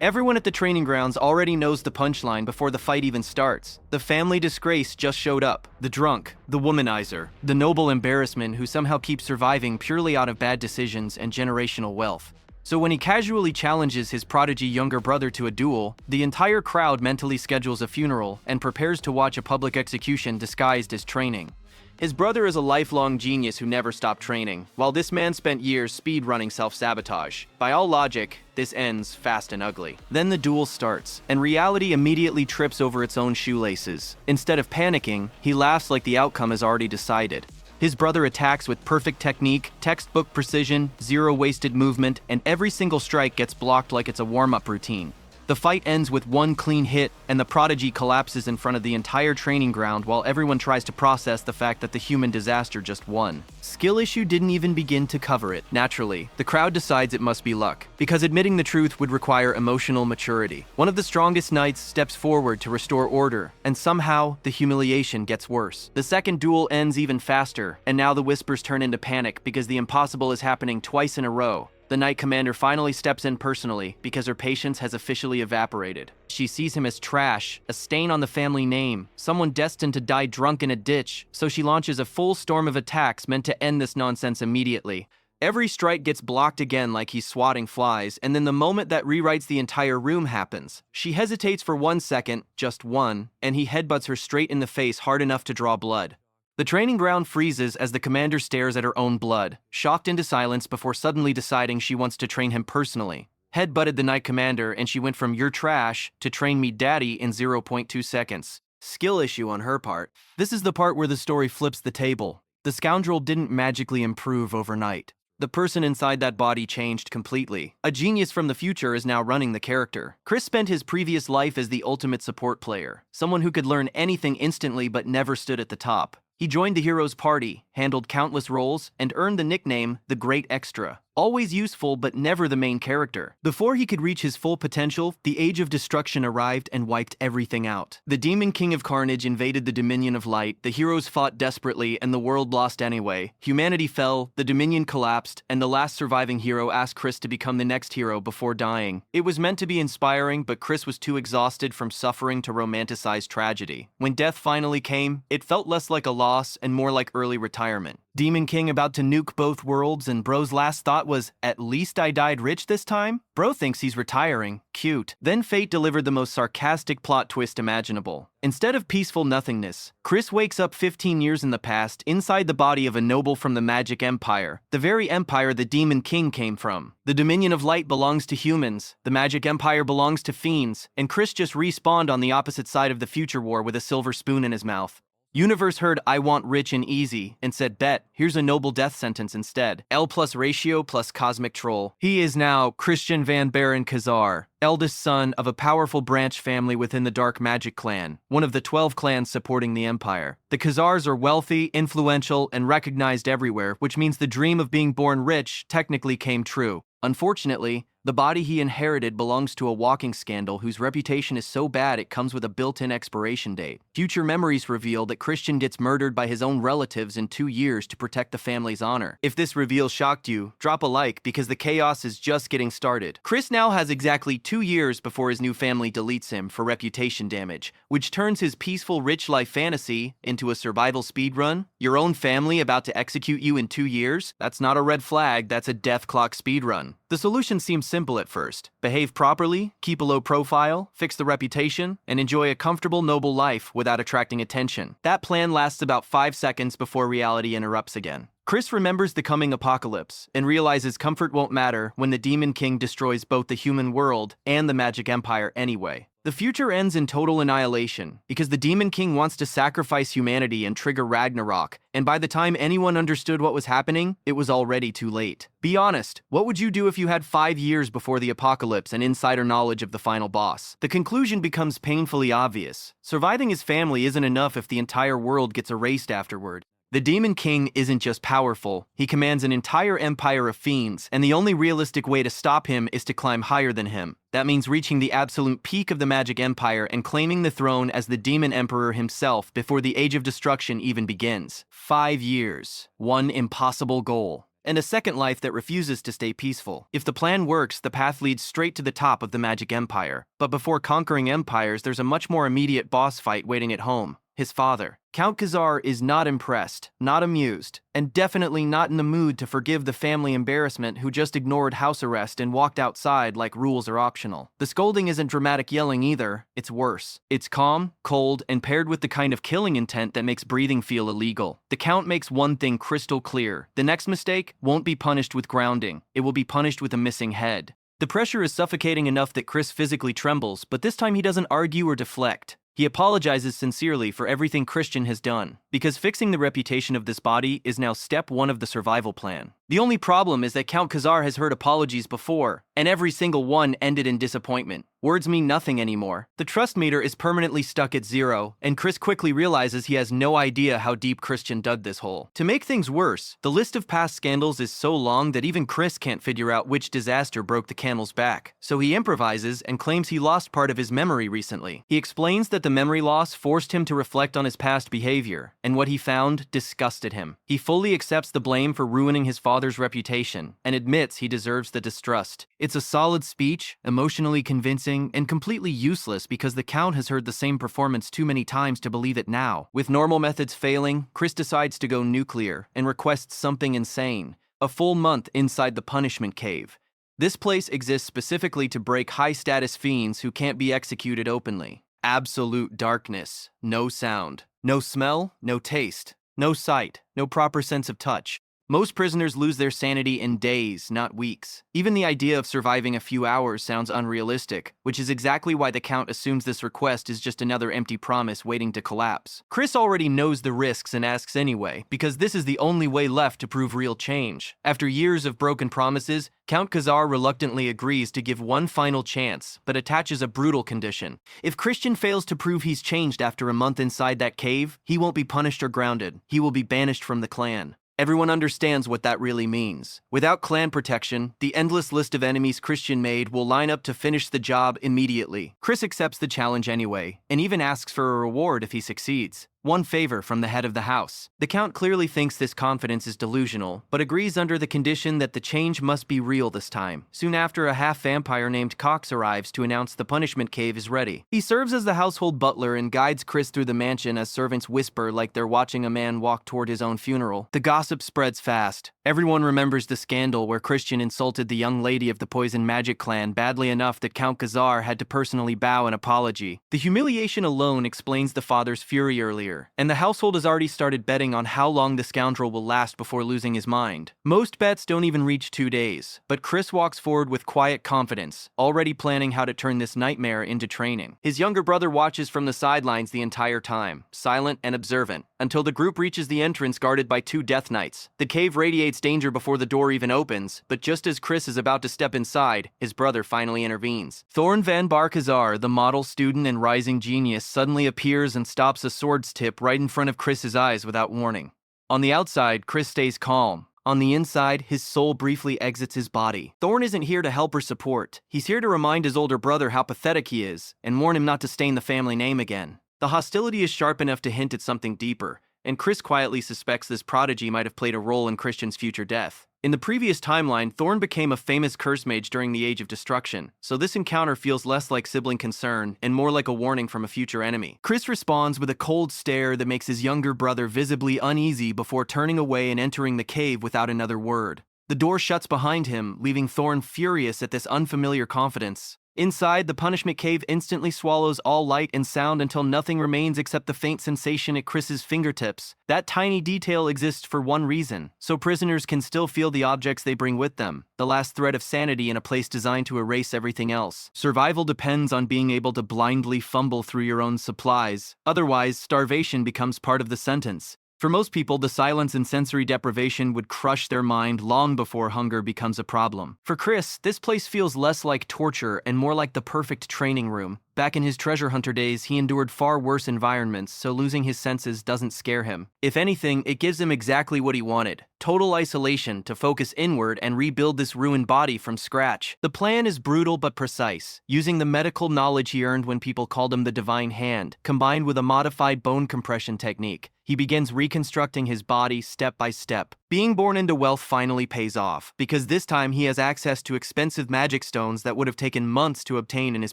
Everyone at the training grounds already knows the punchline before the fight even starts. The family disgrace just showed up. The drunk, the womanizer, the noble embarrassment who somehow keeps surviving purely out of bad decisions and generational wealth. So when he casually challenges his prodigy younger brother to a duel, the entire crowd mentally schedules a funeral and prepares to watch a public execution disguised as training. His brother is a lifelong genius who never stopped training, while this man spent years speedrunning self-sabotage. By all logic, this ends fast and ugly. Then the duel starts, and reality immediately trips over its own shoelaces. Instead of panicking, he laughs like the outcome is already decided. His brother attacks with perfect technique, textbook precision, zero wasted movement, and every single strike gets blocked like it's a warm-up routine. The fight ends with one clean hit, and the prodigy collapses in front of the entire training ground while everyone tries to process the fact that the human disaster just won. Skill issue didn't even begin to cover it. Naturally, the crowd decides it must be luck, because admitting the truth would require emotional maturity. One of the strongest knights steps forward to restore order, and somehow, the humiliation gets worse. The second duel ends even faster, and now the whispers turn into panic because the impossible is happening twice in a row. The Knight Commander finally steps in personally because her patience has officially evaporated. She sees him as trash, a stain on the family name, someone destined to die drunk in a ditch, so she launches a full storm of attacks meant to end this nonsense immediately. Every strike gets blocked again like he's swatting flies, and then the moment that rewrites the entire room happens. She hesitates for 1 second, just one, and he headbutts her straight in the face hard enough to draw blood. The training ground freezes as the commander stares at her own blood, shocked into silence before suddenly deciding she wants to train him personally. Head-butted the Knight Commander, and she went from "you're trash" to "train me daddy" in 0.2 seconds. Skill issue on her part. This is the part where the story flips the table. The scoundrel didn't magically improve overnight. The person inside that body changed completely. A genius from the future is now running the character. Chris spent his previous life as the ultimate support player, someone who could learn anything instantly but never stood at the top. He joined the hero's party, handled countless roles, and earned the nickname the Great Extra. Always useful but never the main character. Before he could reach his full potential, the Age of Destruction arrived and wiped everything out. The Demon King of Carnage invaded the Dominion of Light, the heroes fought desperately, and the world lost anyway. Humanity fell, the Dominion collapsed, and the last surviving hero asked Chris to become the next hero before dying. It was meant to be inspiring, but Chris was too exhausted from suffering to romanticize tragedy. When death finally came, it felt less like a loss and more like early retirement. Demon King about to nuke both worlds, and bro's last thought was, "At least I died rich this time?" Bro thinks he's retiring. Cute. Then fate delivered the most sarcastic plot twist imaginable. Instead of peaceful nothingness, Chris wakes up 15 years in the past inside the body of a noble from the Magic Empire, the very empire the Demon King came from. The Dominion of Light belongs to humans, the Magic Empire belongs to fiends, and Chris just respawned on the opposite side of the future war with a silver spoon in his mouth. Universe heard "I want rich and easy" and said, "Bet, here's a noble death sentence instead. L plus ratio plus cosmic troll." He is now Christian Van Baron Khazar, eldest son of a powerful branch family within the Dark Magic clan, one of the 12 clans supporting the Empire. The Khazars are wealthy, influential, and recognized everywhere, which means the dream of being born rich technically came true. Unfortunately, the body he inherited belongs to a walking scandal whose reputation is so bad it comes with a built-in expiration date. Future memories reveal that Christian gets murdered by his own relatives in 2 years to protect the family's honor. If this reveal shocked you, drop a like because the chaos is just getting started. Chris now has exactly 2 years before his new family deletes him for reputation damage, which turns his peaceful rich life fantasy into a survival speedrun. Your own family about to execute you in 2 years? That's not a red flag, that's a death clock speedrun. The solution seems simple at first. Behave properly, keep a low profile, fix the reputation, and enjoy a comfortable, noble life without attracting attention. That plan lasts about 5 seconds before reality interrupts again. Chris remembers the coming apocalypse and realizes comfort won't matter when the Demon King destroys both the human world and the Magic Empire anyway. The future ends in total annihilation because the Demon King wants to sacrifice humanity and trigger Ragnarok, and by the time anyone understood what was happening, it was already too late. Be honest, what would you do if you had 5 years before the apocalypse and insider knowledge of the final boss? The conclusion becomes painfully obvious. Surviving his family isn't enough if the entire world gets erased afterward. The Demon King isn't just powerful, he commands an entire empire of fiends, and the only realistic way to stop him is to climb higher than him. That means reaching the absolute peak of the Magic Empire and claiming the throne as the Demon Emperor himself before the Age of Destruction even begins. 5 years. One impossible goal. and a second life that refuses to stay peaceful. If the plan works, the path leads straight to the top of the magic empire. But before conquering empires, there's a much more immediate boss fight waiting at home: his father. Count Khazar is not impressed, not amused, and definitely not in the mood to forgive the family embarrassment who just ignored house arrest and walked outside like rules are optional. The scolding isn't dramatic yelling either, it's worse. It's calm, cold, and paired with the kind of killing intent that makes breathing feel illegal. The Count makes one thing crystal clear: the next mistake won't be punished with grounding, it will be punished with a missing head. The pressure is suffocating enough that Chris physically trembles, but this time he doesn't argue or deflect. He apologizes sincerely for everything Christian has done, because fixing the reputation of this body is now step one of the survival plan. The only problem is that Count Khazar has heard apologies before, and every single one ended in disappointment. Words mean nothing anymore. The trust meter is permanently stuck at 0, and Chris quickly realizes he has no idea how deep Christian dug this hole. To make things worse, the list of past scandals is so long that even Chris can't figure out which disaster broke the camel's back. So he improvises and claims he lost part of his memory recently. He explains that the memory loss forced him to reflect on his past behavior, and what he found disgusted him. He fully accepts the blame for ruining his father's reputation, and admits he deserves the distrust. It's a solid speech, emotionally convincing, and completely useless because the Count has heard the same performance too many times to believe it now. With normal methods failing, Chris decides to go nuclear and requests something insane: a full month inside the punishment cave. This place exists specifically to break high-status fiends who can't be executed openly. Absolute darkness, no sound, no smell, no taste, no sight, no proper sense of touch. Most prisoners lose their sanity in days, not weeks. Even the idea of surviving a few hours sounds unrealistic, which is exactly why the Count assumes this request is just another empty promise waiting to collapse. Chris already knows the risks and asks anyway, because this is the only way left to prove real change. After years of broken promises, Count Khazar reluctantly agrees to give one final chance, but attaches a brutal condition. If Christian fails to prove he's changed after a month inside that cave, he won't be punished or grounded. He will be banished from the clan. Everyone understands what that really means. Without clan protection, the endless list of enemies Christian made will line up to finish the job immediately. Chris accepts the challenge anyway, and even asks for a reward if he succeeds. One favor from the head of the house. The Count clearly thinks this confidence is delusional, but agrees under the condition that the change must be real this time. Soon after, a half-vampire named Cox arrives to announce the punishment cave is ready. He serves as the household butler and guides Chris through the mansion as servants whisper like they're watching a man walk toward his own funeral. The gossip spreads fast. Everyone remembers the scandal where Christian insulted the young lady of the Poison Magic clan badly enough that Count Khazar had to personally bow an apology. The humiliation alone explains the father's fury earlier, and the household has already started betting on how long the scoundrel will last before losing his mind. Most bets don't even reach 2 days, but Chris walks forward with quiet confidence, already planning how to turn this nightmare into training. His younger brother watches from the sidelines the entire time, silent and observant, until the group reaches the entrance guarded by 2 Death Knights. The cave radiates danger before the door even opens, but just as Chris is about to step inside, his brother finally intervenes. Thorn Van Bar Khazar, the model student and rising genius, suddenly appears and stops a sword's tip right in front of Chris's eyes without warning. On the outside, Chris stays calm. On the inside, his soul briefly exits his body. Thorn isn't here to help or support. He's here to remind his older brother how pathetic he is, and warn him not to stain the family name again. The hostility is sharp enough to hint at something deeper, and Chris quietly suspects this prodigy might have played a role in Christian's future death. In the previous timeline, Thorn became a famous curse mage during the Age of Destruction, so this encounter feels less like sibling concern and more like a warning from a future enemy. Chris responds with a cold stare that makes his younger brother visibly uneasy before turning away and entering the cave without another word. The door shuts behind him, leaving Thorn furious at this unfamiliar confidence. Inside, the punishment cave instantly swallows all light and sound until nothing remains except the faint sensation at Chris's fingertips. That tiny detail exists for one reason, so prisoners can still feel the objects they bring with them, the last thread of sanity in a place designed to erase everything else. Survival depends on being able to blindly fumble through your own supplies. Otherwise, starvation becomes part of the sentence. For most people, the silence and sensory deprivation would crush their mind long before hunger becomes a problem. For Chris, this place feels less like torture and more like the perfect training room. Back in his treasure hunter days, he endured far worse environments, so losing his senses doesn't scare him. If anything, it gives him exactly what he wanted: total isolation to focus inward and rebuild this ruined body from scratch. The plan is brutal but precise, using the medical knowledge he earned when people called him the Divine Hand, combined with a modified bone compression technique. He begins reconstructing his body step by step. Being born into wealth finally pays off, because this time he has access to expensive magic stones that would have taken months to obtain in his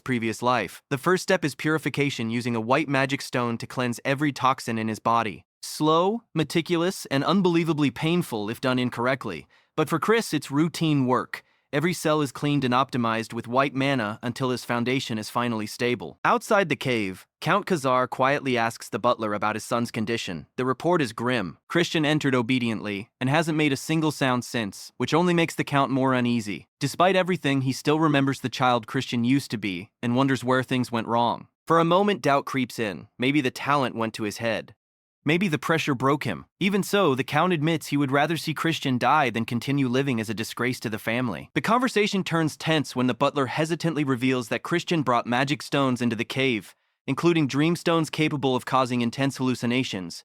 previous life. The first step is purification using a white magic stone to cleanse every toxin in his body. Slow, meticulous, and unbelievably painful if done incorrectly. But for Chris, it's routine work. Every cell is cleaned and optimized with white mana until his foundation is finally stable. Outside the cave, Count Khazar quietly asks the butler about his son's condition. The report is grim. Christian entered obediently and hasn't made a single sound since, which only makes the Count more uneasy. Despite everything, he still remembers the child Christian used to be and wonders where things went wrong. For a moment, doubt creeps in. Maybe the talent went to his head. Maybe the pressure broke him. Even so, the Count admits he would rather see Christian die than continue living as a disgrace to the family. The conversation turns tense when the butler hesitantly reveals that Christian brought magic stones into the cave, including dream stones capable of causing intense hallucinations.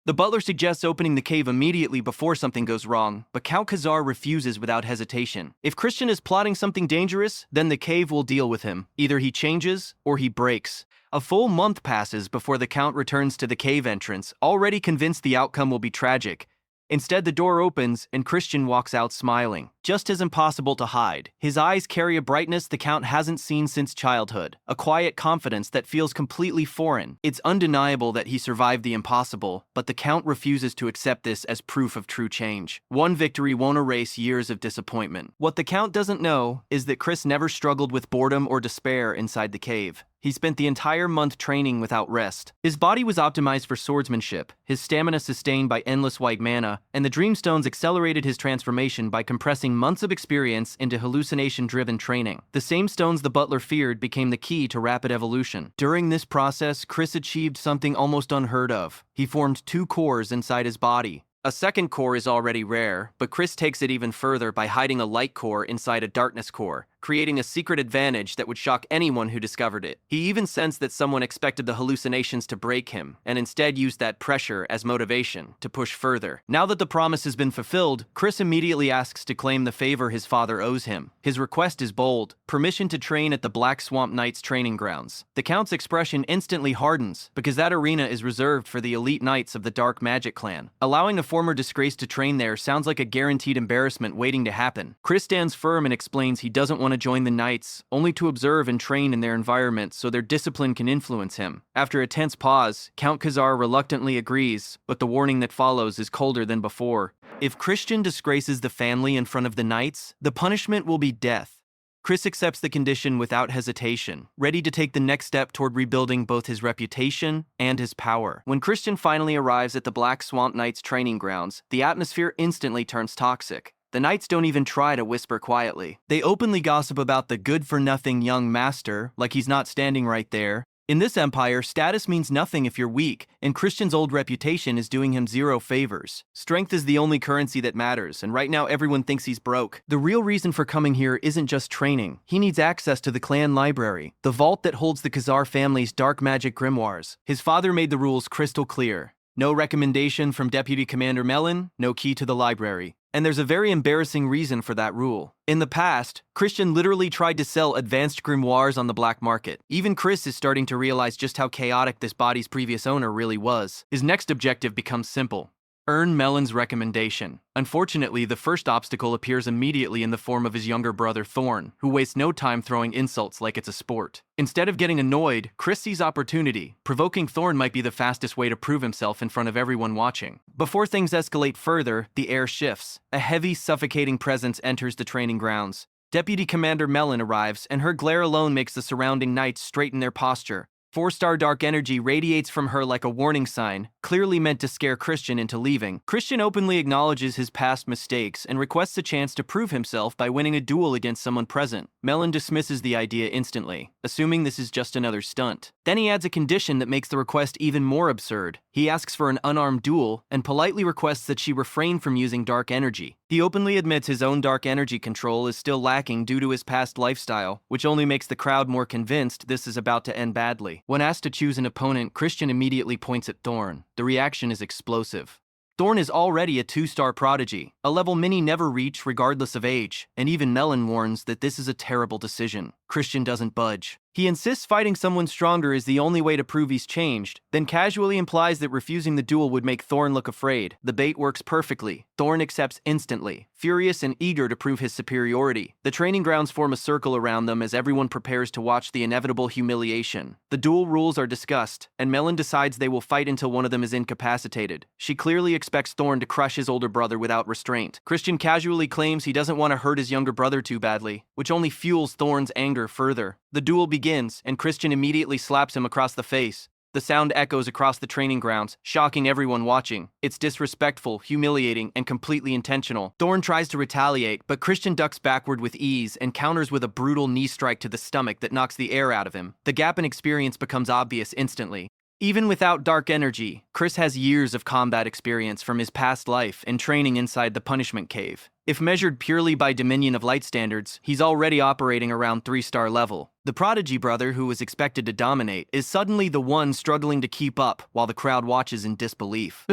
The butler suggests opening the cave immediately before something goes wrong, but Count Khazar refuses without hesitation. If Christian is plotting something dangerous, then the cave will deal with him. Either he changes or he breaks. A full month passes before the Count returns to the cave entrance, already convinced the outcome will be tragic. Instead, the door opens and Christian walks out smiling, just as impossible to hide. His eyes carry a brightness the Count hasn't seen since childhood, a quiet confidence that feels completely foreign. It's undeniable that he survived the impossible, but the Count refuses to accept this as proof of true change. One victory won't erase years of disappointment. What the Count doesn't know is that Chris never struggled with boredom or despair inside the cave. He spent the entire month training without rest. His body was optimized for swordsmanship, his stamina sustained by endless white mana, and the Dreamstones accelerated his transformation by compressing months of experience into hallucination-driven training. The same stones the butler feared became the key to rapid evolution. During this process, Chris achieved something almost unheard of. He formed 2 cores inside his body. A second core is already rare, but Chris takes it even further by hiding a light core inside a darkness core, creating a secret advantage that would shock anyone who discovered it. He even sensed that someone expected the hallucinations to break him, and instead used that pressure as motivation to push further. Now that the promise has been fulfilled, Chris immediately asks to claim the favor his father owes him. His request is bold: permission to train at the Black Swamp Knights training grounds. The Count's expression instantly hardens, because that arena is reserved for the elite knights of the Dark Magic clan. Allowing a former disgrace to train there sounds like a guaranteed embarrassment waiting to happen. Chris stands firm and explains he doesn't want to join the Knights, only to observe and train in their environment so their discipline can influence him. After a tense pause, Count Khazar reluctantly agrees, but the warning that follows is colder than before. If Christian disgraces the family in front of the Knights, the punishment will be death. Chris accepts the condition without hesitation, ready to take the next step toward rebuilding both his reputation and his power. When Christian finally arrives at the Black Swamp Knights training grounds, the atmosphere instantly turns toxic. The Knights don't even try to whisper quietly. They openly gossip about the good-for-nothing young master, like he's not standing right there. In this empire, status means nothing if you're weak, and Christian's old reputation is doing him 0 favors. Strength is the only currency that matters, and right now everyone thinks he's broke. The real reason for coming here isn't just training. He needs access to the clan library, the vault that holds the Khazar family's dark magic grimoires. His father made the rules crystal clear. No recommendation from Deputy Commander Melon, no key to the library. And there's a very embarrassing reason for that rule. In the past, Christian literally tried to sell advanced grimoires on the black market. Even Chris is starting to realize just how chaotic this body's previous owner really was. His next objective becomes simple: earn Melon's recommendation. Unfortunately, the first obstacle appears immediately in the form of his younger brother Thorn, who wastes no time throwing insults like it's a sport. Instead of getting annoyed, Chris sees opportunity. Provoking Thorn might be the fastest way to prove himself in front of everyone watching. Before things escalate further, the air shifts. A heavy, suffocating presence enters the training grounds. Deputy Commander Melon arrives, and her glare alone makes the surrounding knights straighten their posture. 4-star dark energy radiates from her like a warning sign, clearly meant to scare Christian into leaving. Christian openly acknowledges his past mistakes and requests a chance to prove himself by winning a duel against someone present. Melon dismisses the idea instantly, assuming this is just another stunt. Then he adds a condition that makes the request even more absurd. He asks for an unarmed duel and politely requests that she refrain from using dark energy. He openly admits his own dark energy control is still lacking due to his past lifestyle, which only makes the crowd more convinced this is about to end badly. When asked to choose an opponent, Christian immediately points at Thorn. The reaction is explosive. Thorn is already a 2-star prodigy, a level many never reach regardless of age, and even Melon warns that this is a terrible decision. Christian doesn't budge. He insists fighting someone stronger is the only way to prove he's changed, then casually implies that refusing the duel would make Thorn look afraid. The bait works perfectly. Thorn accepts instantly, furious and eager to prove his superiority. The training grounds form a circle around them as everyone prepares to watch the inevitable humiliation. The duel rules are discussed, and Melon decides they will fight until one of them is incapacitated. She clearly expects Thorn to crush his older brother without restraint. Christian casually claims he doesn't want to hurt his younger brother too badly, which only fuels Thorn's anger further. The duel begins, and Christian immediately slaps him across the face. The sound echoes across the training grounds, shocking everyone watching. It's disrespectful, humiliating, and completely intentional. Thorn tries to retaliate, but Christian ducks backward with ease and counters with a brutal knee strike to the stomach that knocks the air out of him. The gap in experience becomes obvious instantly. Even without dark energy, Chris has years of combat experience from his past life and training inside the punishment cave. If measured purely by Dominion of Light standards, he's already operating around 3-star level. The prodigy brother, who was expected to dominate, is suddenly the one struggling to keep up while the crowd watches in disbelief.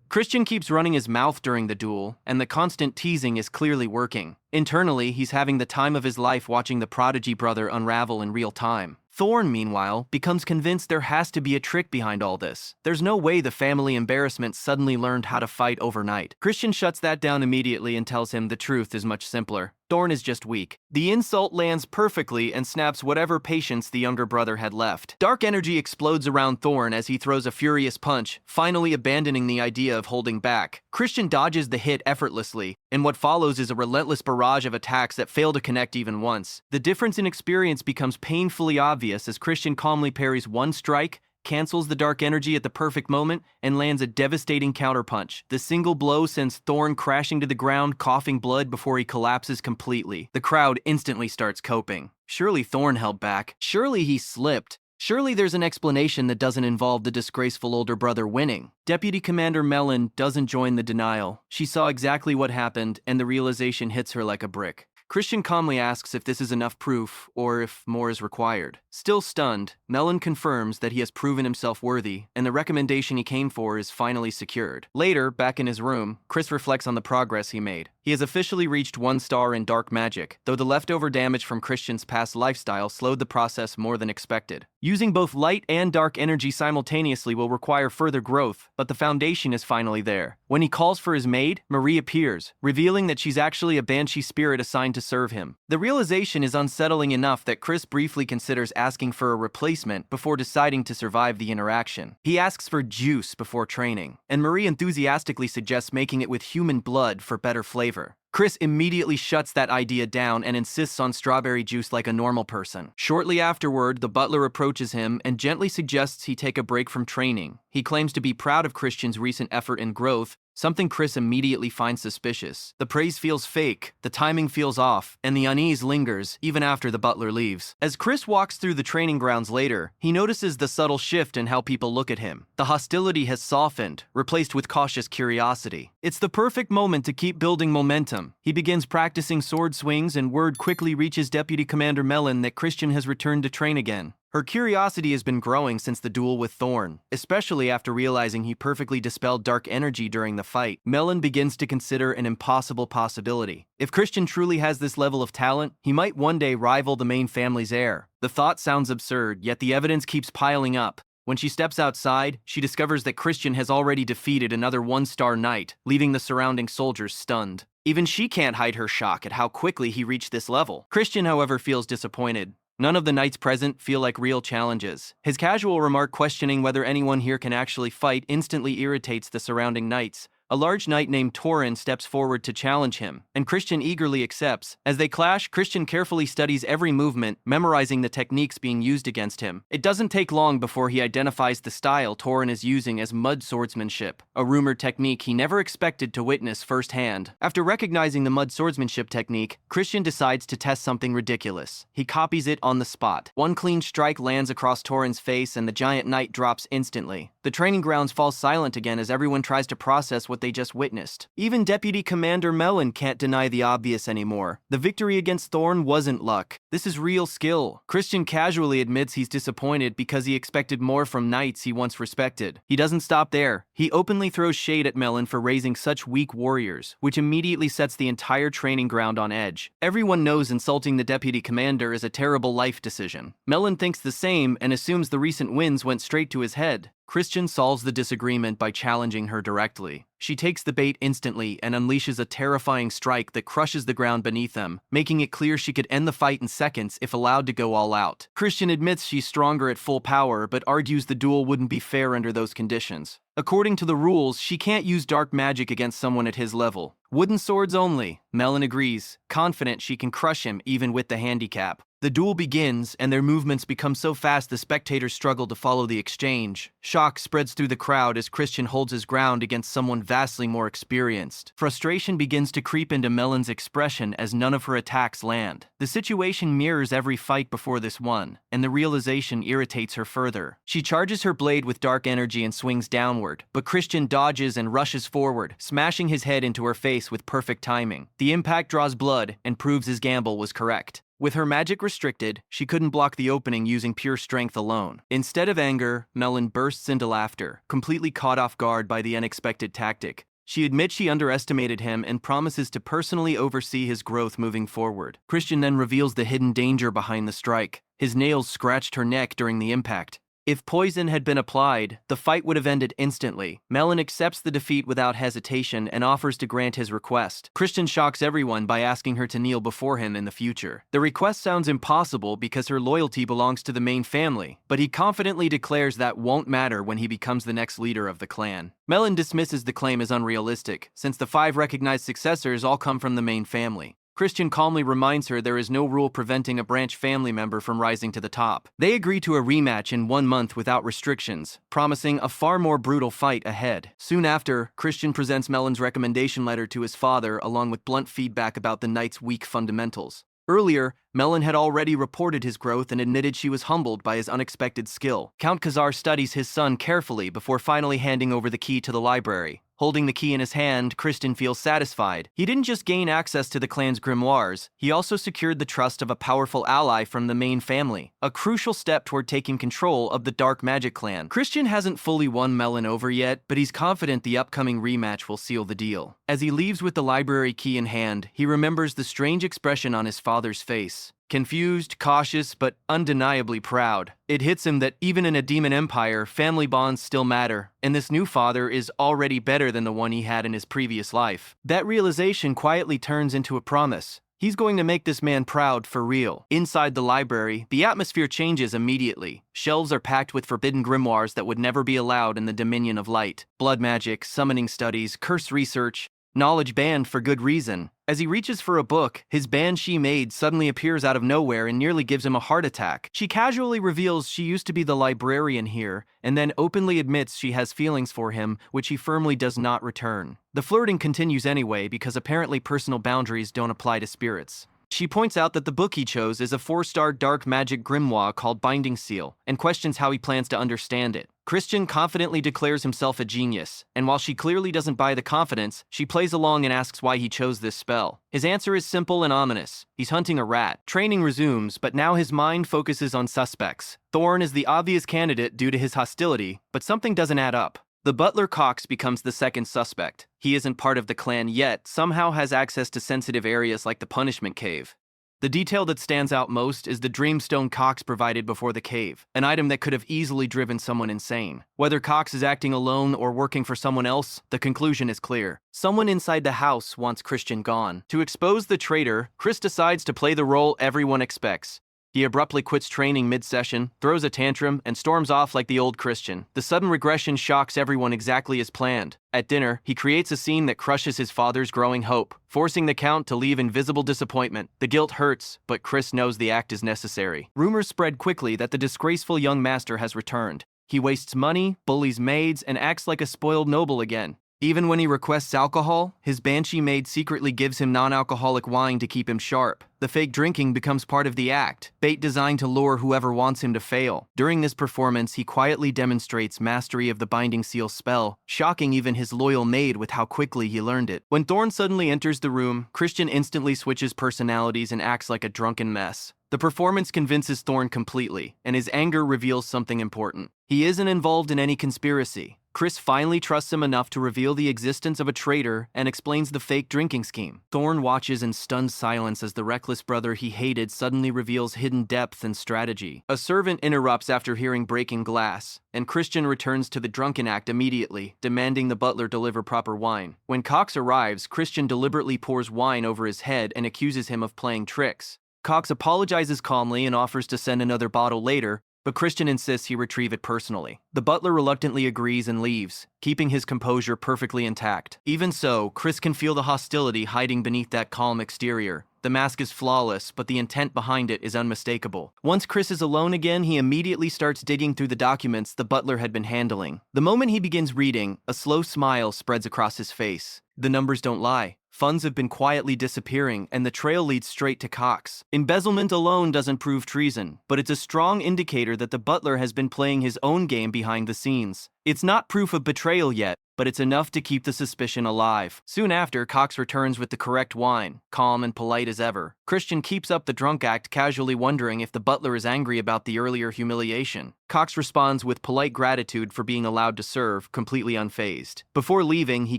Christian keeps running his mouth during the duel, and the constant teasing is clearly working. Internally, he's having the time of his life watching the prodigy brother unravel in real time. Thorn, meanwhile, becomes convinced there has to be a trick behind all this. There's no way the family embarrassment suddenly learned how to fight overnight. Christian shuts that down immediately and tells him the truth is much simpler. Thorn is just weak. The insult lands perfectly and snaps whatever patience the younger brother had left. Dark energy explodes around Thorn as he throws a furious punch, finally abandoning the idea of holding back. Christian dodges the hit effortlessly, and what follows is a relentless barrage of attacks that fail to connect even once. The difference in experience becomes painfully obvious as Christian calmly parries one strike, cancels the dark energy at the perfect moment, and lands a devastating counterpunch. The single blow sends Thorn crashing to the ground, coughing blood before he collapses completely. The crowd instantly starts coping. Surely Thorn held back. Surely he slipped. Surely there's an explanation that doesn't involve the disgraceful older brother winning. Deputy Commander Mellon doesn't join the denial. She saw exactly what happened, and the realization hits her like a brick. Christian calmly asks if this is enough proof, or if more is required. Still stunned, Mellon confirms that he has proven himself worthy, and the recommendation he came for is finally secured. Later, back in his room, Chris reflects on the progress he made. He has officially reached 1 star in dark magic, though the leftover damage from Christian's past lifestyle slowed the process more than expected. Using both light and dark energy simultaneously will require further growth, but the foundation is finally there. When he calls for his maid, Marie appears, revealing that she's actually a banshee spirit assigned to serve him. The realization is unsettling enough that Chris briefly considers asking for a replacement before deciding to survive the interaction. He asks for juice before training, and Marie enthusiastically suggests making it with human blood for better flavor. Chris immediately shuts that idea down and insists on strawberry juice like a normal person. Shortly afterward, the butler approaches him and gently suggests he take a break from training. He claims to be proud of Christian's recent effort and growth, something Chris immediately finds suspicious. The praise feels fake, the timing feels off, and the unease lingers even after the butler leaves. As Chris walks through the training grounds later, he notices the subtle shift in how people look at him. The hostility has softened, replaced with cautious curiosity. It's the perfect moment to keep building momentum. He begins practicing sword swings, and word quickly reaches Deputy Commander Mellon that Christian has returned to train again. Her curiosity has been growing since the duel with Thorn, especially after realizing he perfectly dispelled dark energy during the fight. Mellon begins to consider an impossible possibility. If Christian truly has this level of talent, he might one day rival the main family's heir. The thought sounds absurd, yet the evidence keeps piling up. When she steps outside, she discovers that Christian has already defeated another 1-star knight, leaving the surrounding soldiers stunned. Even she can't hide her shock at how quickly he reached this level. Christian, however, feels disappointed. None of the knights present feel like real challenges. His casual remark questioning whether anyone here can actually fight instantly irritates the surrounding knights. A large knight named Torin steps forward to challenge him, and Christian eagerly accepts. As they clash, Christian carefully studies every movement, memorizing the techniques being used against him. It doesn't take long before he identifies the style Torin is using as mud swordsmanship, a rumored technique he never expected to witness firsthand. After recognizing the mud swordsmanship technique, Christian decides to test something ridiculous. He copies it on the spot. One clean strike lands across Torin's face, and the giant knight drops instantly. The training grounds fall silent again as everyone tries to process what what they just witnessed. Even Deputy Commander Melon can't deny the obvious anymore. The victory against Thorn wasn't luck. This is real skill. Christian casually admits he's disappointed because he expected more from knights he once respected. He doesn't stop there. He openly throws shade at Melon for raising such weak warriors, which immediately sets the entire training ground on edge. Everyone knows insulting the deputy commander is a terrible life decision. Melon thinks the same and assumes the recent wins went straight to his head. Christian solves the disagreement by challenging her directly. She takes the bait instantly and unleashes a terrifying strike that crushes the ground beneath them, making it clear she could end the fight in seconds if allowed to go all out. Christian admits she's stronger at full power, but argues the duel wouldn't be fair under those conditions. According to the rules, she can't use dark magic against someone at his level. Wooden swords only. Melon agrees, confident she can crush him even with the handicap. The duel begins, and their movements become so fast the spectators struggle to follow the exchange. Shock spreads through the crowd as Christian holds his ground against someone vastly more experienced. Frustration begins to creep into Melon's expression as none of her attacks land. The situation mirrors every fight before this one, and the realization irritates her further. She charges her blade with dark energy and swings downward, but Christian dodges and rushes forward, smashing his head into her face with perfect timing. The impact draws blood and proves his gamble was correct. With her magic restricted, she couldn't block the opening using pure strength alone. Instead of anger, Melon bursts into laughter, completely caught off guard by the unexpected tactic. She admits she underestimated him and promises to personally oversee his growth moving forward. Christian then reveals the hidden danger behind the strike. His nails scratched her neck during the impact. If poison had been applied, the fight would have ended instantly. Melon accepts the defeat without hesitation and offers to grant his request. Christian shocks everyone by asking her to kneel before him in the future. The request sounds impossible because her loyalty belongs to the main family, but he confidently declares that won't matter when he becomes the next leader of the clan. Melon dismisses the claim as unrealistic, since the 5 recognized successors all come from the main family. Christian calmly reminds her there is no rule preventing a branch family member from rising to the top. They agree to a rematch in 1 month without restrictions, promising a far more brutal fight ahead. Soon after, Christian presents Melon's recommendation letter to his father along with blunt feedback about the knight's weak fundamentals. Earlier, Melon had already reported his growth and admitted she was humbled by his unexpected skill. Count Khazar studies his son carefully before finally handing over the key to the library. Holding the key in his hand, Christian feels satisfied. He didn't just gain access to the clan's grimoires, he also secured the trust of a powerful ally from the main family, a crucial step toward taking control of the Dark Magic clan. Christian hasn't fully won Melon over yet, but he's confident the upcoming rematch will seal the deal. As he leaves with the library key in hand, he remembers the strange expression on his father's face. Confused, cautious, but undeniably proud. It hits him that even in a demon empire, family bonds still matter, and this new father is already better than the one he had in his previous life. That realization quietly turns into a promise. He's going to make this man proud for real. Inside the library, the atmosphere changes immediately. Shelves are packed with forbidden grimoires that would never be allowed in the Dominion of Light. Blood magic, summoning studies, curse research, knowledge banned for good reason. As he reaches for a book, his banshee maid suddenly appears out of nowhere and nearly gives him a heart attack. She casually reveals she used to be the librarian here, and then openly admits she has feelings for him, which he firmly does not return. The flirting continues anyway because apparently personal boundaries don't apply to spirits. She points out that the book he chose is a 4-star dark magic grimoire called Binding Seal, and questions how he plans to understand it. Christian confidently declares himself a genius, and while she clearly doesn't buy the confidence, she plays along and asks why he chose this spell. His answer is simple and ominous. He's hunting a rat. Training resumes, but now his mind focuses on suspects. Thorn is the obvious candidate due to his hostility, but something doesn't add up. The butler Cox becomes the second suspect. He isn't part of the clan yet, somehow has access to sensitive areas like the punishment cave. The detail that stands out most is the dreamstone Cox provided before the cave, an item that could have easily driven someone insane. Whether Cox is acting alone or working for someone else, the conclusion is clear. Someone inside the house wants Christian gone. To expose the traitor, Chris decides to play the role everyone expects. He abruptly quits training mid-session, throws a tantrum, and storms off like the old Christian. The sudden regression shocks everyone exactly as planned. At dinner, he creates a scene that crushes his father's growing hope, forcing the Count to leave in visible disappointment. The guilt hurts, but Chris knows the act is necessary. Rumors spread quickly that the disgraceful young master has returned. He wastes money, bullies maids, and acts like a spoiled noble again. Even when he requests alcohol, his banshee maid secretly gives him non-alcoholic wine to keep him sharp. The fake drinking becomes part of the act, bait designed to lure whoever wants him to fail. During this performance, he quietly demonstrates mastery of the binding seal spell, shocking even his loyal maid with how quickly he learned it. When Thorn suddenly enters the room, Christian instantly switches personalities and acts like a drunken mess. The performance convinces Thorn completely, and his anger reveals something important. He isn't involved in any conspiracy. Chris finally trusts him enough to reveal the existence of a traitor and explains the fake drinking scheme. Thorn watches in stunned silence as the reckless brother he hated suddenly reveals hidden depth and strategy. A servant interrupts after hearing breaking glass, and Christian returns to the drunken act immediately, demanding the butler deliver proper wine. When Cox arrives, Christian deliberately pours wine over his head and accuses him of playing tricks. Cox apologizes calmly and offers to send another bottle later, but Christian insists he retrieve it personally. The butler reluctantly agrees and leaves, keeping his composure perfectly intact. Even so, Chris can feel the hostility hiding beneath that calm exterior. The mask is flawless, but the intent behind it is unmistakable. Once Chris is alone again, he immediately starts digging through the documents the butler had been handling. The moment he begins reading, a slow smile spreads across his face. The numbers don't lie. Funds have been quietly disappearing, and the trail leads straight to Cox. Embezzlement alone doesn't prove treason, but it's a strong indicator that the butler has been playing his own game behind the scenes. It's not proof of betrayal yet, but it's enough to keep the suspicion alive. Soon after, Cox returns with the correct wine, calm and polite as ever. Christian keeps up the drunk act, casually wondering if the butler is angry about the earlier humiliation. Cox responds with polite gratitude for being allowed to serve, completely unfazed. Before leaving, he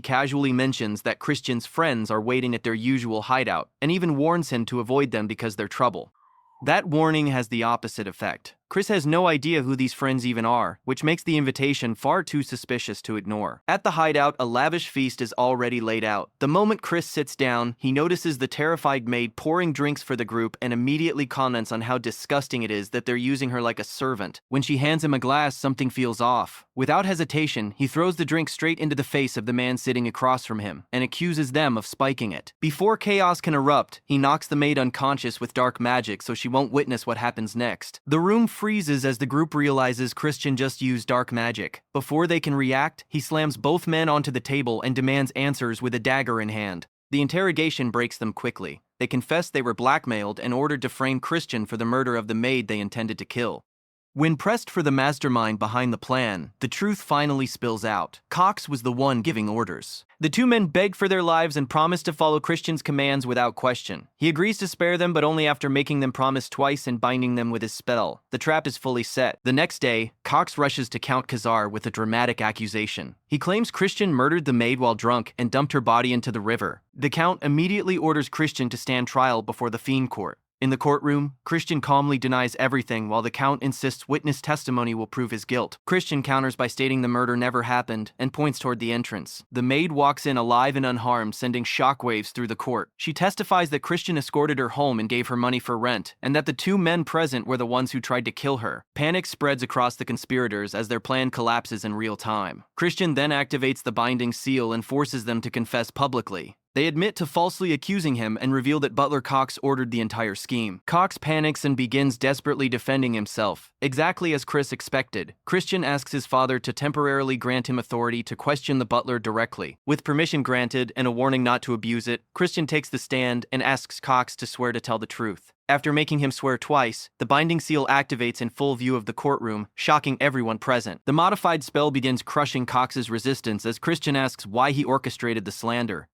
casually mentions that Christian's friends are waiting at their usual hideout, and even warns him to avoid them because they're trouble. That warning has the opposite effect. Chris has no idea who these friends even are, which makes the invitation far too suspicious to ignore. At the hideout, a lavish feast is already laid out. The moment Chris sits down, he notices the terrified maid pouring drinks for the group and immediately comments on how disgusting it is that they're using her like a servant. When she hands him a glass, something feels off. Without hesitation, he throws the drink straight into the face of the man sitting across from him and accuses them of spiking it. Before chaos can erupt, he knocks the maid unconscious with dark magic so she won't witness what happens next. The room freezes as the group realizes Christian just used dark magic. Before they can react, he slams both men onto the table and demands answers with a dagger in hand. The interrogation breaks them quickly. They confess they were blackmailed and ordered to frame Christian for the murder of the maid they intended to kill. When pressed for the mastermind behind the plan, the truth finally spills out. Cox was the one giving orders. The two men beg for their lives and promise to follow Christian's commands without question. He agrees to spare them, but only after making them promise twice and binding them with his spell. The trap is fully set. The next day, Cox rushes to Count Khazar with a dramatic accusation. He claims Christian murdered the maid while drunk and dumped her body into the river. The Count immediately orders Christian to stand trial before the Fiend Court. In the courtroom, Christian calmly denies everything while the Count insists witness testimony will prove his guilt. Christian counters by stating the murder never happened and points toward the entrance. The maid walks in alive and unharmed, sending shockwaves through the court. She testifies that Christian escorted her home and gave her money for rent, and that the two men present were the ones who tried to kill her. Panic spreads across the conspirators as their plan collapses in real time. Christian then activates the binding seal and forces them to confess publicly. They admit to falsely accusing him and reveal that Butler Cox ordered the entire scheme. Cox panics and begins desperately defending himself. Exactly as Chris expected, Christian asks his father to temporarily grant him authority to question the butler directly. With permission granted and a warning not to abuse it, Christian takes the stand and asks Cox to swear to tell the truth. After making him swear twice, the binding seal activates in full view of the courtroom, shocking everyone present. The modified spell begins crushing Cox's resistance as Christian asks why he orchestrated the slander.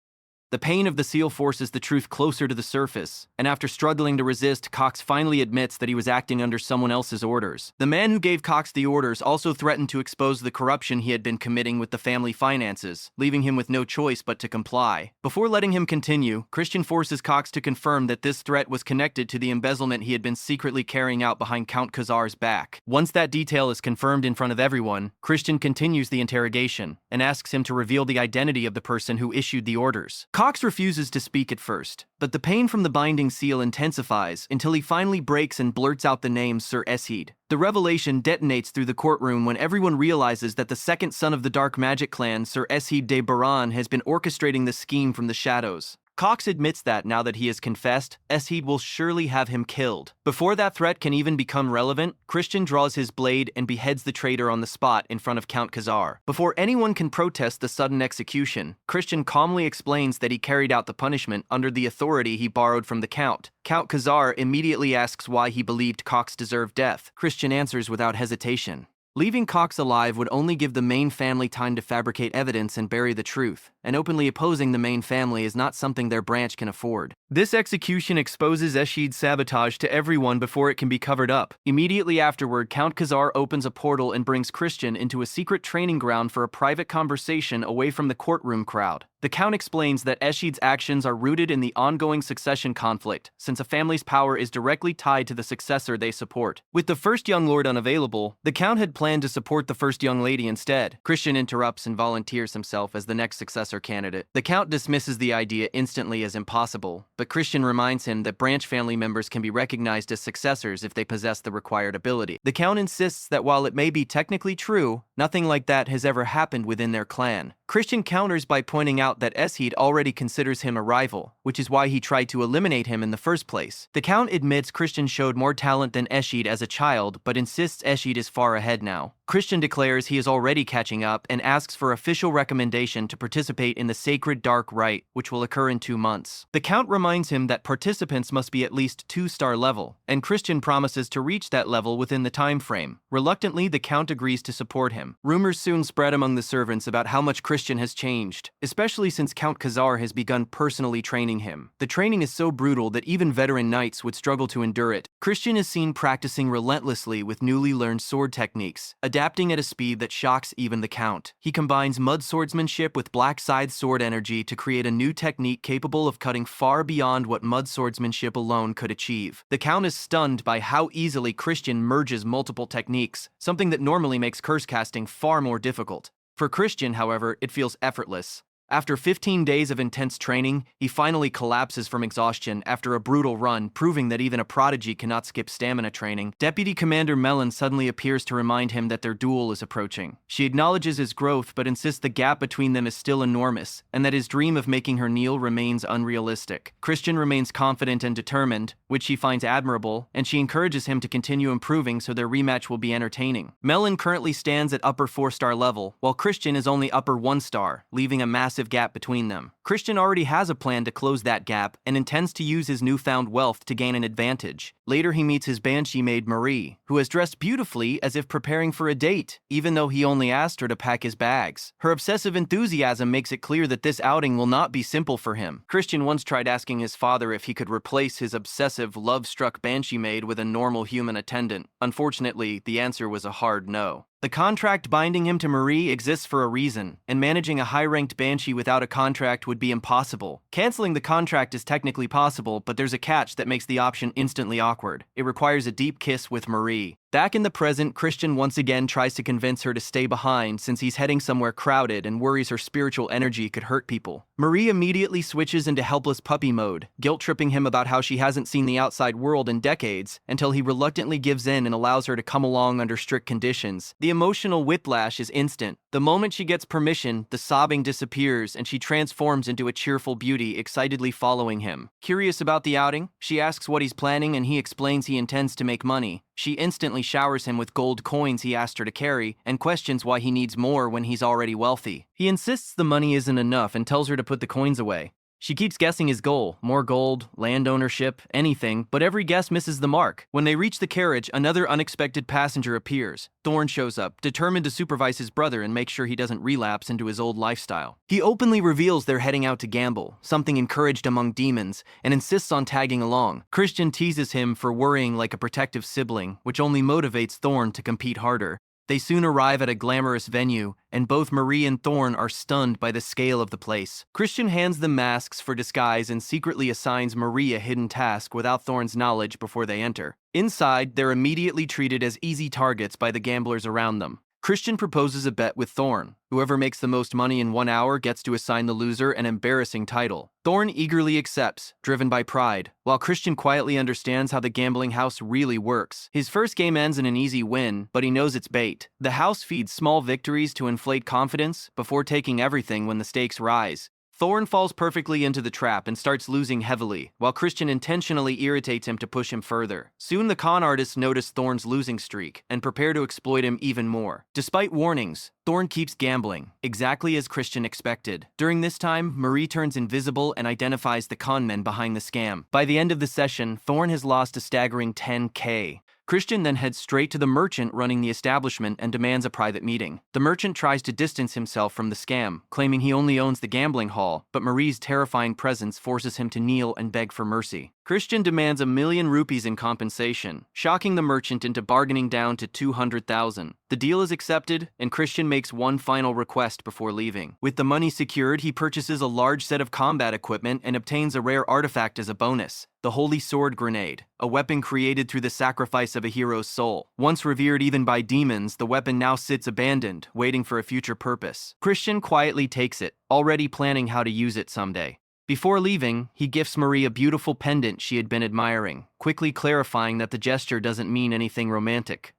The pain of the seal forces the truth closer to the surface, and after struggling to resist, Cox finally admits that he was acting under someone else's orders. The man who gave Cox the orders also threatened to expose the corruption he had been committing with the family finances, leaving him with no choice but to comply. Before letting him continue, Christian forces Cox to confirm that this threat was connected to the embezzlement he had been secretly carrying out behind Count Khazar's back. Once that detail is confirmed in front of everyone, Christian continues the interrogation and asks him to reveal the identity of the person who issued the orders. Cox refuses to speak at first, but the pain from the binding seal intensifies until he finally breaks and blurts out the name Sir Esheed. The revelation detonates through the courtroom when everyone realizes that the second son of the Dark Magic clan, Sir Esheed de Baran, has been orchestrating the scheme from the shadows. Cox admits that now that he has confessed, Eshid will surely have him killed. Before that threat can even become relevant, Christian draws his blade and beheads the traitor on the spot in front of Count Khazar. Before anyone can protest the sudden execution, Christian calmly explains that he carried out the punishment under the authority he borrowed from the Count. Count Khazar immediately asks why he believed Cox deserved death. Christian answers without hesitation. Leaving Cox alive would only give the main family time to fabricate evidence and bury the truth, and openly opposing the main family is not something their branch can afford. This execution exposes Eshid's sabotage to everyone before it can be covered up. Immediately afterward, Count Khazar opens a portal and brings Christian into a secret training ground for a private conversation away from the courtroom crowd. The Count explains that Eshid's actions are rooted in the ongoing succession conflict, since a family's power is directly tied to the successor they support. With the first young lord unavailable, the Count had planned to support the first young lady instead. Christian interrupts and volunteers himself as the next successor candidate. The Count dismisses the idea instantly as impossible, but Christian reminds him that branch family members can be recognized as successors if they possess the required ability. The Count insists that while it may be technically true, nothing like that has ever happened within their clan. Christian counters by pointing out that Eshid already considers him a rival, which is why he tried to eliminate him in the first place. The Count admits Christian showed more talent than Eshid as a child, but insists Eshid is far ahead now. Christian declares he is already catching up and asks for official recommendation to participate in the sacred dark rite, which will occur in 2 months. The Count reminds him that participants must be at least 2-star level, and Christian promises to reach that level within the time frame. Reluctantly, the Count agrees to support him. Rumors soon spread among the servants about how much Christian has changed, especially since Count Khazar has begun personally training him. The training is so brutal that even veteran knights would struggle to endure it. Christian is seen practicing relentlessly with newly learned sword techniques, adapting at a speed that shocks even the Count. He combines mud swordsmanship with black scythe sword energy to create a new technique capable of cutting far beyond what mud swordsmanship alone could achieve. The Count is stunned by how easily Christian merges multiple techniques, something that normally makes curse casting far more difficult. For Christian, however, it feels effortless. After 15 days of intense training, he finally collapses from exhaustion after a brutal run, proving that even a prodigy cannot skip stamina training. Deputy Commander Melon suddenly appears to remind him that their duel is approaching. She acknowledges his growth but insists the gap between them is still enormous, and that his dream of making her kneel remains unrealistic. Christian remains confident and determined, which she finds admirable, and she encourages him to continue improving so their rematch will be entertaining. Melon currently stands at upper 4-star level, while Christian is only upper 1-star, leaving a massive gap between them. Christian already has a plan to close that gap and intends to use his newfound wealth to gain an advantage. Later he meets his banshee maid Marie, who has dressed beautifully as if preparing for a date, even though he only asked her to pack his bags. Her obsessive enthusiasm makes it clear that this outing will not be simple for him. Christian once tried asking his father if he could replace his obsessive, love-struck banshee maid with a normal human attendant. Unfortunately, the answer was a hard no. The contract binding him to Marie exists for a reason, and managing a high-ranked banshee without a contract would be impossible. Canceling the contract is technically possible, but there's a catch that makes the option instantly awkward. It requires a deep kiss with Marie. Back in the present, Christian once again tries to convince her to stay behind since he's heading somewhere crowded and worries her spiritual energy could hurt people. Marie immediately switches into helpless puppy mode, guilt-tripping him about how she hasn't seen the outside world in decades, until he reluctantly gives in and allows her to come along under strict conditions. The emotional whiplash is instant. The moment she gets permission, the sobbing disappears and she transforms into a cheerful beauty, excitedly following him. Curious about the outing, she asks what he's planning and he explains he intends to make money. She instantly showers him with gold coins he asked her to carry and questions why he needs more when he's already wealthy. He insists the money isn't enough and tells her to put the coins away. She keeps guessing his goal, more gold, land ownership, anything, but every guess misses the mark. When they reach the carriage, another unexpected passenger appears. Thorn shows up, determined to supervise his brother and make sure he doesn't relapse into his old lifestyle. He openly reveals they're heading out to gamble, something encouraged among demons, and insists on tagging along. Christian teases him for worrying like a protective sibling, which only motivates Thorn to compete harder. They soon arrive at a glamorous venue, and both Marie and Thorn are stunned by the scale of the place. Christian hands them masks for disguise and secretly assigns Marie a hidden task without Thorn's knowledge before they enter. Inside, they're immediately treated as easy targets by the gamblers around them. Christian proposes a bet with Thorn. Whoever makes the most money in 1 hour gets to assign the loser an embarrassing title. Thorn eagerly accepts, driven by pride, while Christian quietly understands how the gambling house really works. His first game ends in an easy win, but he knows it's bait. The house feeds small victories to inflate confidence before taking everything when the stakes rise. Thorn falls perfectly into the trap and starts losing heavily, while Christian intentionally irritates him to push him further. Soon the con artists notice Thorn's losing streak and prepare to exploit him even more. Despite warnings, Thorn keeps gambling, exactly as Christian expected. During this time, Marie turns invisible and identifies the con men behind the scam. By the end of the session, Thorn has lost a staggering 10K. Christian then heads straight to the merchant running the establishment and demands a private meeting. The merchant tries to distance himself from the scam, claiming he only owns the gambling hall, but Marie's terrifying presence forces him to kneel and beg for mercy. Christian demands 1,000,000 rupees in compensation, shocking the merchant into bargaining down to 200,000. The deal is accepted, and Christian makes one final request before leaving. With the money secured, he purchases a large set of combat equipment and obtains a rare artifact as a bonus: the Holy Sword Grenade, a weapon created through the sacrifice of a hero's soul. Once revered even by demons, the weapon now sits abandoned, waiting for a future purpose. Christian quietly takes it, already planning how to use it someday. Before leaving, he gifts Marie a beautiful pendant she had been admiring, quickly clarifying that the gesture doesn't mean anything romantic.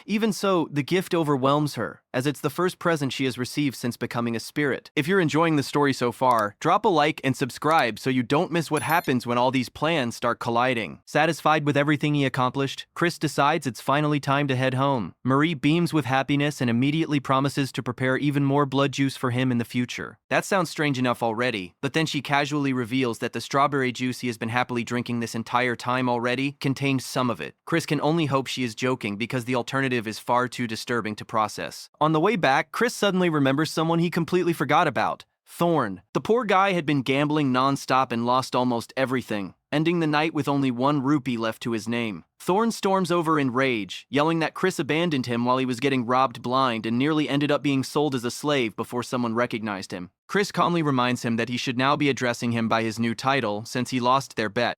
Even so, the gift overwhelms her, as it's the first present she has received since becoming a spirit. If you're enjoying the story so far, drop a like and subscribe so you don't miss what happens when all these plans start colliding. Satisfied with everything he accomplished, Chris decides it's finally time to head home. Marie beams with happiness and immediately promises to prepare even more blood juice for him in the future. That sounds strange enough already, but then she casually reveals that the strawberry juice he has been happily drinking this entire time already contained some of it. Chris can only hope she is joking because the alternative is far too disturbing to process. On the way back, Chris suddenly remembers someone he completely forgot about: Thorn. The poor guy had been gambling non-stop and lost almost everything, ending the night with only 1 rupee left to his name. Thorn storms over in rage, yelling that Chris abandoned him while he was getting robbed blind and nearly ended up being sold as a slave before someone recognized him. Chris calmly reminds him that he should now be addressing him by his new title since he lost their bet.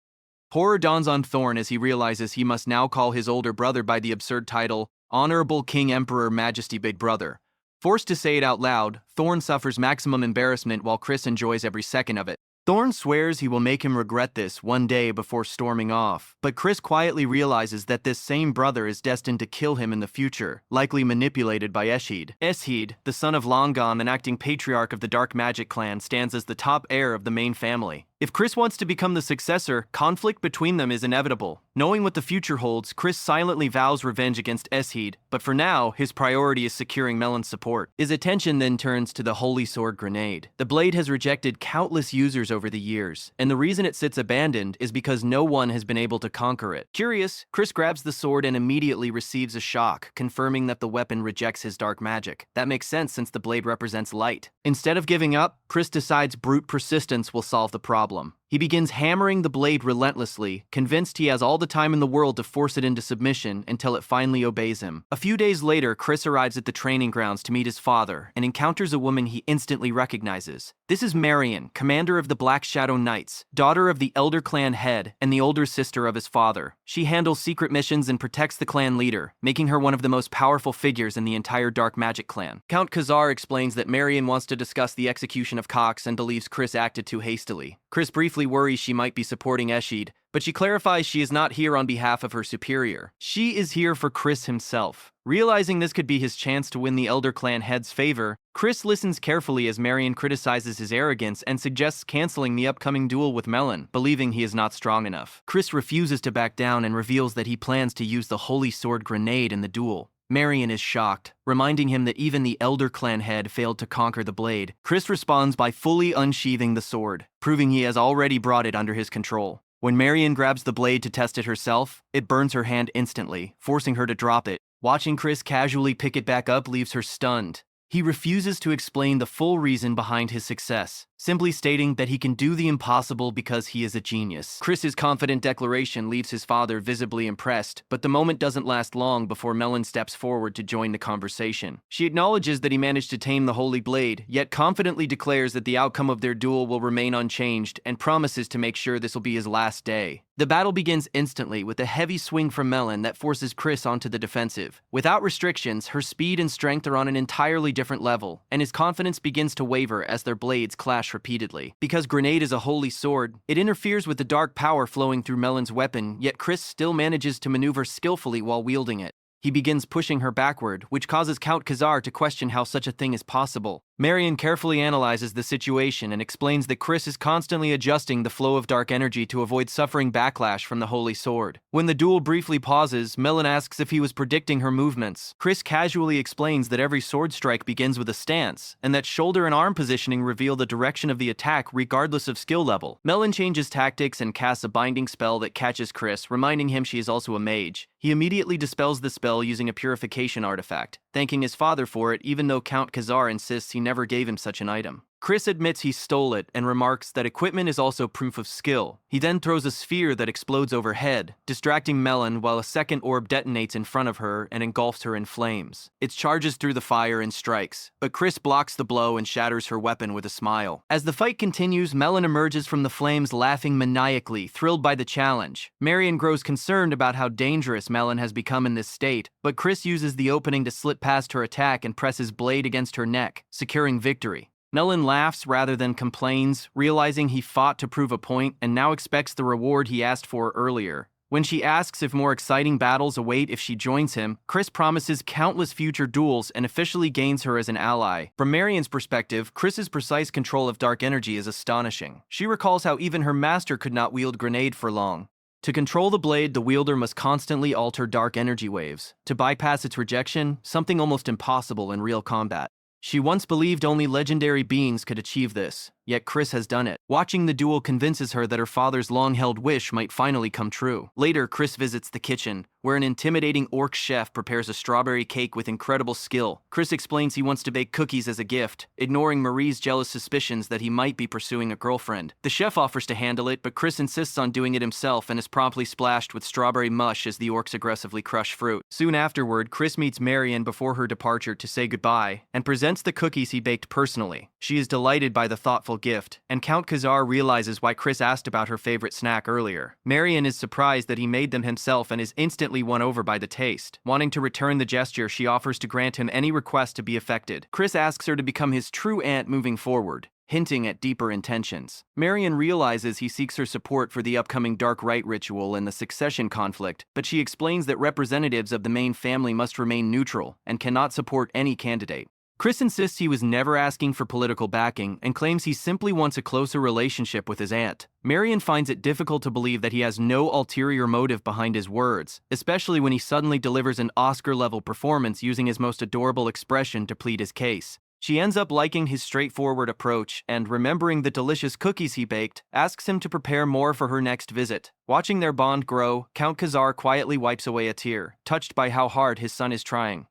Horror dawns on Thorn as he realizes he must now call his older brother by the absurd title, Honorable King Emperor Majesty Big Brother. Forced to say it out loud, Thorn suffers maximum embarrassment while Chris enjoys every second of it. Thorn swears he will make him regret this one day before storming off, but Chris quietly realizes that this same brother is destined to kill him in the future, likely manipulated by Eshid. Eshid, the son of Longam and acting patriarch of the Dark Magic clan, stands as the top heir of the main family. If Chris wants to become the successor, conflict between them is inevitable. Knowing what the future holds, Chris silently vows revenge against Eshid, but for now, his priority is securing Melon's support. His attention then turns to the Holy Sword Grenade. The blade has rejected countless users over the years, and the reason it sits abandoned is because no one has been able to conquer it. Curious, Chris grabs the sword and immediately receives a shock, confirming that the weapon rejects his dark magic. That makes sense since the blade represents light. Instead of giving up, Chris decides brute persistence will solve the problem. He begins hammering the blade relentlessly, convinced he has all the time in the world to force it into submission until it finally obeys him. A few days later, Chris arrives at the training grounds to meet his father and encounters a woman he instantly recognizes. This is Marion, commander of the Black Shadow Knights, daughter of the Elder Clan head and the older sister of his father. She handles secret missions and protects the clan leader, making her one of the most powerful figures in the entire Dark Magic clan. Count Khazar explains that Marion wants to discuss the execution of Cox and believes Chris acted too hastily. Chris briefly worries she might be supporting Eshid, but she clarifies she is not here on behalf of her superior. She is here for Chris himself. Realizing this could be his chance to win the Elder Clan head's favor, Chris listens carefully as Marion criticizes his arrogance and suggests canceling the upcoming duel with Melon, believing he is not strong enough. Chris refuses to back down and reveals that he plans to use the Holy Sword Grenade in the duel. Marion is shocked, reminding him that even the Elder Clan head failed to conquer the blade. Chris responds by fully unsheathing the sword, proving he has already brought it under his control. When Marion grabs the blade to test it herself, it burns her hand instantly, forcing her to drop it. Watching Chris casually pick it back up leaves her stunned. He refuses to explain the full reason behind his success, simply stating that he can do the impossible because he is a genius. Chris's confident declaration leaves his father visibly impressed, but the moment doesn't last long before Melon steps forward to join the conversation. She acknowledges that he managed to tame the Holy Blade, yet confidently declares that the outcome of their duel will remain unchanged and promises to make sure this will be his last day. The battle begins instantly with a heavy swing from Melon that forces Chris onto the defensive. Without restrictions, her speed and strength are on an entirely different level, and his confidence begins to waver as their blades clash repeatedly. Because Grenade is a holy sword, it interferes with the dark power flowing through Melon's weapon, yet Chris still manages to maneuver skillfully while wielding it. He begins pushing her backward, which causes Count Khazar to question how such a thing is possible. Marion carefully analyzes the situation and explains that Chris is constantly adjusting the flow of dark energy to avoid suffering backlash from the Holy Sword. When the duel briefly pauses, Melon asks if he was predicting her movements. Chris casually explains that every sword strike begins with a stance, and that shoulder and arm positioning reveal the direction of the attack regardless of skill level. Melon changes tactics and casts a binding spell that catches Chris, reminding him she is also a mage. He immediately dispels the spell using a purification artifact, thanking his father for it even though Count Khazar insists he never gave him such an item. Chris admits he stole it and remarks that equipment is also proof of skill. He then throws a sphere that explodes overhead, distracting Melon while a second orb detonates in front of her and engulfs her in flames. It charges through the fire and strikes, but Chris blocks the blow and shatters her weapon with a smile. As the fight continues, Melon emerges from the flames laughing maniacally, thrilled by the challenge. Marion grows concerned about how dangerous Melon has become in this state, but Chris uses the opening to slip past her attack and press his blade against her neck, securing victory. Melon laughs rather than complains, realizing he fought to prove a point and now expects the reward he asked for earlier. When she asks if more exciting battles await if she joins him, Chris promises countless future duels and officially gains her as an ally. From Marion's perspective, Chris's precise control of dark energy is astonishing. She recalls how even her master could not wield grenade for long. To control the blade, the wielder must constantly alter dark energy waves. To bypass its rejection, something almost impossible in real combat. She once believed only legendary beings could achieve this, yet Chris has done it. Watching the duel convinces her that her father's long-held wish might finally come true. Later, Chris visits the kitchen, where an intimidating orc chef prepares a strawberry cake with incredible skill. Chris explains he wants to bake cookies as a gift, ignoring Marie's jealous suspicions that he might be pursuing a girlfriend. The chef offers to handle it, but Chris insists on doing it himself and is promptly splashed with strawberry mush as the orcs aggressively crush fruit. Soon afterward, Chris meets Marion before her departure to say goodbye, and presents the cookies he baked personally. She is delighted by the thoughtful gift, and Count Khazar realizes why Chris asked about her favorite snack earlier. Marion is surprised that he made them himself and is instantly won over by the taste. Wanting to return the gesture, she offers to grant him any request to be effected. Chris asks her to become his true aunt moving forward, hinting at deeper intentions. Marion realizes he seeks her support for the upcoming Dark Rite ritual and the succession conflict, but she explains that representatives of the main family must remain neutral and cannot support any candidate. Chris insists he was never asking for political backing and claims he simply wants a closer relationship with his aunt. Marion finds it difficult to believe that he has no ulterior motive behind his words, especially when he suddenly delivers an Oscar-level performance using his most adorable expression to plead his case. She ends up liking his straightforward approach and, remembering the delicious cookies he baked, asks him to prepare more for her next visit. Watching their bond grow, Count Khazar quietly wipes away a tear, touched by how hard his son is trying.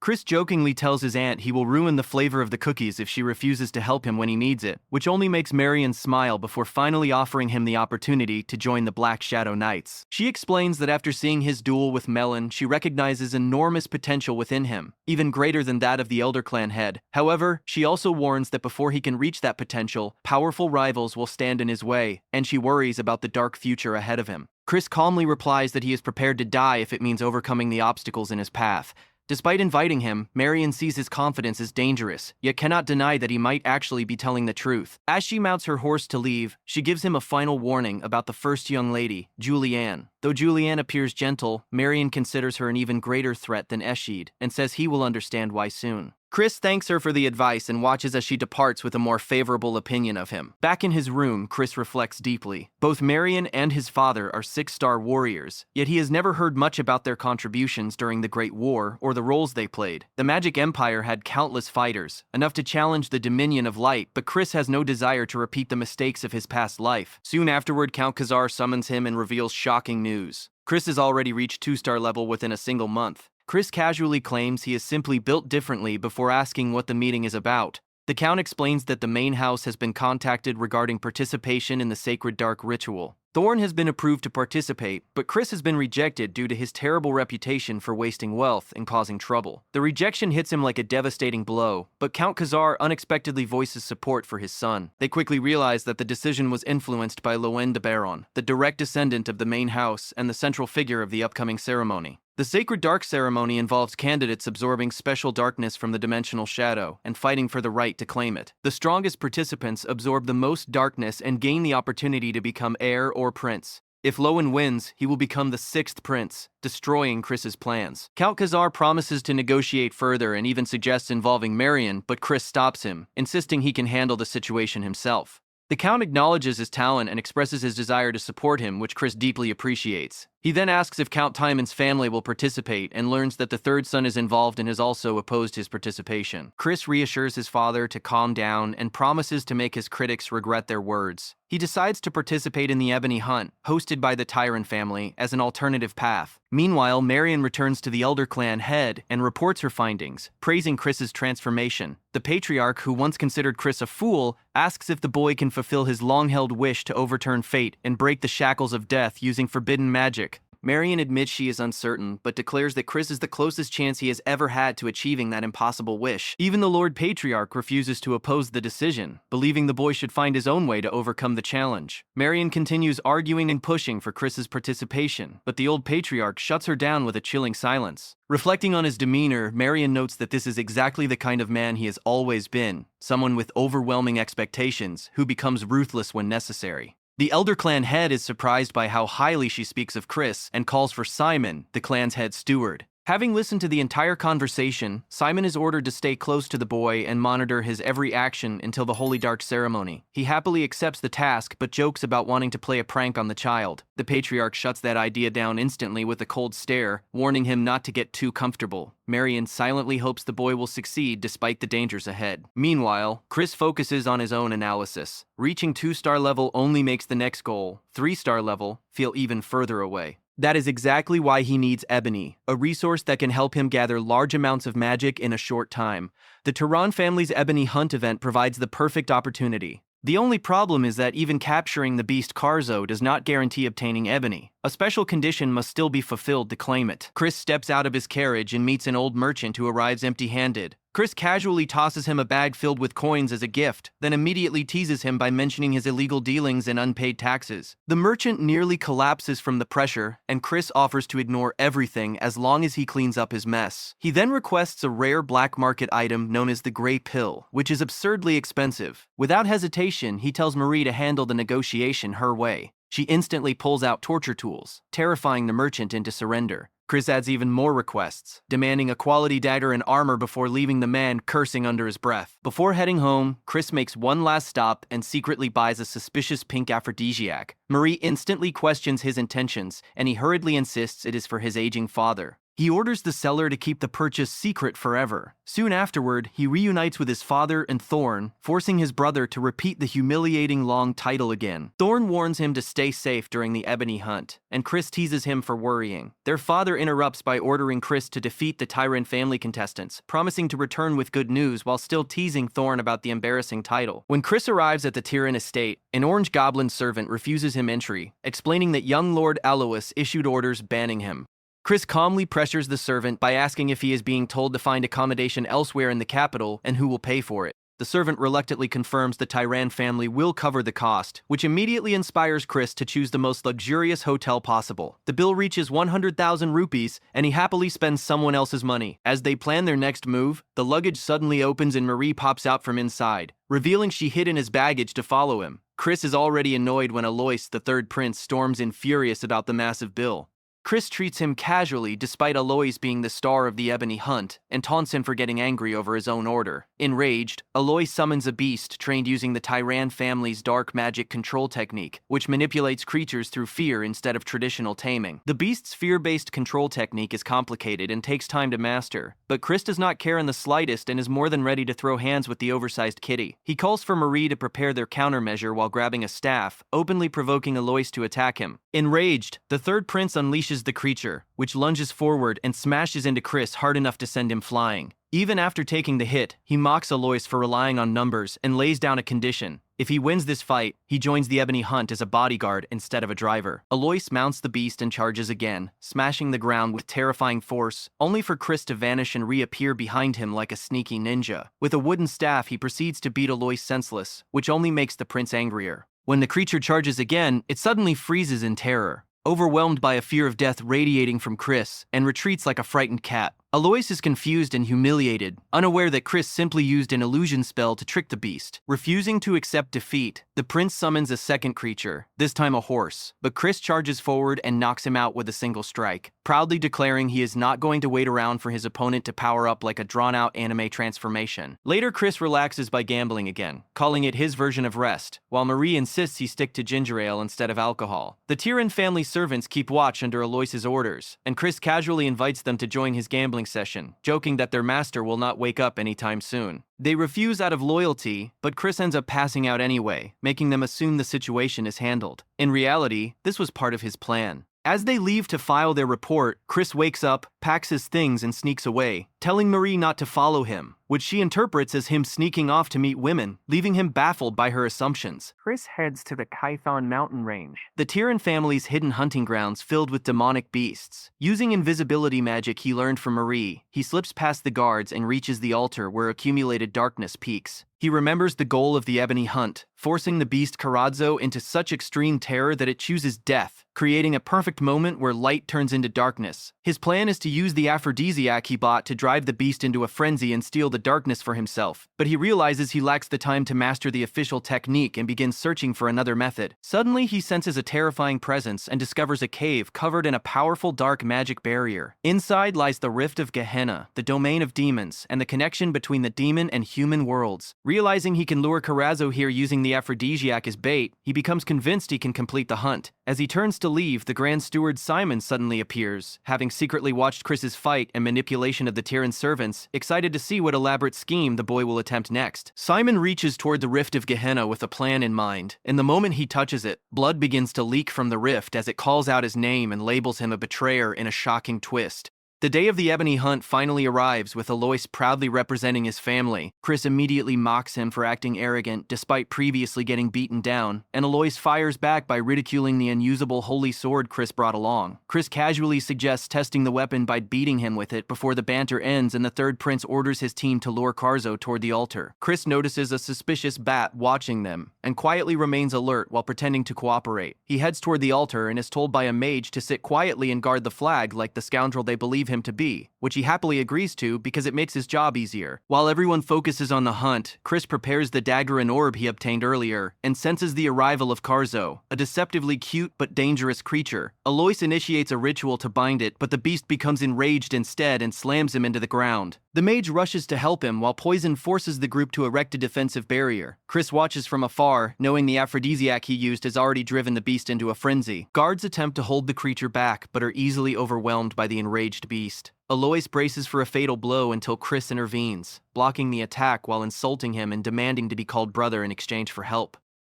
Chris jokingly tells his aunt he will ruin the flavor of the cookies if she refuses to help him when he needs it, which only makes Marion smile before finally offering him the opportunity to join the Black Shadow Knights. She explains that after seeing his duel with Melon, she recognizes enormous potential within him, even greater than that of the Elder Clan head. However, she also warns that before he can reach that potential, powerful rivals will stand in his way, and she worries about the dark future ahead of him. Chris calmly replies that he is prepared to die if it means overcoming the obstacles in his path. Despite inviting him, Marion sees his confidence as dangerous, yet cannot deny that he might actually be telling the truth. As she mounts her horse to leave, she gives him a final warning about the first young lady, Julianne. Though Julianne appears gentle, Marion considers her an even greater threat than Eshid, and says he will understand why soon. Chris thanks her for the advice and watches as she departs with a more favorable opinion of him. Back in his room, Chris reflects deeply. Both Marion and his father are 6-star warriors, yet he has never heard much about their contributions during the Great War or the roles they played. The Magic Empire had countless fighters, enough to challenge the Dominion of Light, but Chris has no desire to repeat the mistakes of his past life. Soon afterward, Count Khazar summons him and reveals shocking news. Chris has already reached 2-star level within a single month. Chris casually claims he is simply built differently before asking what the meeting is about. The Count explains that the main house has been contacted regarding participation in the Sacred Dark ritual. Thorn has been approved to participate, but Chris has been rejected due to his terrible reputation for wasting wealth and causing trouble. The rejection hits him like a devastating blow, but Count Khazar unexpectedly voices support for his son. They quickly realize that the decision was influenced by Loen de Baron, the direct descendant of the main house and the central figure of the upcoming ceremony. The Sacred Dark ceremony involves candidates absorbing special darkness from the dimensional shadow and fighting for the right to claim it. The strongest participants absorb the most darkness and gain the opportunity to become heir or prince. If Lowen wins, he will become the 6th prince, destroying Chris's plans. Count Khazar promises to negotiate further and even suggests involving Marion, but Chris stops him, insisting he can handle the situation himself. The Count acknowledges his talent and expresses his desire to support him, which Chris deeply appreciates. He then asks if Count Timon's family will participate and learns that the 3rd son is involved and has also opposed his participation. Chris reassures his father to calm down and promises to make his critics regret their words. He decides to participate in the Ebony Hunt, hosted by the Tyron family, as an alternative path. Meanwhile, Marion returns to the Elder Clan head and reports her findings, praising Chris's transformation. The Patriarch, who once considered Chris a fool, asks if the boy can fulfill his long-held wish to overturn fate and break the shackles of death using forbidden magic. Marion admits she is uncertain, but declares that Chris is the closest chance he has ever had to achieving that impossible wish. Even the Lord Patriarch refuses to oppose the decision, believing the boy should find his own way to overcome the challenge. Marion continues arguing and pushing for Chris's participation, but the old Patriarch shuts her down with a chilling silence. Reflecting on his demeanor, Marion notes that this is exactly the kind of man he has always been, someone with overwhelming expectations, who becomes ruthless when necessary. The Elder Clan head is surprised by how highly she speaks of Chris and calls for Simon, the clan's head steward. Having listened to the entire conversation, Simon is ordered to stay close to the boy and monitor his every action until the Holy Dark ceremony. He happily accepts the task but jokes about wanting to play a prank on the child. The Patriarch shuts that idea down instantly with a cold stare, warning him not to get too comfortable. Marion silently hopes the boy will succeed despite the dangers ahead. Meanwhile, Chris focuses on his own analysis. Reaching 2-star level only makes the next goal, 3-star level, feel even further away. That is exactly why he needs Ebony, a resource that can help him gather large amounts of magic in a short time. The Tyron family's Ebony Hunt event provides the perfect opportunity. The only problem is that even capturing the beast Karzo does not guarantee obtaining Ebony. A special condition must still be fulfilled to claim it. Chris steps out of his carriage and meets an old merchant who arrives empty-handed. Chris casually tosses him a bag filled with coins as a gift, then immediately teases him by mentioning his illegal dealings and unpaid taxes. The merchant nearly collapses from the pressure, and Chris offers to ignore everything as long as he cleans up his mess. He then requests a rare black market item known as the Grey Pill, which is absurdly expensive. Without hesitation, he tells Marie to handle the negotiation her way. She instantly pulls out torture tools, terrifying the merchant into surrender. Chris adds even more requests, demanding a quality dagger and armor before leaving the man cursing under his breath. Before heading home, Chris makes one last stop and secretly buys a suspicious pink aphrodisiac. Marie instantly questions his intentions, and he hurriedly insists it is for his aging father. He orders the seller to keep the purchase secret forever. Soon afterward, he reunites with his father and Thorn, forcing his brother to repeat the humiliating long title again. Thorn warns him to stay safe during the Ebony Hunt, and Chris teases him for worrying. Their father interrupts by ordering Chris to defeat the Tyron family contestants, promising to return with good news while still teasing Thorn about the embarrassing title. When Chris arrives at the Tyron estate, an orange goblin servant refuses him entry, explaining that young Lord Alois issued orders banning him. Chris calmly pressures the servant by asking if he is being told to find accommodation elsewhere in the capital and who will pay for it. The servant reluctantly confirms the Tyran family will cover the cost, which immediately inspires Chris to choose the most luxurious hotel possible. The bill reaches 100,000 rupees, and he happily spends someone else's money. As they plan their next move, the luggage suddenly opens and Marie pops out from inside, revealing she hid in his baggage to follow him. Chris is already annoyed when Alois, the third prince, storms in furious about the massive bill. Chris treats him casually despite Alois being the star of the Ebony Hunt, and taunts him for getting angry over his own order. Enraged, Alois summons a beast trained using the Tyran family's dark magic control technique, which manipulates creatures through fear instead of traditional taming. The beast's fear-based control technique is complicated and takes time to master, but Chris does not care in the slightest and is more than ready to throw hands with the oversized kitty. He calls for Marie to prepare their countermeasure while grabbing a staff, openly provoking Alois to attack him. Enraged, the third prince unleashes the creature, which lunges forward and smashes into Chris hard enough to send him flying. Even after taking the hit, he mocks Alois for relying on numbers and lays down a condition. If he wins this fight, he joins the Ebony Hunt as a bodyguard instead of a driver. Alois mounts the beast and charges again, smashing the ground with terrifying force, only for Chris to vanish and reappear behind him like a sneaky ninja. With a wooden staff, he proceeds to beat Alois senseless, which only makes the prince angrier. When the creature charges again, it suddenly freezes in terror, overwhelmed by a fear of death radiating from Chris, and retreats like a frightened cat. Alois is confused and humiliated, unaware that Chris simply used an illusion spell to trick the beast. Refusing to accept defeat, the prince summons a second creature, this time a horse, but Chris charges forward and knocks him out with a single strike, proudly declaring he is not going to wait around for his opponent to power up like a drawn-out anime transformation. Later, Chris relaxes by gambling again, calling it his version of rest, while Marie insists he stick to ginger ale instead of alcohol. The Tyrion family servants keep watch under Alois's orders, and Chris casually invites them to join his gambling session, joking that their master will not wake up anytime soon. They refuse out of loyalty, but Chris ends up passing out anyway, making them assume the situation is handled. In reality, this was part of his plan. As they leave to file their report, Chris wakes up, packs his things and sneaks away, telling Marie not to follow him, which she interprets as him sneaking off to meet women, leaving him baffled by her assumptions. Chris heads to the Kython mountain range, the Tyrion family's hidden hunting grounds filled with demonic beasts. Using invisibility magic he learned from Marie, he slips past the guards and reaches the altar where accumulated darkness peaks. He remembers the goal of the ebony hunt, forcing the beast Karazzo into such extreme terror that it chooses death, creating a perfect moment where light turns into darkness. His plan is to use the aphrodisiac he bought to drive the beast into a frenzy and steal the darkness for himself, but he realizes he lacks the time to master the official technique and begins searching for another method. Suddenly, he senses a terrifying presence and discovers a cave covered in a powerful dark magic barrier. Inside lies the Rift of Gehenna, the domain of demons, and the connection between the demon and human worlds. Realizing he can lure Karazzo here using the aphrodisiac as bait, he becomes convinced he can complete the hunt. As he turns to leave, the Grand Steward Simon suddenly appears, having secretly watched Chris's fight and manipulation of the Tyrion servants, excited to see what elaborate scheme the boy will attempt next. Simon reaches toward the Rift of Gehenna with a plan in mind, and the moment he touches it, blood begins to leak from the rift as it calls out his name and labels him a betrayer in a shocking twist. The day of the ebony hunt finally arrives with Alois proudly representing his family. Chris immediately mocks him for acting arrogant despite previously getting beaten down, and Alois fires back by ridiculing the unusable holy sword Chris brought along. Chris casually suggests testing the weapon by beating him with it before the banter ends and the third prince orders his team to lure Karazzo toward the altar. Chris notices a suspicious bat watching them and quietly remains alert while pretending to cooperate. He heads toward the altar and is told by a mage to sit quietly and guard the flag like the scoundrel they believe him to be, which he happily agrees to because it makes his job easier. While everyone focuses on the hunt, Chris prepares the dagger and orb he obtained earlier and senses the arrival of Karazzo, a deceptively cute but dangerous creature. Alois initiates a ritual to bind it, but the beast becomes enraged instead and slams him into the ground. The mage rushes to help him while poison forces the group to erect a defensive barrier. Chris watches from afar, knowing the aphrodisiac he used has already driven the beast into a frenzy. Guards attempt to hold the creature back, but are easily overwhelmed by the enraged beast. Alois braces for a fatal blow until Chris intervenes, blocking the attack while insulting him and demanding to be called brother in exchange for help.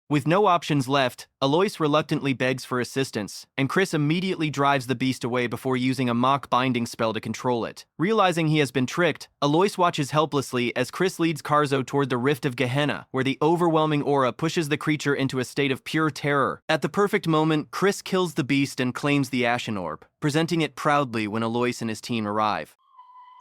With no options left, Alois reluctantly begs for assistance, and Chris immediately drives the beast away before using a mock binding spell to control it. Realizing he has been tricked, Alois watches helplessly as Chris leads Karazzo toward the Rift of Gehenna, where the overwhelming aura pushes the creature into a state of pure terror. At the perfect moment, Chris kills the beast and claims the Ashen Orb, presenting it proudly when Alois and his team arrive.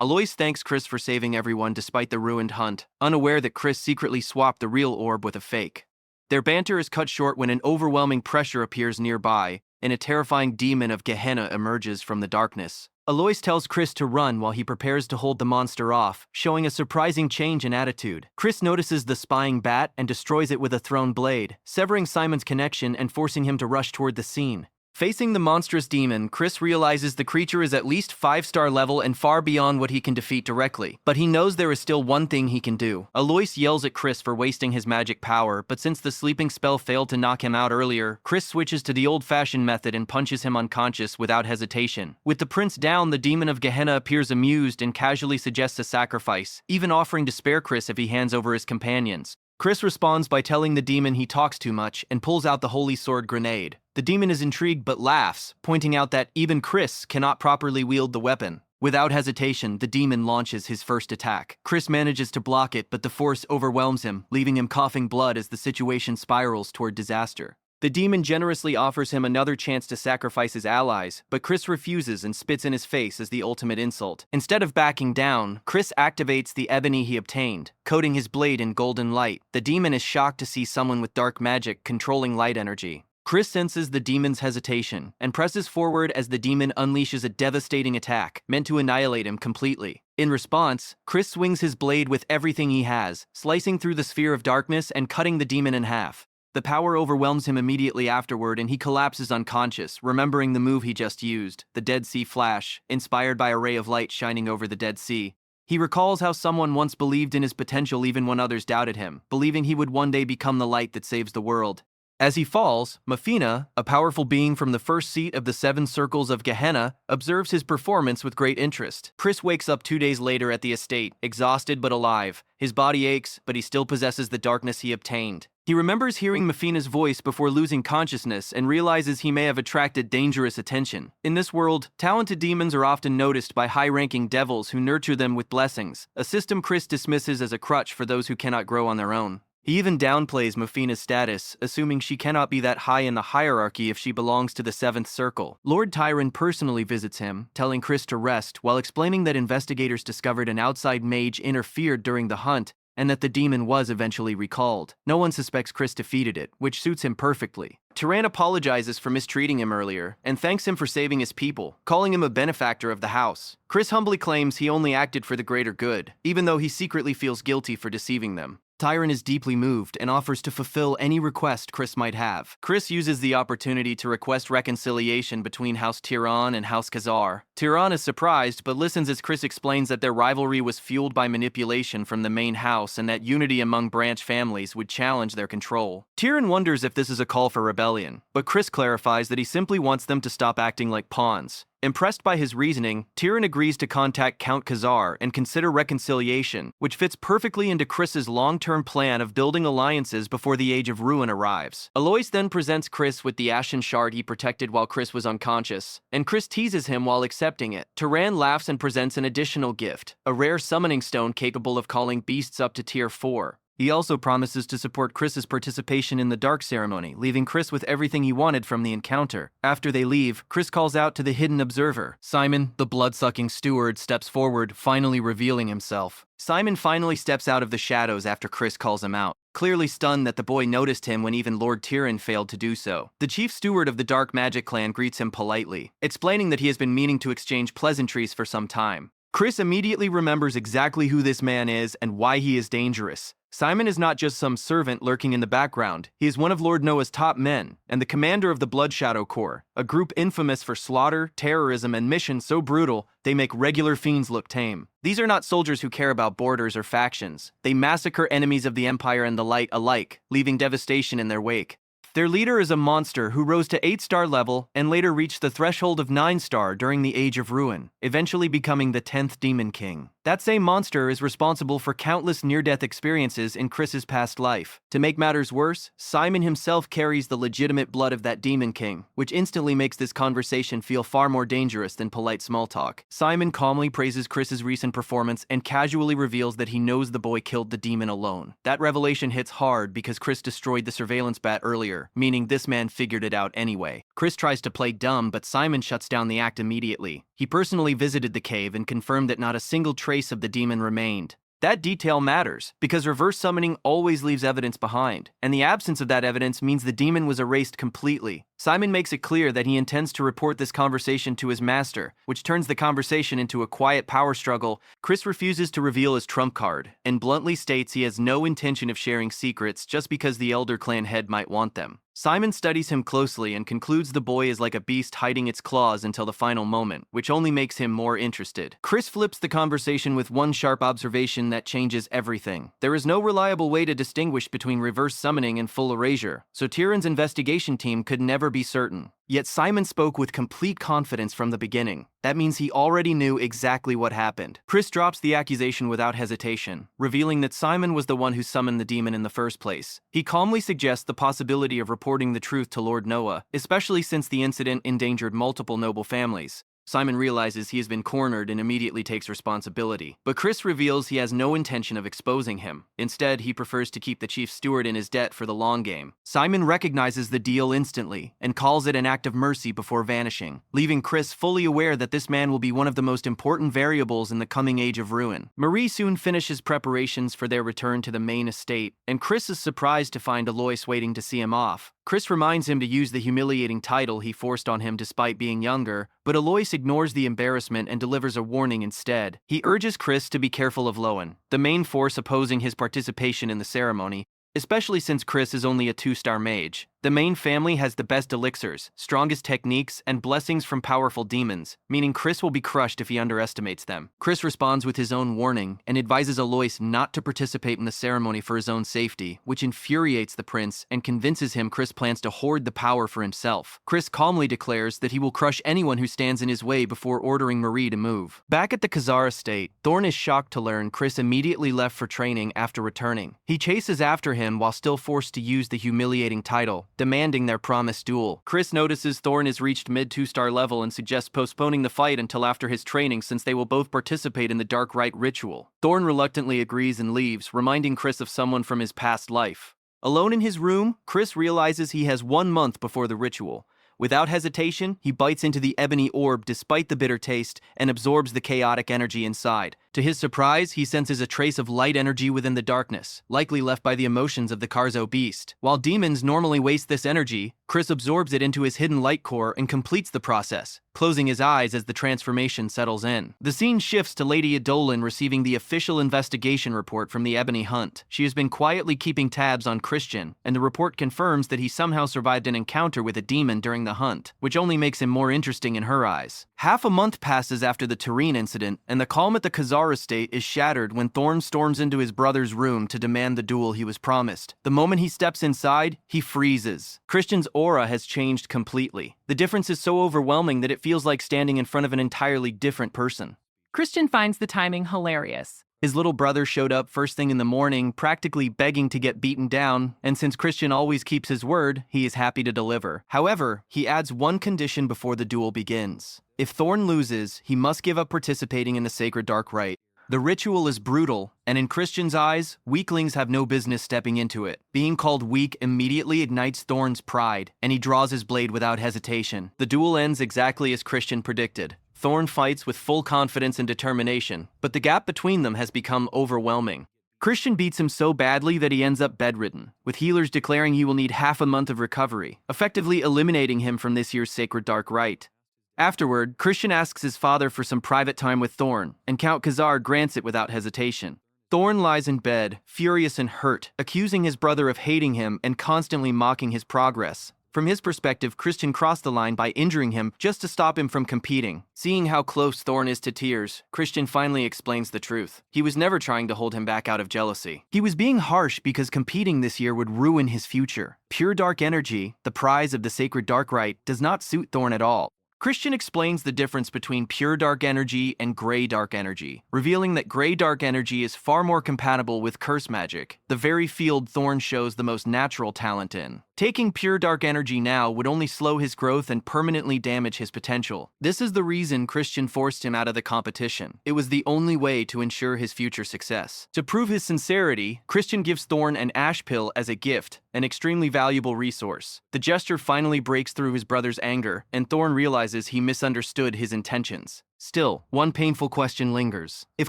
Alois thanks Chris for saving everyone despite the ruined hunt, unaware that Chris secretly swapped the real orb with a fake. Their banter is cut short when an overwhelming pressure appears nearby, and a terrifying demon of Gehenna emerges from the darkness. Alois tells Chris to run while he prepares to hold the monster off, showing a surprising change in attitude. Chris notices the spying bat and destroys it with a thrown blade, severing Simon's connection and forcing him to rush toward the scene. Facing the monstrous demon, Chris realizes the creature is at least 5-star level and far beyond what he can defeat directly. But he knows there is still one thing he can do. Alois yells at Chris for wasting his magic power, but since the sleeping spell failed to knock him out earlier, Chris switches to the old-fashioned method and punches him unconscious without hesitation. With the prince down, the demon of Gehenna appears amused and casually suggests a sacrifice, even offering to spare Chris if he hands over his companions. Chris responds by telling the demon he talks too much and pulls out the holy sword grenade. The demon is intrigued but laughs, pointing out that even Chris cannot properly wield the weapon. Without hesitation, the demon launches his first attack. Chris manages to block it, but the force overwhelms him, leaving him coughing blood as the situation spirals toward disaster. The demon generously offers him another chance to sacrifice his allies, but Chris refuses and spits in his face as the ultimate insult. Instead of backing down, Chris activates the ebony he obtained, coating his blade in golden light. The demon is shocked to see someone with dark magic controlling light energy. Chris senses the demon's hesitation and presses forward as the demon unleashes a devastating attack meant to annihilate him completely. In response, Chris swings his blade with everything he has, slicing through the sphere of darkness and cutting the demon in half. The power overwhelms him immediately afterward and he collapses unconscious, remembering the move he just used, the Dead Sea Flash, inspired by a ray of light shining over the Dead Sea. He recalls how someone once believed in his potential even when others doubted him, believing he would one day become the light that saves the world. As he falls, Mafina, a powerful being from the first seat of the 7 circles of Gehenna, observes his performance with great interest. Chris wakes up 2 days later at the estate, exhausted but alive. His body aches, but he still possesses the darkness he obtained. He remembers hearing Mafina's voice before losing consciousness and realizes he may have attracted dangerous attention. In this world, talented demons are often noticed by high-ranking devils who nurture them with blessings, a system Chris dismisses as a crutch for those who cannot grow on their own. He even downplays Mafina's status, assuming she cannot be that high in the hierarchy if she belongs to the 7th circle. Lord Tyron personally visits him, telling Chris to rest, while explaining that investigators discovered an outside mage interfered during the hunt, and that the demon was eventually recalled. No one suspects Chris defeated it, which suits him perfectly. Tyran apologizes for mistreating him earlier, and thanks him for saving his people, calling him a benefactor of the house. Chris humbly claims he only acted for the greater good, even though he secretly feels guilty for deceiving them. Tyron is deeply moved and offers to fulfill any request Chris might have. Chris uses the opportunity to request reconciliation between House Tyran and House Khazar. Tyran is surprised but listens as Chris explains that their rivalry was fueled by manipulation from the main house and that unity among branch families would challenge their control. Tyran wonders if this is a call for rebellion, but Chris clarifies that he simply wants them to stop acting like pawns. Impressed by his reasoning, Tyran agrees to contact Count Khazar and consider reconciliation, which fits perfectly into Chris's long-term plan of building alliances before the Age of Ruin arrives. Alois then presents Chris with the Ashen Shard he protected while Chris was unconscious, and Chris teases him while accepting it. Tyran laughs and presents an additional gift, a rare summoning stone capable of calling beasts up to Tier 4. He also promises to support Chris's participation in the Dark Ceremony, leaving Chris with everything he wanted from the encounter. After they leave, Chris calls out to the hidden observer. Simon, the blood-sucking steward, steps forward, finally revealing himself. Simon finally steps out of the shadows after Chris calls him out, clearly stunned that the boy noticed him when even Lord Tyran failed to do so. The chief steward of the Dark Magic clan greets him politely, explaining that he has been meaning to exchange pleasantries for some time. Chris immediately remembers exactly who this man is and why he is dangerous. Simon is not just some servant lurking in the background. He is one of Lord Noah's top men, and the commander of the Blood Shadow Corps, a group infamous for slaughter, terrorism, and missions so brutal they make regular fiends look tame. These are not soldiers who care about borders or factions. They massacre enemies of the Empire and the Light alike, leaving devastation in their wake. Their leader is a monster who rose to 8-star level and later reached the threshold of 9-star during the Age of Ruin, eventually becoming the 10th Demon King. That same monster is responsible for countless near-death experiences in Chris's past life. To make matters worse, Simon himself carries the legitimate blood of that Demon King, which instantly makes this conversation feel far more dangerous than polite small talk. Simon calmly praises Chris's recent performance and casually reveals that he knows the boy killed the demon alone. That revelation hits hard because Chris destroyed the surveillance bat earlier, meaning this man figured it out anyway. Chris tries to play dumb, but Simon shuts down the act immediately. He personally visited the cave and confirmed that not a single trace of the demon remained. That detail matters, because reverse summoning always leaves evidence behind, and the absence of that evidence means the demon was erased completely. Simon makes it clear that he intends to report this conversation to his master, which turns the conversation into a quiet power struggle. Chris refuses to reveal his trump card, and bluntly states he has no intention of sharing secrets just because the Elder Clan head might want them. Simon studies him closely and concludes the boy is like a beast hiding its claws until the final moment, which only makes him more interested. Chris flips the conversation with one sharp observation that changes everything. There is no reliable way to distinguish between reverse summoning and full erasure, so Tyran's investigation team could never be certain. Yet Simon spoke with complete confidence from the beginning. That means he already knew exactly what happened. Chris drops the accusation without hesitation, revealing that Simon was the one who summoned the demon in the first place. He calmly suggests the possibility of reporting the truth to Lord Noah, especially since the incident endangered multiple noble families. Simon realizes he has been cornered and immediately takes responsibility. But Chris reveals he has no intention of exposing him. Instead, he prefers to keep the chief steward in his debt for the long game. Simon recognizes the deal instantly and calls it an act of mercy before vanishing, leaving Chris fully aware that this man will be one of the most important variables in the coming Age of Ruin. Marie soon finishes preparations for their return to the main estate, and Chris is surprised to find Alois waiting to see him off. Chris reminds him to use the humiliating title he forced on him despite being younger, but Alois ignores the embarrassment and delivers a warning instead. He urges Chris to be careful of Lowen, the main force opposing his participation in the ceremony, especially since Chris is only a 2-star mage. The main family has the best elixirs, strongest techniques, and blessings from powerful demons, meaning Chris will be crushed if he underestimates them. Chris responds with his own warning and advises Alois not to participate in the ceremony for his own safety, which infuriates the prince and convinces him Chris plans to hoard the power for himself. Chris calmly declares that he will crush anyone who stands in his way before ordering Marie to move. Back at the Khazar estate, Thorn is shocked to learn Chris immediately left for training after returning. He chases after him while still forced to use the humiliating title, demanding their promised duel. Chris notices Thorn has reached mid-2-star level and suggests postponing the fight until after his training since they will both participate in the Dark Rite ritual. Thorn reluctantly agrees and leaves, reminding Chris of someone from his past life. Alone in his room, Chris realizes he has 1 month before the ritual. Without hesitation, he bites into the ebony orb despite the bitter taste and absorbs the chaotic energy inside. To his surprise, he senses a trace of light energy within the darkness, likely left by the emotions of the Karzo beast. While demons normally waste this energy, Chris absorbs it into his hidden light core and completes the process, closing his eyes as the transformation settles in. The scene shifts to Lady Adolin receiving the official investigation report from the Ebony Hunt. She has been quietly keeping tabs on Christian, and the report confirms that he somehow survived an encounter with a demon during the hunt, which only makes him more interesting in her eyes. Half a month passes after the Tureen incident, and the calm at the Khazar estate is shattered when Thorn storms into his brother's room to demand the duel he was promised. The moment he steps inside, he freezes. Christian's aura has changed completely. The difference is so overwhelming that it feels like standing in front of an entirely different person. Christian finds the timing hilarious. His little brother showed up first thing in the morning, practically begging to get beaten down, and since Christian always keeps his word, he is happy to deliver. However, he adds one condition before the duel begins. If Thorn loses, he must give up participating in the Sacred Dark Rite. The ritual is brutal, and in Christian's eyes, weaklings have no business stepping into it. Being called weak immediately ignites Thorn's pride, and he draws his blade without hesitation. The duel ends exactly as Christian predicted. Thorn fights with full confidence and determination, but the gap between them has become overwhelming. Christian beats him so badly that he ends up bedridden, with healers declaring he will need half a month of recovery, effectively eliminating him from this year's Sacred Dark Rite. Afterward, Christian asks his father for some private time with Thorn, and Count Khazar grants it without hesitation. Thorn lies in bed, furious and hurt, accusing his brother of hating him and constantly mocking his progress. From his perspective, Christian crossed the line by injuring him just to stop him from competing. Seeing how close Thorn is to tears, Christian finally explains the truth. He was never trying to hold him back out of jealousy. He was being harsh because competing this year would ruin his future. Pure dark energy, the prize of the Sacred Dark Rite, does not suit Thorn at all. Christian explains the difference between pure dark energy and gray dark energy, revealing that gray dark energy is far more compatible with curse magic, the very field Thorn shows the most natural talent in. Taking pure dark energy now would only slow his growth and permanently damage his potential. This is the reason Christian forced him out of the competition. It was the only way to ensure his future success. To prove his sincerity, Christian gives Thorn an ash pill as a gift, an extremely valuable resource. The gesture finally breaks through his brother's anger, and Thorn realizes he misunderstood his intentions. Still, one painful question lingers. If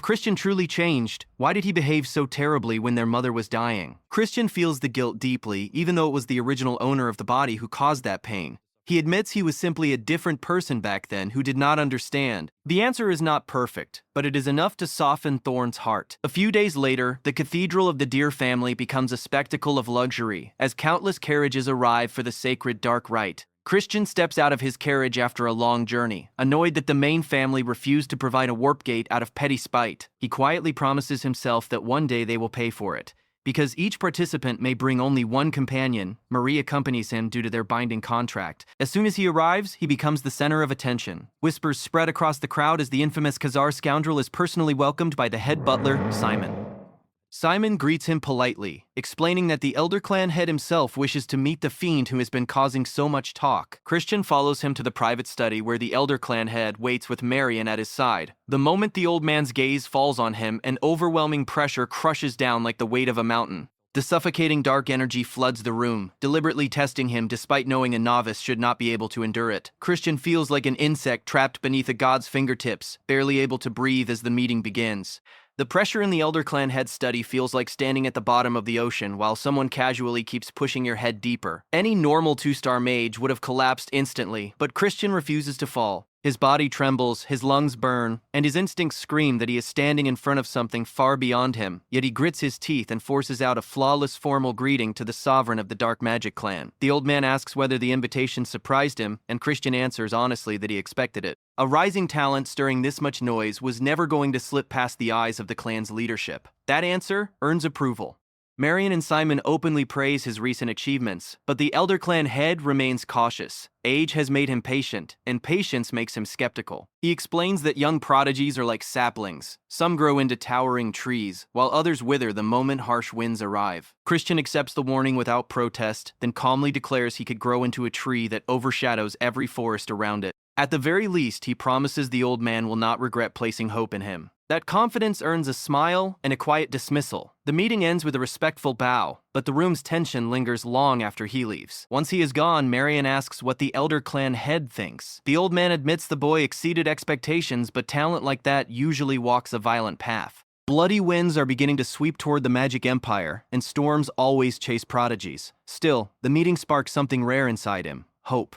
Christian truly changed, why did he behave so terribly when their mother was dying? Christian feels the guilt deeply, even though it was the original owner of the body who caused that pain. He admits he was simply a different person back then who did not understand. The answer is not perfect, but it is enough to soften Thorn's heart. A few days later, the Cathedral of the Deer family becomes a spectacle of luxury, as countless carriages arrive for the Sacred Dark Rite. Christian steps out of his carriage after a long journey, annoyed that the main family refused to provide a warp gate out of petty spite. He quietly promises himself that one day they will pay for it. Because each participant may bring only one companion, Marie accompanies him due to their binding contract. As soon as he arrives, he becomes the center of attention. Whispers spread across the crowd as the infamous Khazar scoundrel is personally welcomed by the head butler, Simon. Simon greets him politely, explaining that the Elder Clan head himself wishes to meet the fiend who has been causing so much talk. Christian follows him to the private study where the Elder Clan head waits with Marion at his side. The moment the old man's gaze falls on him, an overwhelming pressure crushes down like the weight of a mountain. The suffocating dark energy floods the room, deliberately testing him despite knowing a novice should not be able to endure it. Christian feels like an insect trapped beneath a god's fingertips, barely able to breathe as the meeting begins. The pressure in the Elder Clan head study feels like standing at the bottom of the ocean while someone casually keeps pushing your head deeper. Any normal 2-star mage would have collapsed instantly, but Christian refuses to fall. His body trembles, his lungs burn, and his instincts scream that he is standing in front of something far beyond him, yet he grits his teeth and forces out a flawless formal greeting to the sovereign of the Dark Magic Clan. The old man asks whether the invitation surprised him, and Christian answers honestly that he expected it. A rising talent stirring this much noise was never going to slip past the eyes of the clan's leadership. That answer earns approval. Marion and Simon openly praise his recent achievements, but the Elder Clan head remains cautious. Age has made him patient, and patience makes him skeptical. He explains that young prodigies are like saplings. Some grow into towering trees, while others wither the moment harsh winds arrive. Christian accepts the warning without protest, then calmly declares he could grow into a tree that overshadows every forest around it. At the very least, he promises the old man will not regret placing hope in him. That confidence earns a smile and a quiet dismissal. The meeting ends with a respectful bow, but the room's tension lingers long after he leaves. Once he is gone, Marion asks what the Elder Clan head thinks. The old man admits the boy exceeded expectations, but talent like that usually walks a violent path. Bloody winds are beginning to sweep toward the Magic Empire, and storms always chase prodigies. Still, the meeting sparks something rare inside him: hope.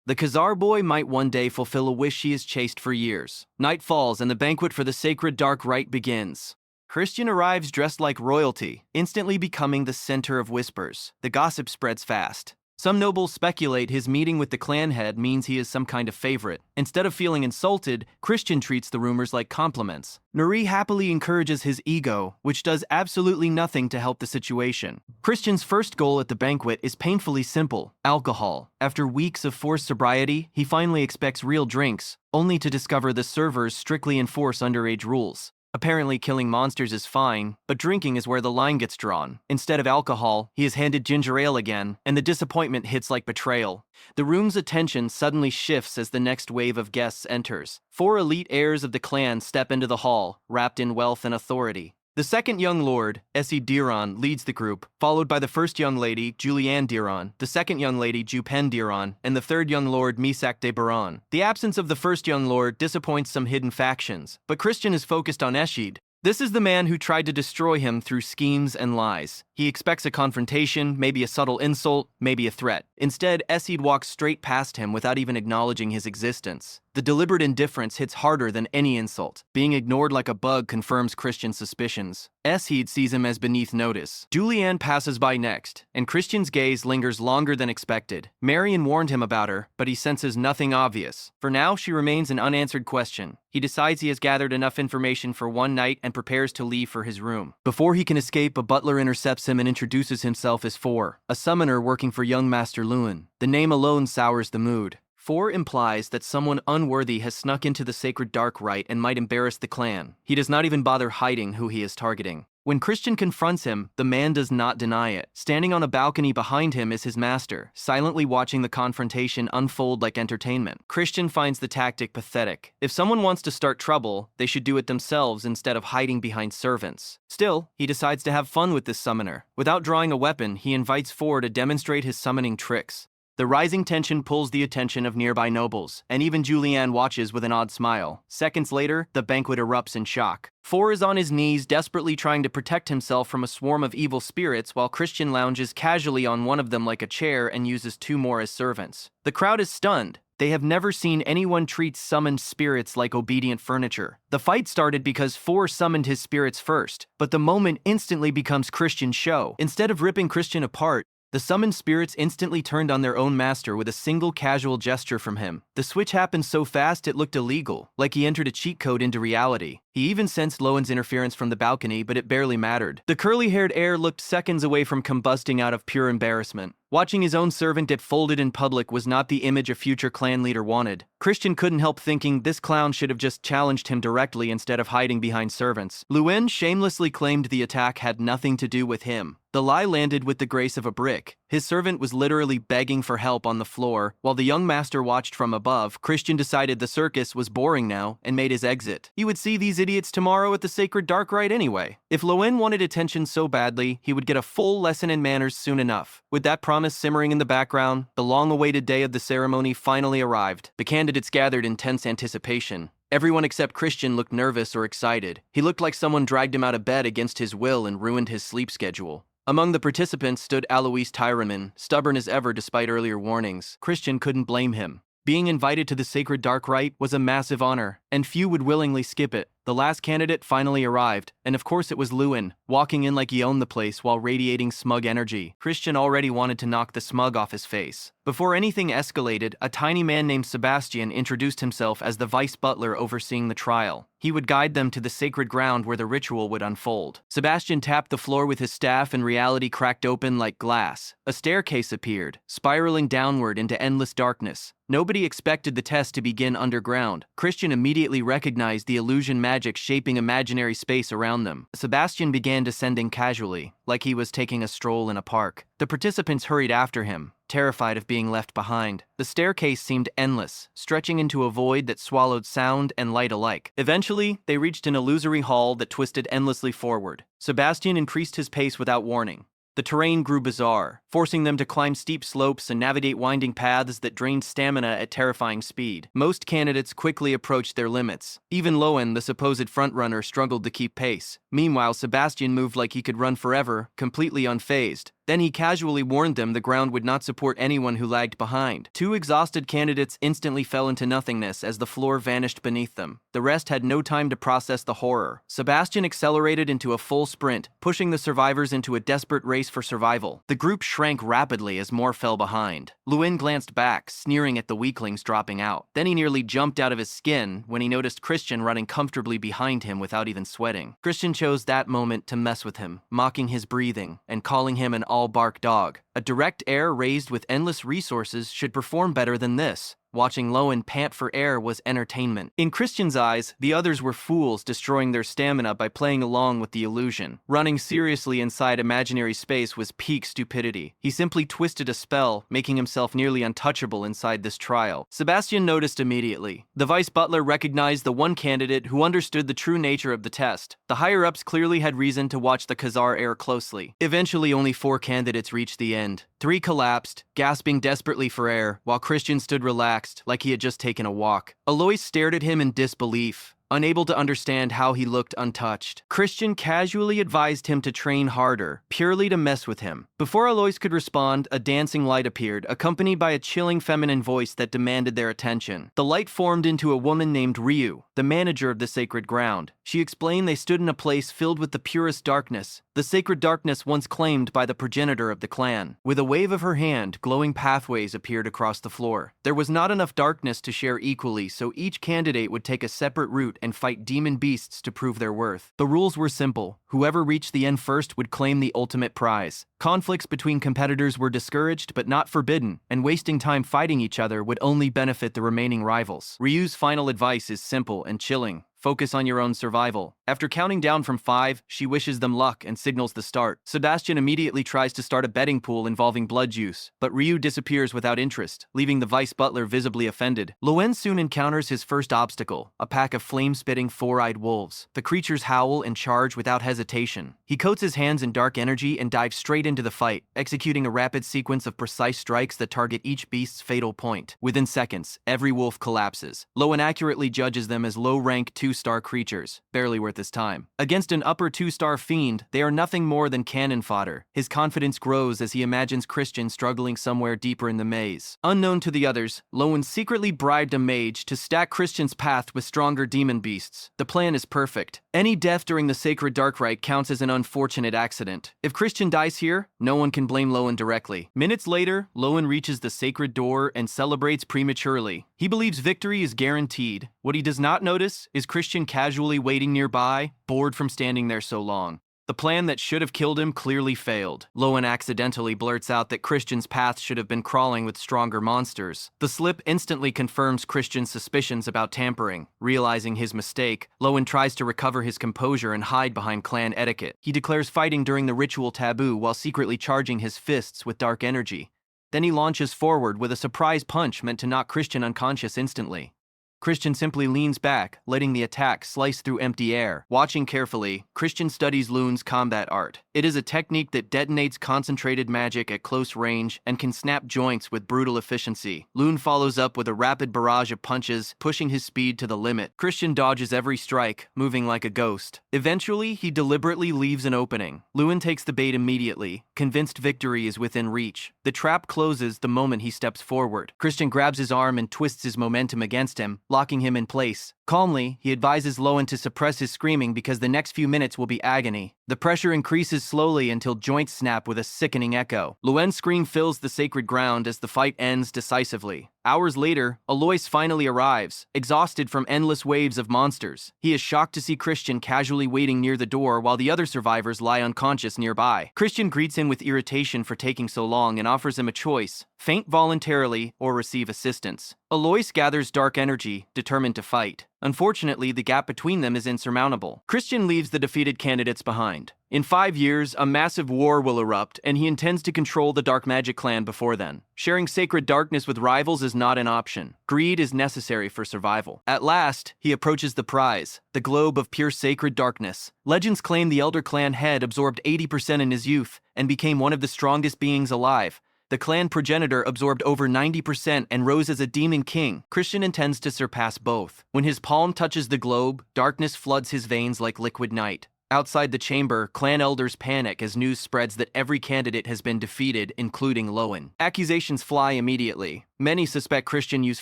The Khazar boy might one day fulfill a wish he has chased for years. Night falls and the banquet for the sacred dark rite begins. Christian arrives dressed like royalty, instantly becoming the center of whispers. The gossip spreads fast. Some nobles speculate his meeting with the clan head means he is some kind of favorite. Instead of feeling insulted, Christian treats the rumors like compliments. Nuri happily encourages his ego, which does absolutely nothing to help the situation. Christian's first goal at the banquet is painfully simple: alcohol. After weeks of forced sobriety, he finally expects real drinks, only to discover the servers strictly enforce underage rules. Apparently killing monsters is fine, but drinking is where the line gets drawn. Instead of alcohol, he is handed ginger ale again, and the disappointment hits like betrayal. The room's attention suddenly shifts as the next wave of guests enters. 4 elite heirs of the clan step into the hall, wrapped in wealth and authority. The second young lord, Essie Diron, leads the group, followed by the first young lady, Julianne Diron, the second young lady, Jupen Diron, and the third young lord, Misak de Baron. The absence of the first young lord disappoints some hidden factions, but Christian is focused on Eshid. This is the man who tried to destroy him through schemes and lies. He expects a confrontation, maybe a subtle insult, maybe a threat. Instead, Eshid walks straight past him without even acknowledging his existence. The deliberate indifference hits harder than any insult. Being ignored like a bug confirms Christian's suspicions. Eshid sees him as beneath notice. Julianne passes by next, and Christian's gaze lingers longer than expected. Marion warned him about her, but he senses nothing obvious. For now, she remains an unanswered question. He decides he has gathered enough information for one night and prepares to leave for his room. Before he can escape, a butler intercepts him and introduces himself as Four, a summoner working for young Master Lewin. The name alone sours the mood. Four implies that someone unworthy has snuck into the sacred dark rite and might embarrass the clan. He does not even bother hiding who he is targeting. When Christian confronts him, the man does not deny it. Standing on a balcony behind him is his master, silently watching the confrontation unfold like entertainment. Christian finds the tactic pathetic. If someone wants to start trouble, they should do it themselves instead of hiding behind servants. Still, he decides to have fun with this summoner. Without drawing a weapon, he invites Four to demonstrate his summoning tricks. The rising tension pulls the attention of nearby nobles, and even Julianne watches with an odd smile. Seconds later, the banquet erupts in shock. Four is on his knees, desperately trying to protect himself from a swarm of evil spirits, while Christian lounges casually on one of them like a chair and uses 2 more as servants. The crowd is stunned. They have never seen anyone treat summoned spirits like obedient furniture. The fight started because Four summoned his spirits first, but the moment instantly becomes Christian's show. Instead of ripping Christian apart, the summoned spirits instantly turned on their own master with a single casual gesture from him. The switch happened so fast it looked illegal, like he entered a cheat code into reality. He even sensed Lowen's interference from the balcony, but it barely mattered. The curly-haired heir looked seconds away from combusting out of pure embarrassment. Watching his own servant get folded in public was not the image a future clan leader wanted. Christian couldn't help thinking this clown should have just challenged him directly instead of hiding behind servants. Lewin shamelessly claimed the attack had nothing to do with him. The lie landed with the grace of a brick. His servant was literally begging for help on the floor. While the young master watched from above, Christian decided the circus was boring now and made his exit. He would see these idiots tomorrow at the sacred dark rite anyway. If Lewin wanted attention so badly, he would get a full lesson in manners soon enough. With that promise simmering in the background, the long-awaited day of the ceremony finally arrived. The candidates gathered in tense anticipation. Everyone except Christian looked nervous or excited. He looked like someone dragged him out of bed against his will and ruined his sleep schedule. Among the participants stood Alois Tyraman, stubborn as ever despite earlier warnings. Christian couldn't blame him. Being invited to the sacred dark rite was a massive honor, and few would willingly skip it. The last candidate finally arrived, and of course it was Lewin, walking in like he owned the place while radiating smug energy. Christian already wanted to knock the smug off his face. Before anything escalated, a tiny man named Sebastian introduced himself as the vice butler overseeing the trial. He would guide them to the sacred ground where the ritual would unfold. Sebastian tapped the floor with his staff and reality cracked open like glass. A staircase appeared, spiraling downward into endless darkness. Nobody expected the test to begin underground. Christian immediately recognized the illusion magic shaping imaginary space around them. Sebastian began descending casually, like he was taking a stroll in a park. The participants hurried after him, terrified of being left behind. The staircase seemed endless, stretching into a void that swallowed sound and light alike. Eventually, they reached an illusory hall that twisted endlessly forward. Sebastian increased his pace without warning. The terrain grew bizarre, forcing them to climb steep slopes and navigate winding paths that drained stamina at terrifying speed. Most candidates quickly approached their limits. Even Lowen, the supposed frontrunner, struggled to keep pace. Meanwhile, Sebastian moved like he could run forever, completely unfazed. Then he casually warned them the ground would not support anyone who lagged behind. Two exhausted candidates instantly fell into nothingness as the floor vanished beneath them. The rest had no time to process the horror. Sebastian accelerated into a full sprint, pushing the survivors into a desperate race for survival. The group shrank rapidly as more fell behind. Lewin glanced back, sneering at the weaklings dropping out. Then he nearly jumped out of his skin when he noticed Christian running comfortably behind him without even sweating. Christian chose that moment to mess with him, mocking his breathing and calling him an all-bark dog. A direct heir raised with endless resources should perform better than this. Watching Lowen pant for air was entertainment. In Christian's eyes, the others were fools destroying their stamina by playing along with the illusion. Running seriously inside imaginary space was peak stupidity. He simply twisted a spell, making himself nearly untouchable inside this trial. Sebastian noticed immediately. The vice butler recognized the one candidate who understood the true nature of the test. The higher-ups clearly had reason to watch the Khazar heir closely. Eventually, only 4 candidates reached the end. 3 collapsed, gasping desperately for air, while Christian stood relaxed, like he had just taken a walk. Alois stared at him in disbelief, unable to understand how he looked untouched. Christian casually advised him to train harder, purely to mess with him. Before Alois could respond, a dancing light appeared, accompanied by a chilling feminine voice that demanded their attention. The light formed into a woman named Ryu, the manager of the sacred ground. She explained they stood in a place filled with the purest darkness, the sacred darkness once claimed by the progenitor of the clan. With a wave of her hand, glowing pathways appeared across the floor. There was not enough darkness to share equally, so each candidate would take a separate route and fight demon beasts to prove their worth. The rules were simple. Whoever reached the end first would claim the ultimate prize. Conflicts between competitors were discouraged but not forbidden, and wasting time fighting each other would only benefit the remaining rivals. Ryu's final advice is simple and chilling. Focus on your own survival. After counting down from 5, she wishes them luck and signals the start. Sebastian immediately tries to start a betting pool involving blood juice, but Ryu disappears without interest, leaving the vice butler visibly offended. Lowen soon encounters his first obstacle, a pack of flame-spitting 4-eyed wolves. The creatures howl and charge without hesitation. He coats his hands in dark energy and dives straight into the fight, executing a rapid sequence of precise strikes that target each beast's fatal point. Within seconds, every wolf collapses. Lowen accurately judges them as low-rank 2-star creatures, barely worth his time. Against an upper 2-star fiend, they are nothing more than cannon fodder. His confidence grows as he imagines Christian struggling somewhere deeper in the maze. Unknown to the others, Lowen secretly bribed a mage to stack Christian's path with stronger demon beasts. The plan is perfect. Any death during the sacred dark rite counts as an unfortunate accident. If Christian dies here, no one can blame Lowen directly. Minutes later, Lowen reaches the sacred door and celebrates prematurely. He believes victory is guaranteed. What he does not notice is Christian casually waiting nearby, bored from standing there so long. The plan that should have killed him clearly failed. Lowen accidentally blurts out that Christian's path should have been crawling with stronger monsters. The slip instantly confirms Christian's suspicions about tampering. Realizing his mistake, Lowen tries to recover his composure and hide behind clan etiquette. He declares fighting during the ritual taboo while secretly charging his fists with dark energy. Then he launches forward with a surprise punch meant to knock Christian unconscious instantly. Christian simply leans back, letting the attack slice through empty air. Watching carefully, Christian studies Lun's combat art. It is a technique that detonates concentrated magic at close range and can snap joints with brutal efficiency. Lun follows up with a rapid barrage of punches, pushing his speed to the limit. Christian dodges every strike, moving like a ghost. Eventually, he deliberately leaves an opening. Lun takes the bait immediately, convinced victory is within reach. The trap closes the moment he steps forward. Christian grabs his arm and twists his momentum against him, locking him in place. Calmly, he advises Lowen to suppress his screaming because the next few minutes will be agony. The pressure increases slowly until joints snap with a sickening echo. Lowen's scream fills the sacred ground as the fight ends decisively. Hours later, Alois finally arrives, exhausted from endless waves of monsters. He is shocked to see Christian casually waiting near the door while the other survivors lie unconscious nearby. Christian greets him with irritation for taking so long and offers him a choice: faint voluntarily or receive assistance. Alois gathers dark energy, determined to fight. Unfortunately, the gap between them is insurmountable. Christian leaves the defeated candidates behind. In 5 years, a massive war will erupt, and he intends to control the Dark Magic clan before then. Sharing sacred darkness with rivals is not an option. Greed is necessary for survival. At last, he approaches the prize, the globe of pure sacred darkness. Legends claim the Elder Clan head absorbed 80% in his youth and became one of the strongest beings alive. The clan progenitor absorbed over 90% and rose as a demon king. Christian intends to surpass both. When his palm touches the globe, darkness floods his veins like liquid night. Outside the chamber, clan elders panic as news spreads that every candidate has been defeated, including Lowen. Accusations fly immediately. Many suspect Christian used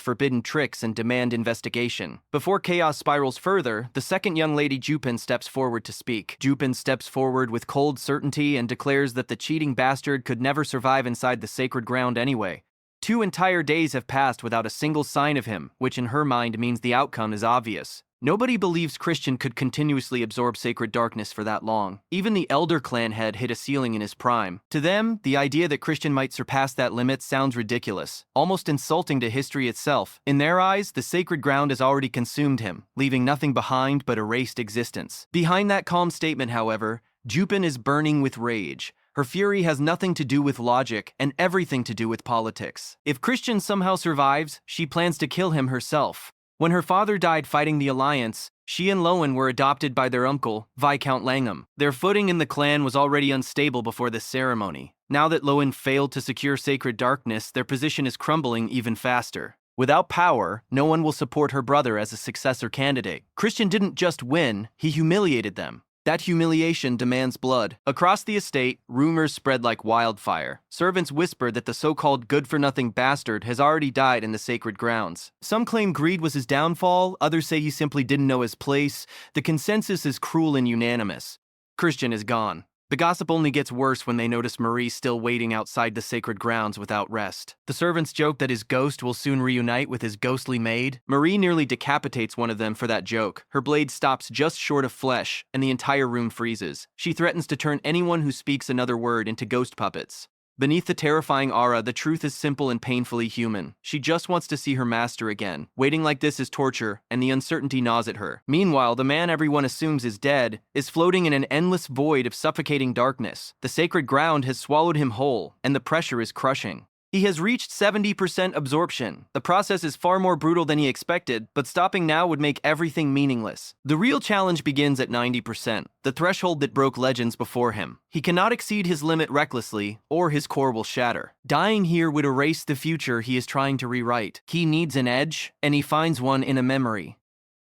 forbidden tricks and demand investigation. Before chaos spirals further, the second young lady Jupin steps forward to speak. Jupin steps forward with cold certainty and declares that the cheating bastard could never survive inside the sacred ground anyway. 2 entire days have passed without a single sign of him, which in her mind means the outcome is obvious. Nobody believes Christian could continuously absorb sacred darkness for that long. Even the Elder Clan head hit a ceiling in his prime. To them, the idea that Christian might surpass that limit sounds ridiculous, almost insulting to history itself. In their eyes, the sacred ground has already consumed him, leaving nothing behind but erased existence. Behind that calm statement, however, Jupin is burning with rage. Her fury has nothing to do with logic and everything to do with politics. If Christian somehow survives, she plans to kill him herself. When her father died fighting the Alliance, she and Lowen were adopted by their uncle, Viscount Langham. Their footing in the clan was already unstable before this ceremony. Now that Lowen failed to secure sacred darkness, their position is crumbling even faster. Without power, no one will support her brother as a successor candidate. Christian didn't just win, he humiliated them. That humiliation demands blood. Across the estate, rumors spread like wildfire. Servants whisper that the so-called good-for-nothing bastard has already died in the sacred grounds. Some claim greed was his downfall, others say he simply didn't know his place. The consensus is cruel and unanimous. Christian is gone. The gossip only gets worse when they notice Marie still waiting outside the sacred grounds without rest. The servants joke that his ghost will soon reunite with his ghostly maid. Marie nearly decapitates one of them for that joke. Her blade stops just short of flesh, and the entire room freezes. She threatens to turn anyone who speaks another word into ghost puppets. Beneath the terrifying aura, the truth is simple and painfully human. She just wants to see her master again. Waiting like this is torture, and the uncertainty gnaws at her. Meanwhile, the man everyone assumes is dead is floating in an endless void of suffocating darkness. The sacred ground has swallowed him whole, and the pressure is crushing. He has reached 70% absorption. The process is far more brutal than he expected, but stopping now would make everything meaningless. The real challenge begins at 90%, the threshold that broke legends before him. He cannot exceed his limit recklessly, or his core will shatter. Dying here would erase the future he is trying to rewrite. He needs an edge, and he finds one in a memory.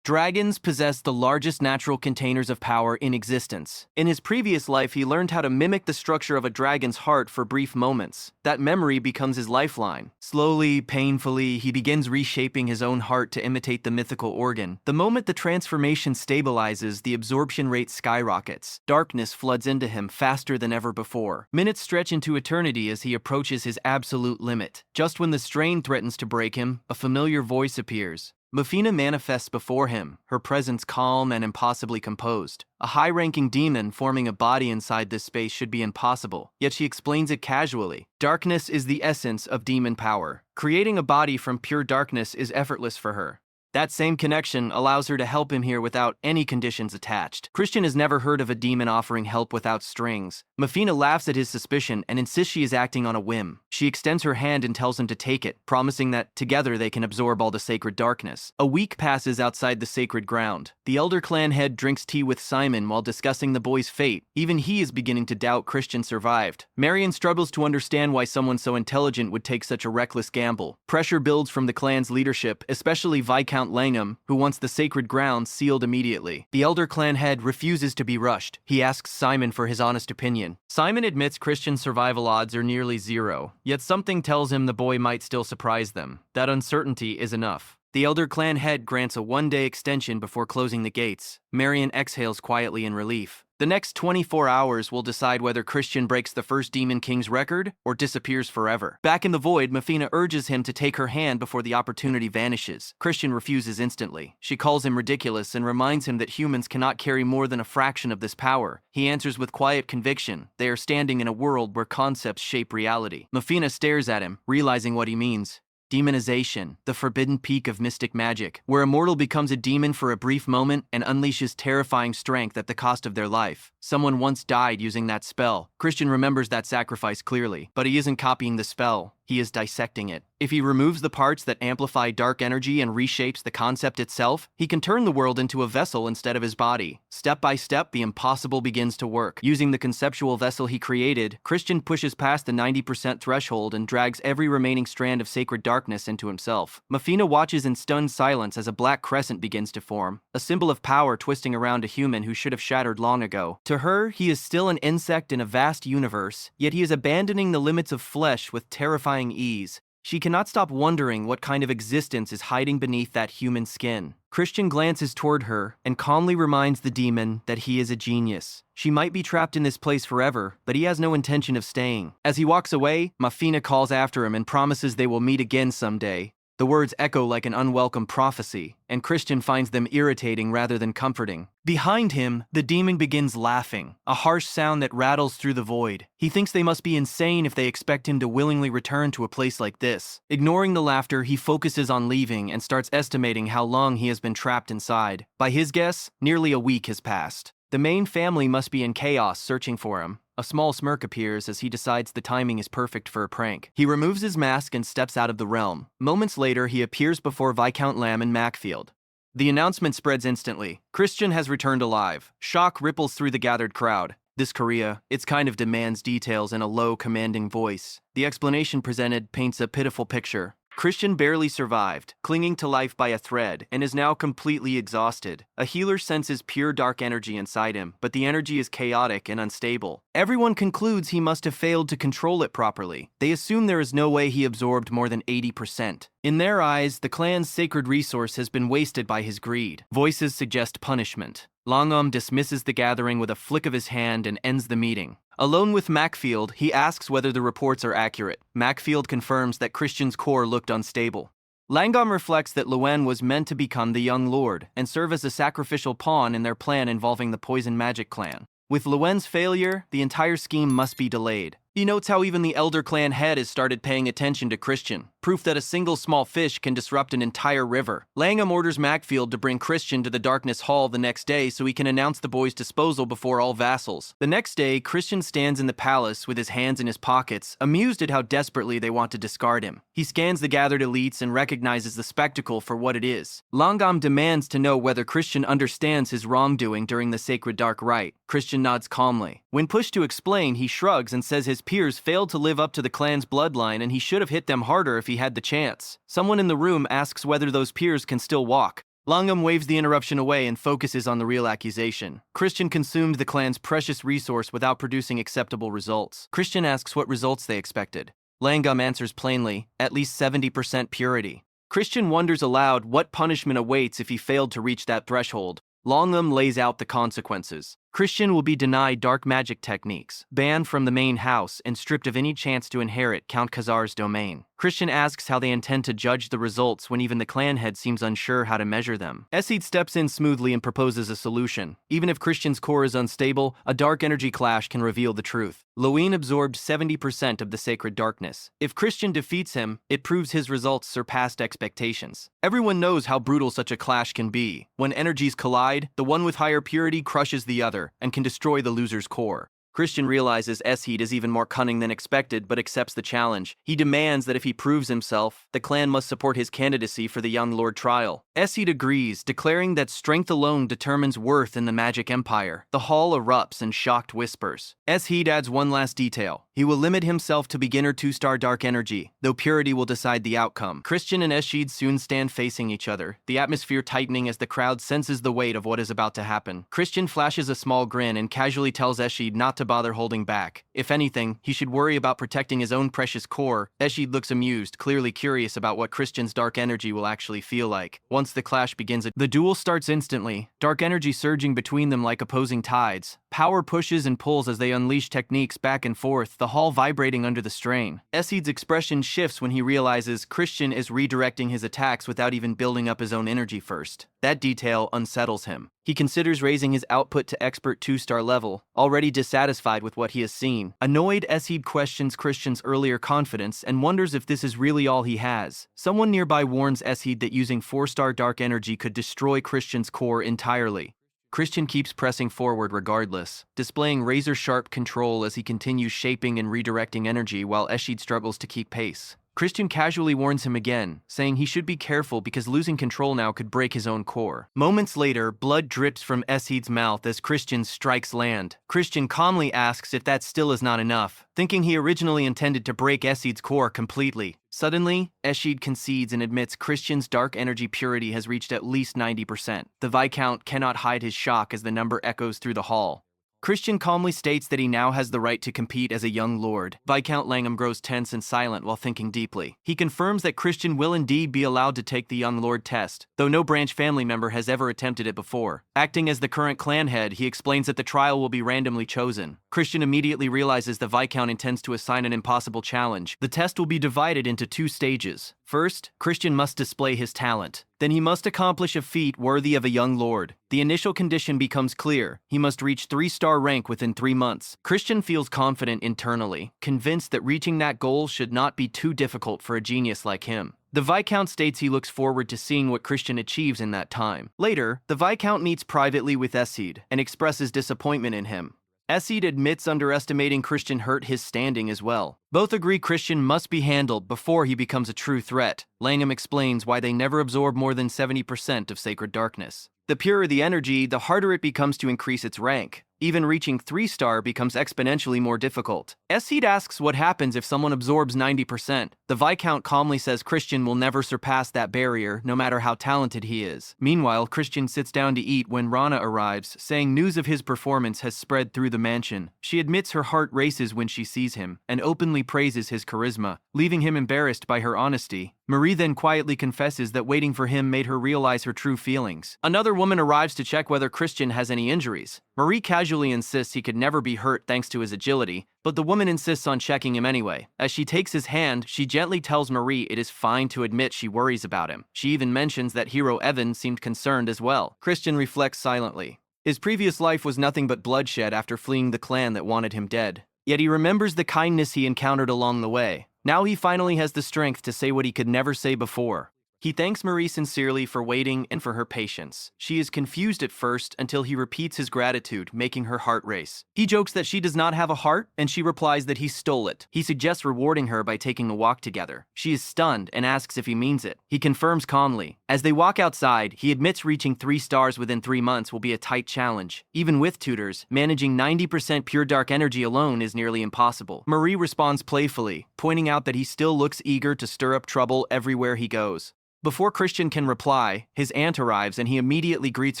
Dragons possess the largest natural containers of power in existence. In his previous life, he learned how to mimic the structure of a dragon's heart for brief moments. That memory becomes his lifeline. Slowly, painfully, he begins reshaping his own heart to imitate the mythical organ. The moment the transformation stabilizes, the absorption rate skyrockets. Darkness floods into him faster than ever before. Minutes stretch into eternity as he approaches his absolute limit. Just when the strain threatens to break him, a familiar voice appears. Mufina manifests before him, her presence calm and impossibly composed. A high-ranking demon forming a body inside this space should be impossible, yet she explains it casually. Darkness is the essence of demon power. Creating a body from pure darkness is effortless for her. That same connection allows her to help him here without any conditions attached. Christian has never heard of a demon offering help without strings. Mafina laughs at his suspicion and insists she is acting on a whim. She extends her hand and tells him to take it, promising that together they can absorb all the sacred darkness. A week passes outside the sacred ground. The elder clan head drinks tea with Simon while discussing the boy's fate. Even he is beginning to doubt Christian survived. Marion struggles to understand why someone so intelligent would take such a reckless gamble. Pressure builds from the clan's leadership, especially Viscount Langham, who wants the sacred ground sealed immediately. The elder clan head refuses to be rushed. He asks Simon for his honest opinion. Simon admits Christian's survival odds are nearly zero, yet something tells him the boy might still surprise them. That uncertainty is enough. The elder clan head grants a one-day extension before closing the gates. Marion exhales quietly in relief. The next 24 hours will decide whether Christian breaks the first Demon King's record or disappears forever. Back in the void, Mafina urges him to take her hand before the opportunity vanishes. Christian refuses instantly. She calls him ridiculous and reminds him that humans cannot carry more than a fraction of this power. He answers with quiet conviction. They are standing in a world where concepts shape reality. Mafina stares at him, realizing what he means. Demonization, the forbidden peak of mystic magic, where a mortal becomes a demon for a brief moment and unleashes terrifying strength at the cost of their life. Someone once died using that spell. Christian remembers that sacrifice clearly, but he isn't copying the spell. He is dissecting it. If he removes the parts that amplify dark energy and reshapes the concept itself, he can turn the world into a vessel instead of his body. Step by step, the impossible begins to work. Using the conceptual vessel he created, Christian pushes past the 90% threshold and drags every remaining strand of sacred darkness into himself. Mafina watches in stunned silence as a black crescent begins to form, a symbol of power twisting around a human who should have shattered long ago. To her, he is still an insect in a vast universe, yet he is abandoning the limits of flesh with terrifying ease. She cannot stop wondering what kind of existence is hiding beneath that human skin. Christian glances toward her and calmly reminds the demon that he is a genius. She might be trapped in this place forever, but he has no intention of staying. As he walks away, Mafina calls after him and promises they will meet again someday. The words echo like an unwelcome prophecy, and Christian finds them irritating rather than comforting. Behind him, the demon begins laughing, a harsh sound that rattles through the void. He thinks they must be insane if they expect him to willingly return to a place like this. Ignoring the laughter, he focuses on leaving and starts estimating how long he has been trapped inside. By his guess, nearly a week has passed. The main family must be in chaos searching for him. A small smirk appears as he decides the timing is perfect for a prank. He removes his mask and steps out of the realm. Moments later, he appears before Viscount Lamb and Macfield. The announcement spreads instantly. Christian has returned alive. Shock ripples through the gathered crowd. This Korea, its kind of demands details in a low, commanding voice. The explanation presented paints a pitiful picture. Christian barely survived, clinging to life by a thread, and is now completely exhausted. A healer senses pure dark energy inside him, but the energy is chaotic and unstable. Everyone concludes he must have failed to control it properly. They assume there is no way he absorbed more than 80%. In their eyes, the clan's sacred resource has been wasted by his greed. Voices suggest punishment. Langham dismisses the gathering with a flick of his hand and ends the meeting. Alone with Macfield, he asks whether the reports are accurate. Macfield confirms that Christian's core looked unstable. Langham reflects that Luen was meant to become the young lord and serve as a sacrificial pawn in their plan involving the poison magic clan. With Luen's failure, the entire scheme must be delayed. He notes how even the elder clan head has started paying attention to Christian, proof that a single small fish can disrupt an entire river. Langham orders Macfield to bring Christian to the Darkness Hall the next day so he can announce the boy's disposal before all vassals. The next day, Christian stands in the palace with his hands in his pockets, amused at how desperately they want to discard him. He scans the gathered elites and recognizes the spectacle for what it is. Langham demands to know whether Christian understands his wrongdoing during the sacred dark rite. Christian nods calmly. When pushed to explain, he shrugs and says his peers failed to live up to the clan's bloodline and he should have hit them harder if he had the chance. Someone in the room asks whether those peers can still walk. Langham waves the interruption away and focuses on the real accusation. Christian consumed the clan's precious resource without producing acceptable results. Christian asks what results they expected. Langham answers plainly, at least 70% purity. Christian wonders aloud what punishment awaits if he failed to reach that threshold. Langham lays out the consequences. Christian will be denied dark magic techniques, banned from the main house, and stripped of any chance to inherit Count Khazar's domain. Christian asks how they intend to judge the results when even the clan head seems unsure how to measure them. Esid steps in smoothly and proposes a solution. Even if Christian's core is unstable, a dark energy clash can reveal the truth. Loin absorbed 70% of the sacred darkness. If Christian defeats him, it proves his results surpassed expectations. Everyone knows how brutal such a clash can be. When energies collide, the one with higher purity crushes the other and can destroy the loser's core. Christian realizes Esid is even more cunning than expected, but accepts the challenge. He demands that if he proves himself, the clan must support his candidacy for the young lord trial. Esid agrees, declaring that strength alone determines worth in the magic empire. The hall erupts in shocked whispers. Esid adds one last detail. He will limit himself to beginner 2-star dark energy, though purity will decide the outcome. Christian and Esid soon stand facing each other, the atmosphere tightening as the crowd senses the weight of what is about to happen. Christian flashes a small grin and casually tells Esid not to bother holding back. If anything, he should worry about protecting his own precious core. Esid looks amused, clearly curious about what Christian's dark energy will actually feel like. Once the clash begins, the duel starts instantly, dark energy surging between them like opposing tides. Power pushes and pulls as they unleash techniques back and forth, the hall vibrating under the strain. Esid's expression shifts when he realizes Christian is redirecting his attacks without even building up his own energy first. That detail unsettles him. He considers raising his output to expert 2-star level, already dissatisfied with what he has seen. Annoyed, Esid questions Christian's earlier confidence and wonders if this is really all he has. Someone nearby warns Esid that using 4-star dark energy could destroy Christian's core entirely. Christian keeps pressing forward regardless, displaying razor-sharp control as he continues shaping and redirecting energy while Esid struggles to keep pace. Christian casually warns him again, saying he should be careful because losing control now could break his own core. Moments later, blood drips from Esid's mouth as Christian strikes land. Christian calmly asks if that still is not enough, thinking he originally intended to break Esid's core completely. Suddenly, Esid concedes and admits Christian's dark energy purity has reached at least 90%. The Viscount cannot hide his shock as the number echoes through the hall. Christian calmly states that he now has the right to compete as a young lord. Viscount Langham grows tense and silent while thinking deeply. He confirms that Christian will indeed be allowed to take the young lord test, though no branch family member has ever attempted it before. Acting as the current clan head, he explains that the trial will be randomly chosen. Christian immediately realizes the Viscount intends to assign an impossible challenge. The test will be divided into 2 stages. First, Christian must display his talent. Then he must accomplish a feat worthy of a young lord. The initial condition becomes clear. He must reach 3-star rank within 3 months. Christian feels confident internally, convinced that reaching that goal should not be too difficult for a genius like him. The Viscount states he looks forward to seeing what Christian achieves in that time. Later, the Viscount meets privately with Esid and expresses disappointment in him. Esid admits underestimating Christian hurt his standing as well. Both agree Christian must be handled before he becomes a true threat. Langham explains why they never absorb more than 70% of sacred darkness. The purer the energy, the harder it becomes to increase its rank. Even reaching 3-star becomes exponentially more difficult. Esid asks what happens if someone absorbs 90%. The Viscount calmly says Christian will never surpass that barrier, no matter how talented he is. Meanwhile, Christian sits down to eat when Rana arrives, saying news of his performance has spread through the mansion. She admits her heart races when she sees him, and openly praises his charisma, leaving him embarrassed by her honesty. Marie then quietly confesses that waiting for him made her realize her true feelings. Another woman arrives to check whether Christian has any injuries. Marie casually insists he could never be hurt thanks to his agility, but the woman insists on checking him anyway. As she takes his hand, she gently tells Marie it is fine to admit she worries about him. She even mentions that hero Evan seemed concerned as well. Christian reflects silently. His previous life was nothing but bloodshed after fleeing the clan that wanted him dead. Yet he remembers the kindness he encountered along the way. Now he finally has the strength to say what he could never say before. He thanks Marie sincerely for waiting and for her patience. She is confused at first until he repeats his gratitude, making her heart race. He jokes that she does not have a heart, and she replies that he stole it. He suggests rewarding her by taking a walk together. She is stunned and asks if he means it. He confirms calmly. As they walk outside, he admits reaching 3 stars within 3 months will be a tight challenge. Even with tutors, managing 90% pure dark energy alone is nearly impossible. Marie responds playfully, pointing out that he still looks eager to stir up trouble everywhere he goes. Before Christian can reply, his aunt arrives and he immediately greets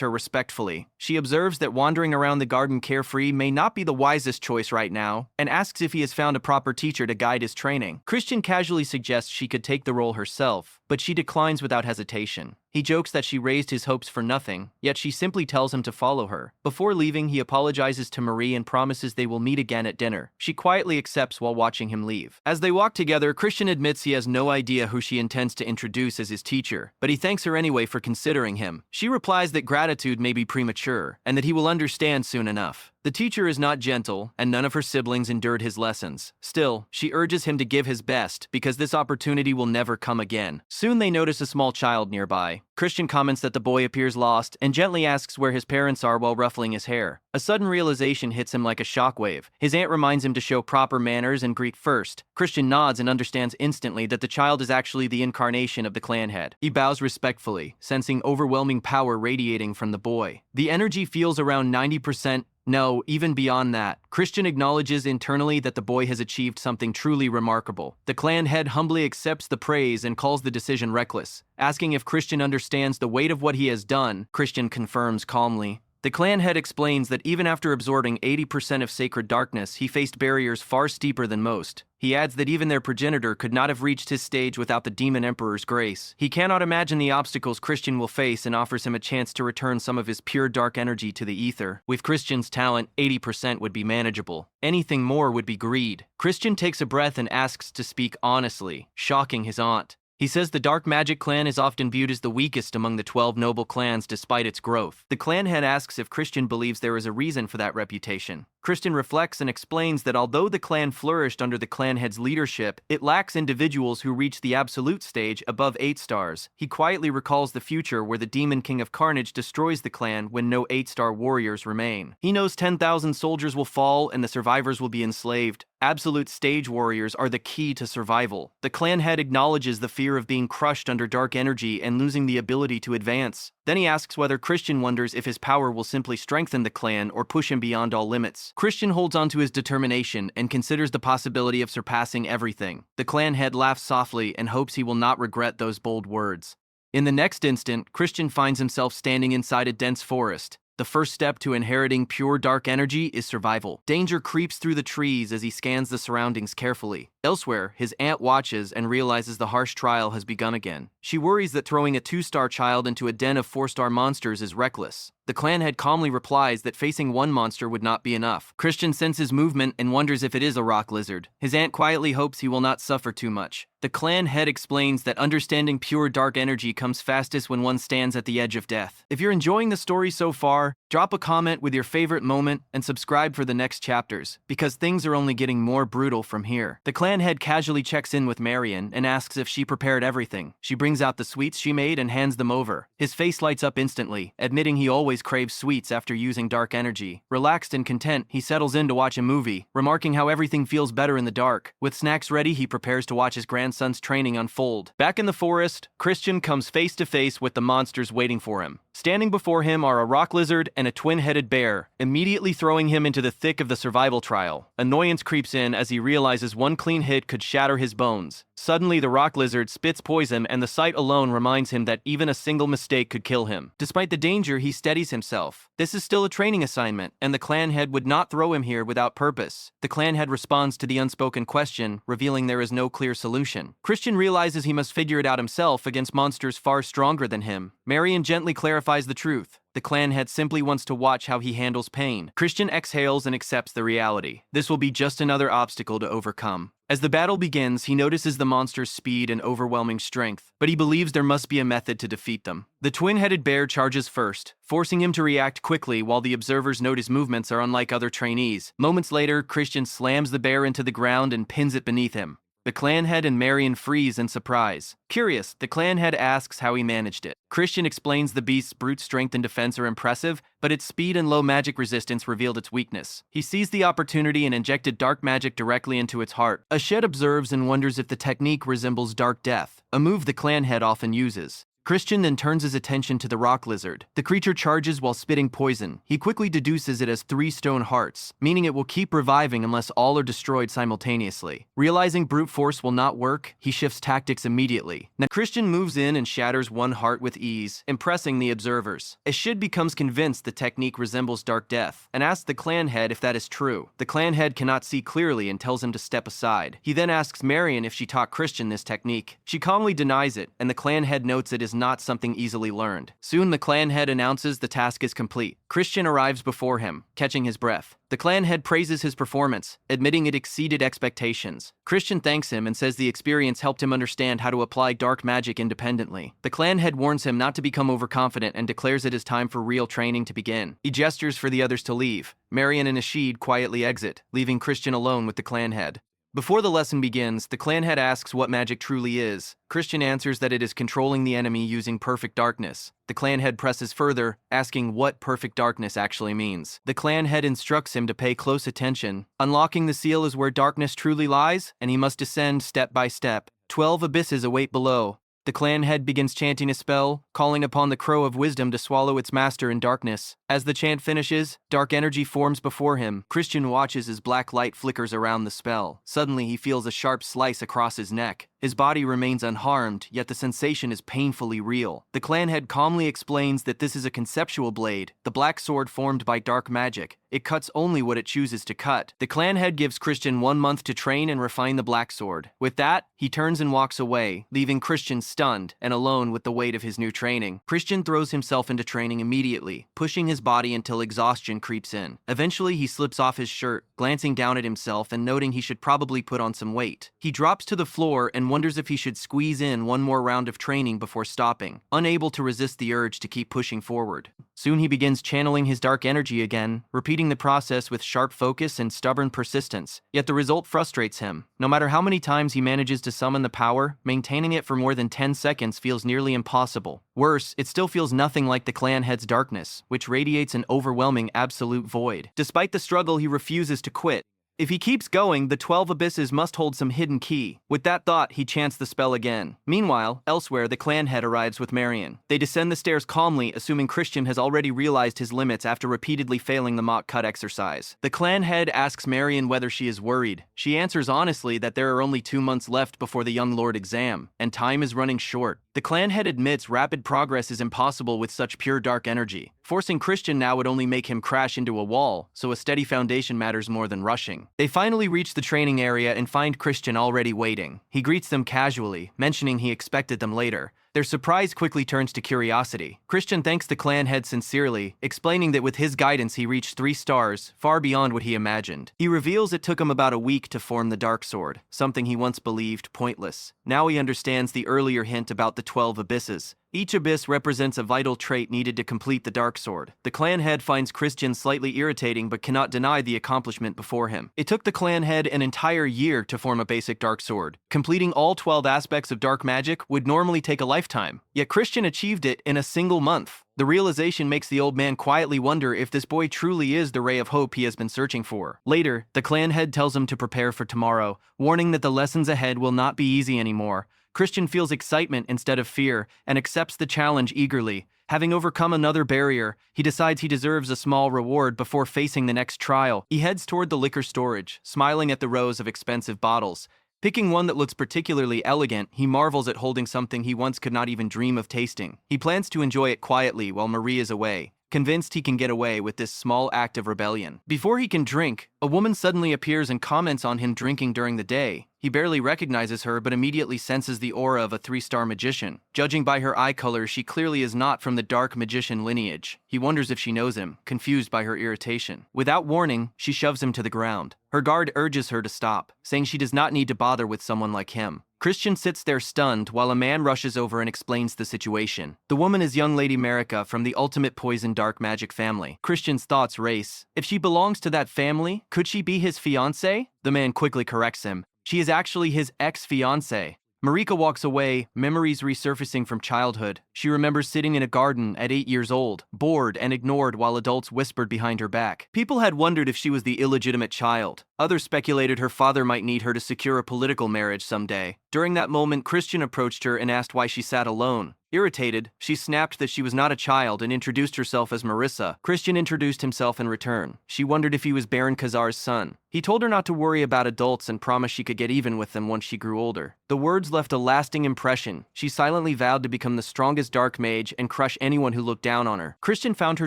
her respectfully. She observes that wandering around the garden carefree may not be the wisest choice right now, and asks if he has found a proper teacher to guide his training. Christian casually suggests she could take the role herself, but she declines without hesitation. He jokes that she raised his hopes for nothing, yet she simply tells him to follow her. Before leaving, he apologizes to Marie and promises they will meet again at dinner. She quietly accepts while watching him leave. As they walk together, Christian admits he has no idea who she intends to introduce as his teacher, but he thanks her anyway for considering him. She replies that gratitude may be premature, and that he will understand soon enough. The teacher is not gentle, and none of her siblings endured his lessons. Still, she urges him to give his best, because this opportunity will never come again. Soon they notice a small child nearby. Christian comments that the boy appears lost, and gently asks where his parents are while ruffling his hair. A sudden realization hits him like a shockwave. His aunt reminds him to show proper manners and greet first. Christian nods and understands instantly that the child is actually the incarnation of the clan head. He bows respectfully, sensing overwhelming power radiating from the boy. The energy feels around 90%. No, even beyond that. Christian acknowledges internally that the boy has achieved something truly remarkable. The clan head humbly accepts the praise and calls the decision reckless. Asking if Christian understands the weight of what he has done, Christian confirms calmly. The clan head explains that even after absorbing 80% of sacred darkness, he faced barriers far steeper than most. He adds that even their progenitor could not have reached his stage without the Demon Emperor's grace. He cannot imagine the obstacles Christian will face and offers him a chance to return some of his pure dark energy to the ether. With Christian's talent, 80% would be manageable. Anything more would be greed. Christian takes a breath and asks to speak honestly, shocking his aunt. He says the Dark Magic clan is often viewed as the weakest among the 12 noble clans despite its growth. The clan head asks if Christian believes there is a reason for that reputation. Christian reflects and explains that although the clan flourished under the clan head's leadership, it lacks individuals who reach the absolute stage above 8 stars. He quietly recalls the future where the Demon King of Carnage destroys the clan when no 8-star warriors remain. He knows 10,000 soldiers will fall and the survivors will be enslaved. Absolute stage warriors are the key to survival. The clan head acknowledges the fear of being crushed under dark energy and losing the ability to advance. Then he asks whether Christian wonders if his power will simply strengthen the clan or push him beyond all limits. Christian holds on to his determination and considers the possibility of surpassing everything. The clan head laughs softly and hopes he will not regret those bold words. In the next instant, Christian finds himself standing inside a dense forest. The first step to inheriting pure dark energy is survival. Danger creeps through the trees as he scans the surroundings carefully. Elsewhere, his aunt watches and realizes the harsh trial has begun again. She worries that throwing a 2-star child into a den of 4-star monsters is reckless. The clan head calmly replies that facing one monster would not be enough. Christian senses movement and wonders if it is a rock lizard. His aunt quietly hopes he will not suffer too much. The clan head explains that understanding pure dark energy comes fastest when one stands at the edge of death. If you're enjoying the story so far, drop a comment with your favorite moment and subscribe for the next chapters, because things are only getting more brutal from here. The clan head casually checks in with Marion and asks if she prepared everything. She brings out the sweets she made and hands them over. His face lights up instantly, admitting he always craves sweets after using dark energy. Relaxed and content, he settles in to watch a movie, remarking how everything feels better in the dark. With snacks ready, he prepares to watch his grandson's training unfold. Back in the forest, Christian comes face to face with the monsters waiting for him. Standing before him are a rock lizard and a twin-headed bear, immediately throwing him into the thick of the survival trial. Annoyance creeps in as he realizes one clean hit could shatter his bones. Suddenly, the rock lizard spits poison, and the sight alone reminds him that even a single mistake could kill him. Despite the danger, he steadies himself. This is still a training assignment, and the clan head would not throw him here without purpose. The clan head responds to the unspoken question, revealing there is no clear solution. Christian realizes he must figure it out himself against monsters far stronger than him. Marion gently clarifies the truth. The clan head simply wants to watch how he handles pain. Christian exhales and accepts the reality. This will be just another obstacle to overcome. As the battle begins, he notices the monster's speed and overwhelming strength, but he believes there must be a method to defeat them. The twin-headed bear charges first, forcing him to react quickly while the observers note his movements are unlike other trainees. Moments later, Christian slams the bear into the ground and pins it beneath him. The clan head and Marion freeze in surprise. Curious, the clan head asks how he managed it. Christian explains the beast's brute strength and defense are impressive, but its speed and low magic resistance revealed its weakness. He seized the opportunity and injected dark magic directly into its heart. Ashed observes and wonders if the technique resembles Dark Death, a move the clan head often uses. Christian then turns his attention to the rock lizard. The creature charges while spitting poison. He quickly deduces it has 3 stone hearts, meaning it will keep reviving unless all are destroyed simultaneously. Realizing brute force will not work, he shifts tactics immediately. Now Christian moves in and shatters one heart with ease, impressing the observers. Ashid becomes convinced the technique resembles Dark Death, and asks the clan head if that is true. The clan head cannot see clearly and tells him to step aside. He then asks Marion if she taught Christian this technique. She calmly denies it, and the clan head notes it is not something easily learned. Soon the clan head announces the task is complete. Christian arrives before him, catching his breath. The clan head praises his performance, admitting it exceeded expectations. Christian thanks him and says the experience helped him understand how to apply dark magic independently. The clan head warns him not to become overconfident and declares it is time for real training to begin. He gestures for the others to leave. Marion and Ashid quietly exit, leaving Christian alone with the clan head. Before the lesson begins, the clan head asks what magic truly is. Christian answers that it is controlling the enemy using perfect darkness. The clan head presses further, asking what perfect darkness actually means. The clan head instructs him to pay close attention. Unlocking the seal is where darkness truly lies, and he must descend step by step. 12 abysses await below. The clan head begins chanting a spell, calling upon the Crow of Wisdom to swallow its master in darkness. As the chant finishes, dark energy forms before him. Christian watches as black light flickers around the spell. Suddenly he feels a sharp slice across his neck. His body remains unharmed, yet the sensation is painfully real. The clan head calmly explains that this is a conceptual blade, the black sword formed by dark magic. It cuts only what it chooses to cut. The clan head gives Christian 1 month to train and refine the black sword. With that, he turns and walks away, leaving Christian stunned and alone with the weight of his new training. Christian throws himself into training immediately, pushing his body until exhaustion creeps in. Eventually, he slips off his shirt, glancing down at himself and noting he should probably put on some weight. He drops to the floor and wonders if he should squeeze in one more round of training before stopping, unable to resist the urge to keep pushing forward. Soon he begins channeling his dark energy again, repeating the process with sharp focus and stubborn persistence. Yet the result frustrates him. No matter how many times he manages to summon the power, maintaining it for more than 10 seconds feels nearly impossible. Worse, it still feels nothing like the clan head's darkness, which radiates an overwhelming absolute void. Despite the struggle, he refuses to quit. If he keeps going, the 12 abysses must hold some hidden key. With that thought, he chants the spell again. Meanwhile, elsewhere, the clan head arrives with Marion. They descend the stairs calmly, assuming Christian has already realized his limits after repeatedly failing the mock cut exercise. The clan head asks Marion whether she is worried. She answers honestly that there are only 2 months left before the young lord exam, and time is running short. The clan head admits rapid progress is impossible with such pure dark energy. Forcing Christian now would only make him crash into a wall, so a steady foundation matters more than rushing. They finally reach the training area and find Christian already waiting. He greets them casually, mentioning he expected them later. Their surprise quickly turns to curiosity. Christian thanks the clan head sincerely, explaining that with his guidance he reached 3 stars, far beyond what he imagined. He reveals it took him about a week to form the dark sword, something he once believed pointless. Now he understands the earlier hint about the 12 abysses. Each abyss represents a vital trait needed to complete the dark sword. The clan head finds Christian slightly irritating but cannot deny the accomplishment before him. It took the clan head an entire year to form a basic dark sword. Completing all 12 aspects of dark magic would normally take a lifetime, yet Christian achieved it in a single month. The realization makes the old man quietly wonder if this boy truly is the ray of hope he has been searching for. Later, the clan head tells him to prepare for tomorrow, warning that the lessons ahead will not be easy anymore. Christian feels excitement instead of fear and accepts the challenge eagerly. Having overcome another barrier, he decides he deserves a small reward before facing the next trial. He heads toward the liquor storage, smiling at the rows of expensive bottles. Picking one that looks particularly elegant, he marvels at holding something he once could not even dream of tasting. He plans to enjoy it quietly while Marie is away, convinced he can get away with this small act of rebellion. Before he can drink, a woman suddenly appears and comments on him drinking during the day. He barely recognizes her but immediately senses the aura of a 3-star magician. Judging by her eye color, she clearly is not from the dark magician lineage. He wonders if she knows him, confused by her irritation. Without warning, she shoves him to the ground. Her guard urges her to stop, saying she does not need to bother with someone like him. Christian sits there stunned while a man rushes over and explains the situation. The woman is young Lady Marika from the ultimate poison dark magic family. Christian's thoughts race. If she belongs to that family, could she be his fiancée? The man quickly corrects him. She is actually his ex-fiancée. Marika walks away, memories resurfacing from childhood. She remembers sitting in a garden at 8 years old, bored and ignored while adults whispered behind her back. People had wondered if she was the illegitimate child. Others speculated her father might need her to secure a political marriage someday. During that moment, Christian approached her and asked why she sat alone. Irritated, she snapped that she was not a child and introduced herself as Marissa. Christian introduced himself in return. She wondered if he was Baron Khazar's son. He told her not to worry about adults and promised she could get even with them once she grew older. The words left a lasting impression. She silently vowed to become the strongest dark mage and crush anyone who looked down on her. Christian found her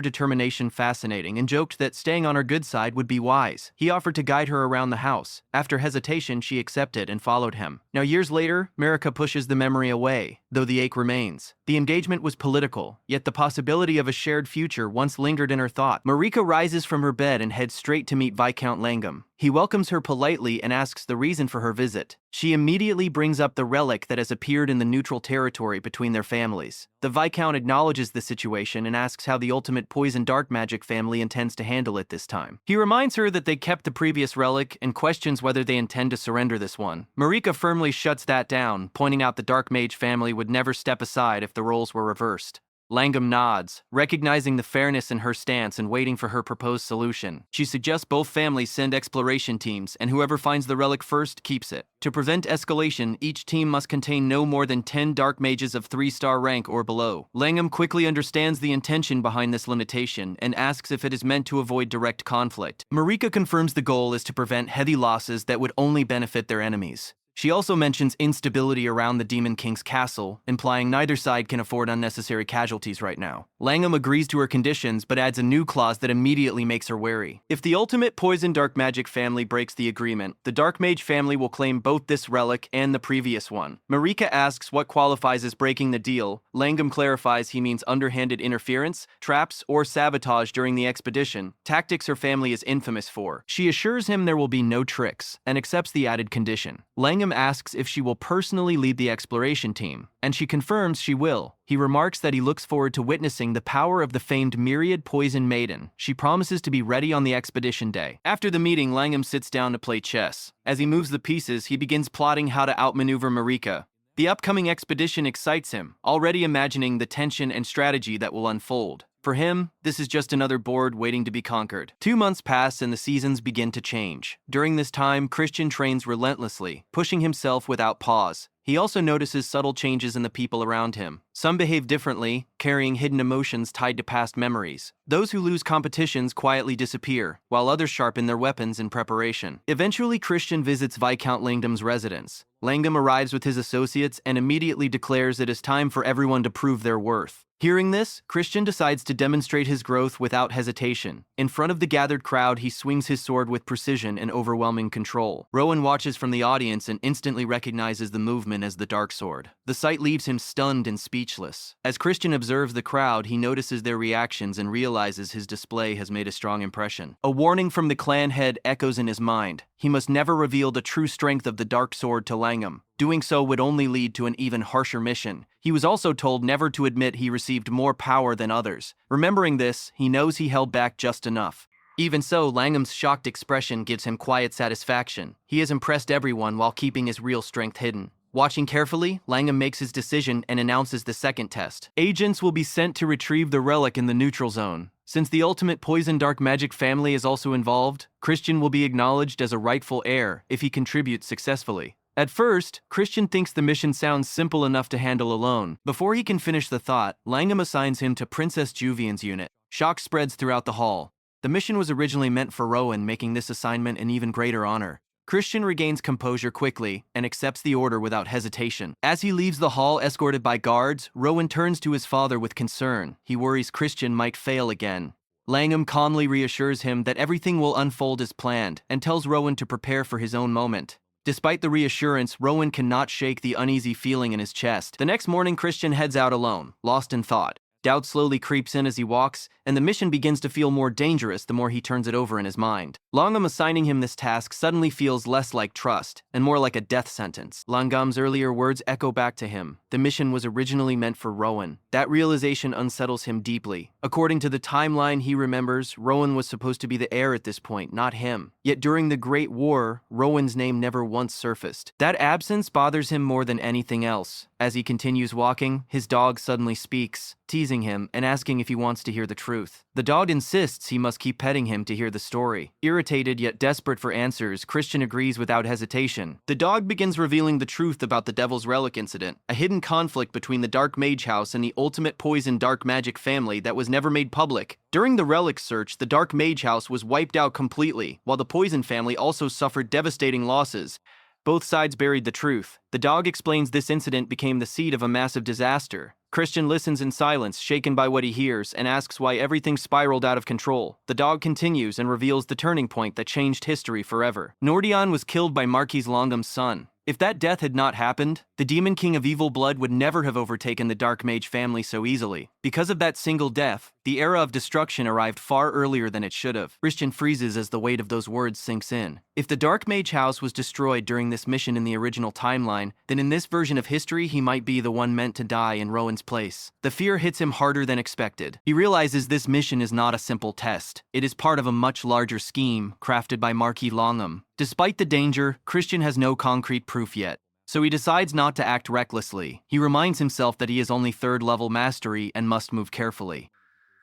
determination fascinating and joked that staying on her good side would be wise. He offered to guide her around the house. After hesitation, she accepted and followed him. Now, years later, Marika pushes the memory away, though the ache remains. The engagement was political, yet the possibility of a shared future once lingered in her thought. Marika rises from her bed and heads straight to meet Viscount Langham. He welcomes her politely and asks the reason for her visit. She immediately brings up the relic that has appeared in the neutral territory between their families. The Viscount acknowledges the situation and asks how the ultimate poison dark magic family intends to handle it this time. He reminds her that they kept the previous relic and questions whether they intend to surrender this one. Marika firmly shuts that down, pointing out the dark mage family would never step aside if the roles were reversed. Langham nods, recognizing the fairness in her stance and waiting for her proposed solution. She suggests both families send exploration teams, and whoever finds the relic first keeps it. To prevent escalation, each team must contain no more than 10 dark mages of 3-star rank or below. Langham quickly understands the intention behind this limitation and asks if it is meant to avoid direct conflict. Marika confirms the goal is to prevent heavy losses that would only benefit their enemies. She also mentions instability around the Demon King's castle, implying neither side can afford unnecessary casualties right now. Langham agrees to her conditions, but adds a new clause that immediately makes her wary. If the ultimate poison dark magic family breaks the agreement, the dark mage family will claim both this relic and the previous one. Marika asks what qualifies as breaking the deal. Langham clarifies he means underhanded interference, traps, or sabotage during the expedition, tactics her family is infamous for. She assures him there will be no tricks, and accepts the added condition. Langham asks if she will personally lead the exploration team, and she confirms she will. He remarks that he looks forward to witnessing the power of the famed Myriad Poison Maiden. She promises to be ready on the expedition day. After the meeting, Langham sits down to play chess. As he moves the pieces, he begins plotting how to outmaneuver Marika. The upcoming expedition excites him, already imagining the tension and strategy that will unfold. For him, this is just another board waiting to be conquered. 2 months pass and the seasons begin to change. During this time, Christian trains relentlessly, pushing himself without pause. He also notices subtle changes in the people around him. Some behave differently, carrying hidden emotions tied to past memories. Those who lose competitions quietly disappear, while others sharpen their weapons in preparation. Eventually, Christian visits Viscount Langham's residence. Langham arrives with his associates and immediately declares it is time for everyone to prove their worth. Hearing this, Christian decides to demonstrate his growth without hesitation. In front of the gathered crowd, he swings his sword with precision and overwhelming control. Rowan watches from the audience and instantly recognizes the movement as the dark sword. The sight leaves him stunned and speechless. As Christian observes the crowd, he notices their reactions and realizes his display has made a strong impression. A warning from the clan head echoes in his mind. He must never reveal the true strength of the dark sword to Langham. Doing so would only lead to an even harsher mission. He was also told never to admit he received more power than others. Remembering this, he knows he held back just enough. Even so, Langham's shocked expression gives him quiet satisfaction. He has impressed everyone while keeping his real strength hidden. Watching carefully, Langham makes his decision and announces the second test. Agents will be sent to retrieve the relic in the neutral zone. Since the ultimate poison dark magic family is also involved, Christian will be acknowledged as a rightful heir if he contributes successfully. At first, Christian thinks the mission sounds simple enough to handle alone. Before he can finish the thought, Langham assigns him to Princess Juvian's unit. Shock spreads throughout the hall. The mission was originally meant for Rowan, making this assignment an even greater honor. Christian regains composure quickly and accepts the order without hesitation. As he leaves the hall escorted by guards, Rowan turns to his father with concern. He worries Christian might fail again. Langham calmly reassures him that everything will unfold as planned and tells Rowan to prepare for his own moment. Despite the reassurance, Rowan cannot shake the uneasy feeling in his chest. The next morning, Christian heads out alone, lost in thought. Doubt slowly creeps in as he walks, and the mission begins to feel more dangerous the more he turns it over in his mind. Langham assigning him this task suddenly feels less like trust, and more like a death sentence. Langham's earlier words echo back to him. The mission was originally meant for Rowan. That realization unsettles him deeply. According to the timeline he remembers, Rowan was supposed to be the heir at this point, not him. Yet during the Great War, Rowan's name never once surfaced. That absence bothers him more than anything else. As he continues walking, his dog suddenly speaks, teasing him and asking if he wants to hear the truth. The dog insists he must keep petting him to hear the story. Irritated Irritated yet desperate for answers, Christian agrees without hesitation. The dog begins revealing the truth about the Devil's Relic incident, a hidden conflict between the Dark Mage House and the ultimate poison dark magic family that was never made public. During the relic search, the Dark Mage House was wiped out completely, while the poison family also suffered devastating losses. Both sides buried the truth. The dog explains this incident became the seed of a massive disaster. Christian listens in silence, shaken by what he hears, and asks why everything spiraled out of control. The dog continues and reveals the turning point that changed history forever. Nordion was killed by Marquis Longum's son. If that death had not happened, the Demon King of Evil Blood would never have overtaken the Dark Mage family so easily. Because of that single death, the era of destruction arrived far earlier than it should have. Christian freezes as the weight of those words sinks in. If the Dark Mage House was destroyed during this mission in the original timeline, then in this version of history he might be the one meant to die in Rowan's place. The fear hits him harder than expected. He realizes this mission is not a simple test. It is part of a much larger scheme crafted by Marquis Longum. Despite the danger, Christian has no concrete proof yet. So he decides not to act recklessly. He reminds himself that he is only third-level mastery and must move carefully.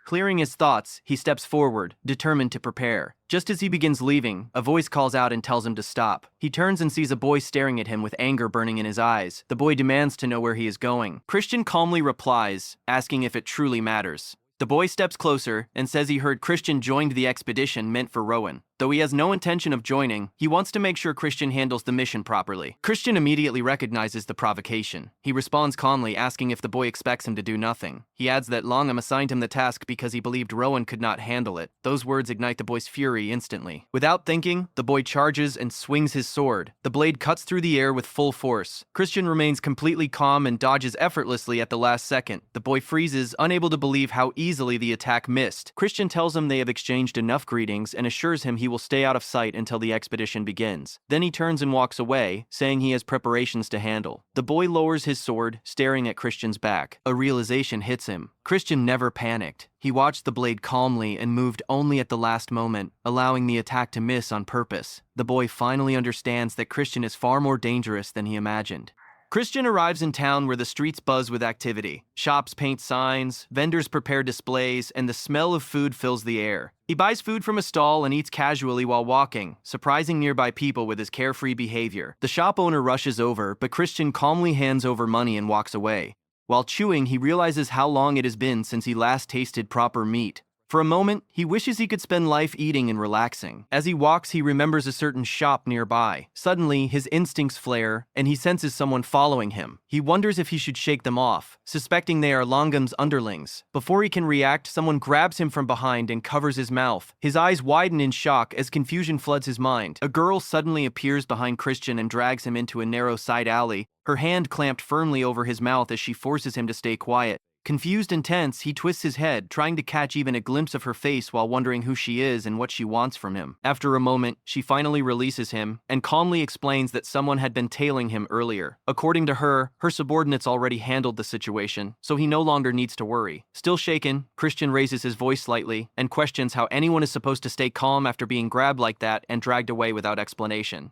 Clearing his thoughts, he steps forward, determined to prepare. Just as he begins leaving, a voice calls out and tells him to stop. He turns and sees a boy staring at him with anger burning in his eyes. The boy demands to know where he is going. Christian calmly replies, asking if it truly matters. The boy steps closer and says he heard Christian joined the expedition meant for Rowan. Though he has no intention of joining, he wants to make sure Christian handles the mission properly. Christian immediately recognizes the provocation. He responds calmly, asking if the boy expects him to do nothing. He adds that Longum assigned him the task because he believed Rowan could not handle it. Those words ignite the boy's fury instantly. Without thinking, the boy charges and swings his sword. The blade cuts through the air with full force. Christian remains completely calm and dodges effortlessly at the last second. The boy freezes, unable to believe how easily the attack missed. Christian tells him they have exchanged enough greetings and assures him he will stay out of sight until the expedition begins. Then he turns and walks away, saying he has preparations to handle. The boy lowers his sword, staring at Christian's back. A realization hits him. Christian never panicked. He watched the blade calmly and moved only at the last moment, allowing the attack to miss on purpose. The boy finally understands that Christian is far more dangerous than he imagined. Christian arrives in town where the streets buzz with activity. Shops paint signs, vendors prepare displays, and the smell of food fills the air. He buys food from a stall and eats casually while walking, surprising nearby people with his carefree behavior. The shop owner rushes over, but Christian calmly hands over money and walks away. While chewing, he realizes how long it has been since he last tasted proper meat. For a moment, he wishes he could spend life eating and relaxing. As he walks, he remembers a certain shop nearby. Suddenly, his instincts flare, and he senses someone following him. He wonders if he should shake them off, suspecting they are Longum's underlings. Before he can react, someone grabs him from behind and covers his mouth. His eyes widen in shock as confusion floods his mind. A girl suddenly appears behind Christian and drags him into a narrow side alley, her hand clamped firmly over his mouth as she forces him to stay quiet. Confused and tense, he twists his head, trying to catch even a glimpse of her face while wondering who she is and what she wants from him. After a moment, she finally releases him and calmly explains that someone had been tailing him earlier. According to her, her subordinates already handled the situation, so he no longer needs to worry. Still shaken, Christian raises his voice slightly and questions how anyone is supposed to stay calm after being grabbed like that and dragged away without explanation.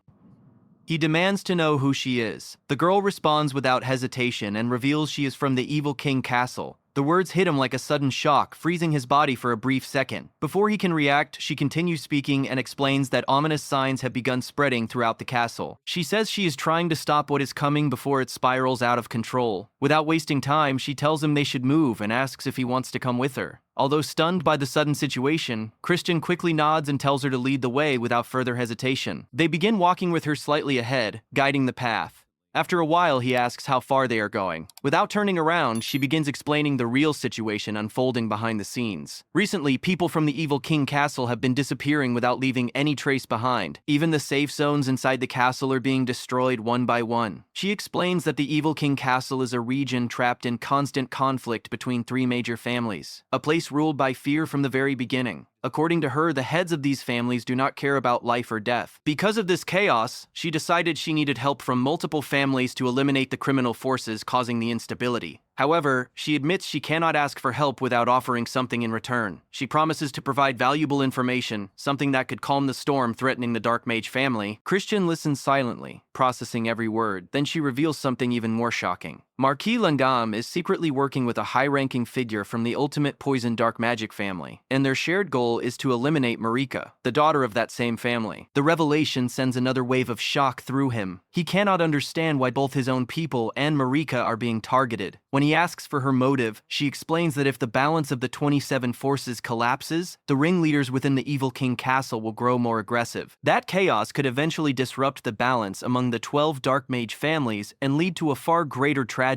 He demands to know who she is. The girl responds without hesitation and reveals she is from the Evil King Castle. The words hit him like a sudden shock, freezing his body for a brief second. Before he can react, she continues speaking and explains that ominous signs have begun spreading throughout the castle. She says she is trying to stop what is coming before it spirals out of control. Without wasting time, she tells him they should move and asks if he wants to come with her. Although stunned by the sudden situation, Christian quickly nods and tells her to lead the way without further hesitation. They begin walking with her slightly ahead, guiding the path. After a while, he asks how far they are going. Without turning around, she begins explaining the real situation unfolding behind the scenes. Recently, people from the Evil King Castle have been disappearing without leaving any trace behind. Even the safe zones inside the castle are being destroyed one by one. She explains that the Evil King Castle is a region trapped in constant conflict between three major families, a place ruled by fear from the very beginning. According to her, the heads of these families do not care about life or death. Because of this chaos, she decided she needed help from multiple families to eliminate the criminal forces causing the instability. However, she admits she cannot ask for help without offering something in return. She promises to provide valuable information, something that could calm the storm threatening the Dark Mage family. Christian listens silently, processing every word. Then she reveals something even more shocking. Marquis Langam is secretly working with a high-ranking figure from the ultimate poison dark magic family, and their shared goal is to eliminate Marika, the daughter of that same family. The revelation sends another wave of shock through him. He cannot understand why both his own people and Marika are being targeted. When he asks for her motive, she explains that if the balance of the 27 forces collapses, the ringleaders within the Evil King Castle will grow more aggressive. That chaos could eventually disrupt the balance among the 12 Dark Mage families and lead to a far greater tragedy.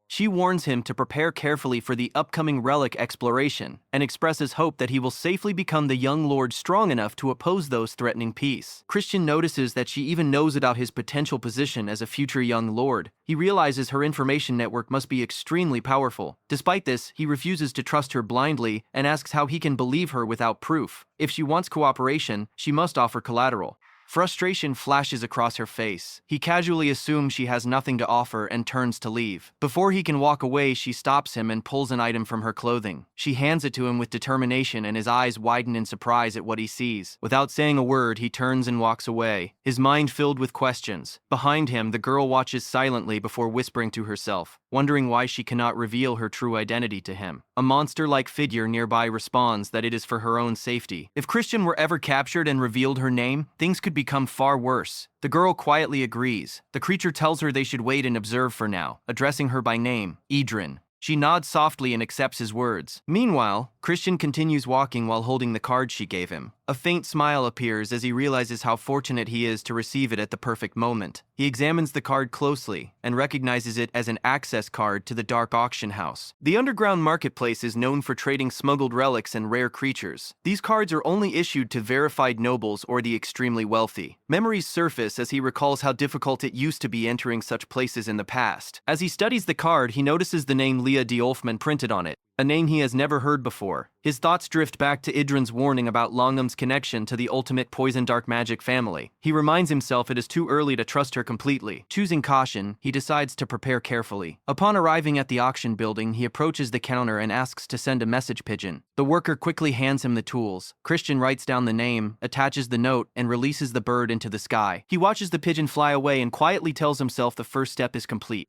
She warns him to prepare carefully for the upcoming relic exploration and expresses hope that he will safely become the young lord strong enough to oppose those threatening peace. Christian notices that she even knows about his potential position as a future young lord. He realizes her information network must be extremely powerful. Despite this, he refuses to trust her blindly and asks how he can believe her without proof. If she wants cooperation, she must offer collateral. Frustration flashes across her face. He casually assumes she has nothing to offer and turns to leave. Before he can walk away, she stops him and pulls an item from her clothing. She hands it to him with determination, and his eyes widen in surprise at what he sees. Without saying a word, he turns and walks away, his mind filled with questions. Behind him, the girl watches silently before whispering to herself, wondering why she cannot reveal her true identity to him. A monster-like figure nearby responds that it is for her own safety. If Christian were ever captured and revealed her name, things could become far worse. The girl quietly agrees. The creature tells her they should wait and observe for now, addressing her by name, Idrin. She nods softly and accepts his words. Meanwhile, Christian continues walking while holding the card she gave him. A faint smile appears as he realizes how fortunate he is to receive it at the perfect moment. He examines the card closely and recognizes it as an access card to the Dark Auction House. The underground marketplace is known for trading smuggled relics and rare creatures. These cards are only issued to verified nobles or the extremely wealthy. Memories surface as he recalls how difficult it used to be entering such places in the past. As he studies the card, he notices the name Leah Diolfman printed on it, a name he has never heard before. His thoughts drift back to Idrin's warning about Longam's connection to the ultimate poison dark magic family. He reminds himself it is too early to trust her completely. Choosing caution, he decides to prepare carefully. Upon arriving at the auction building, he approaches the counter and asks to send a message pigeon. The worker quickly hands him the tools. Christian writes down the name, attaches the note, and releases the bird into the sky. He watches the pigeon fly away and quietly tells himself the first step is complete.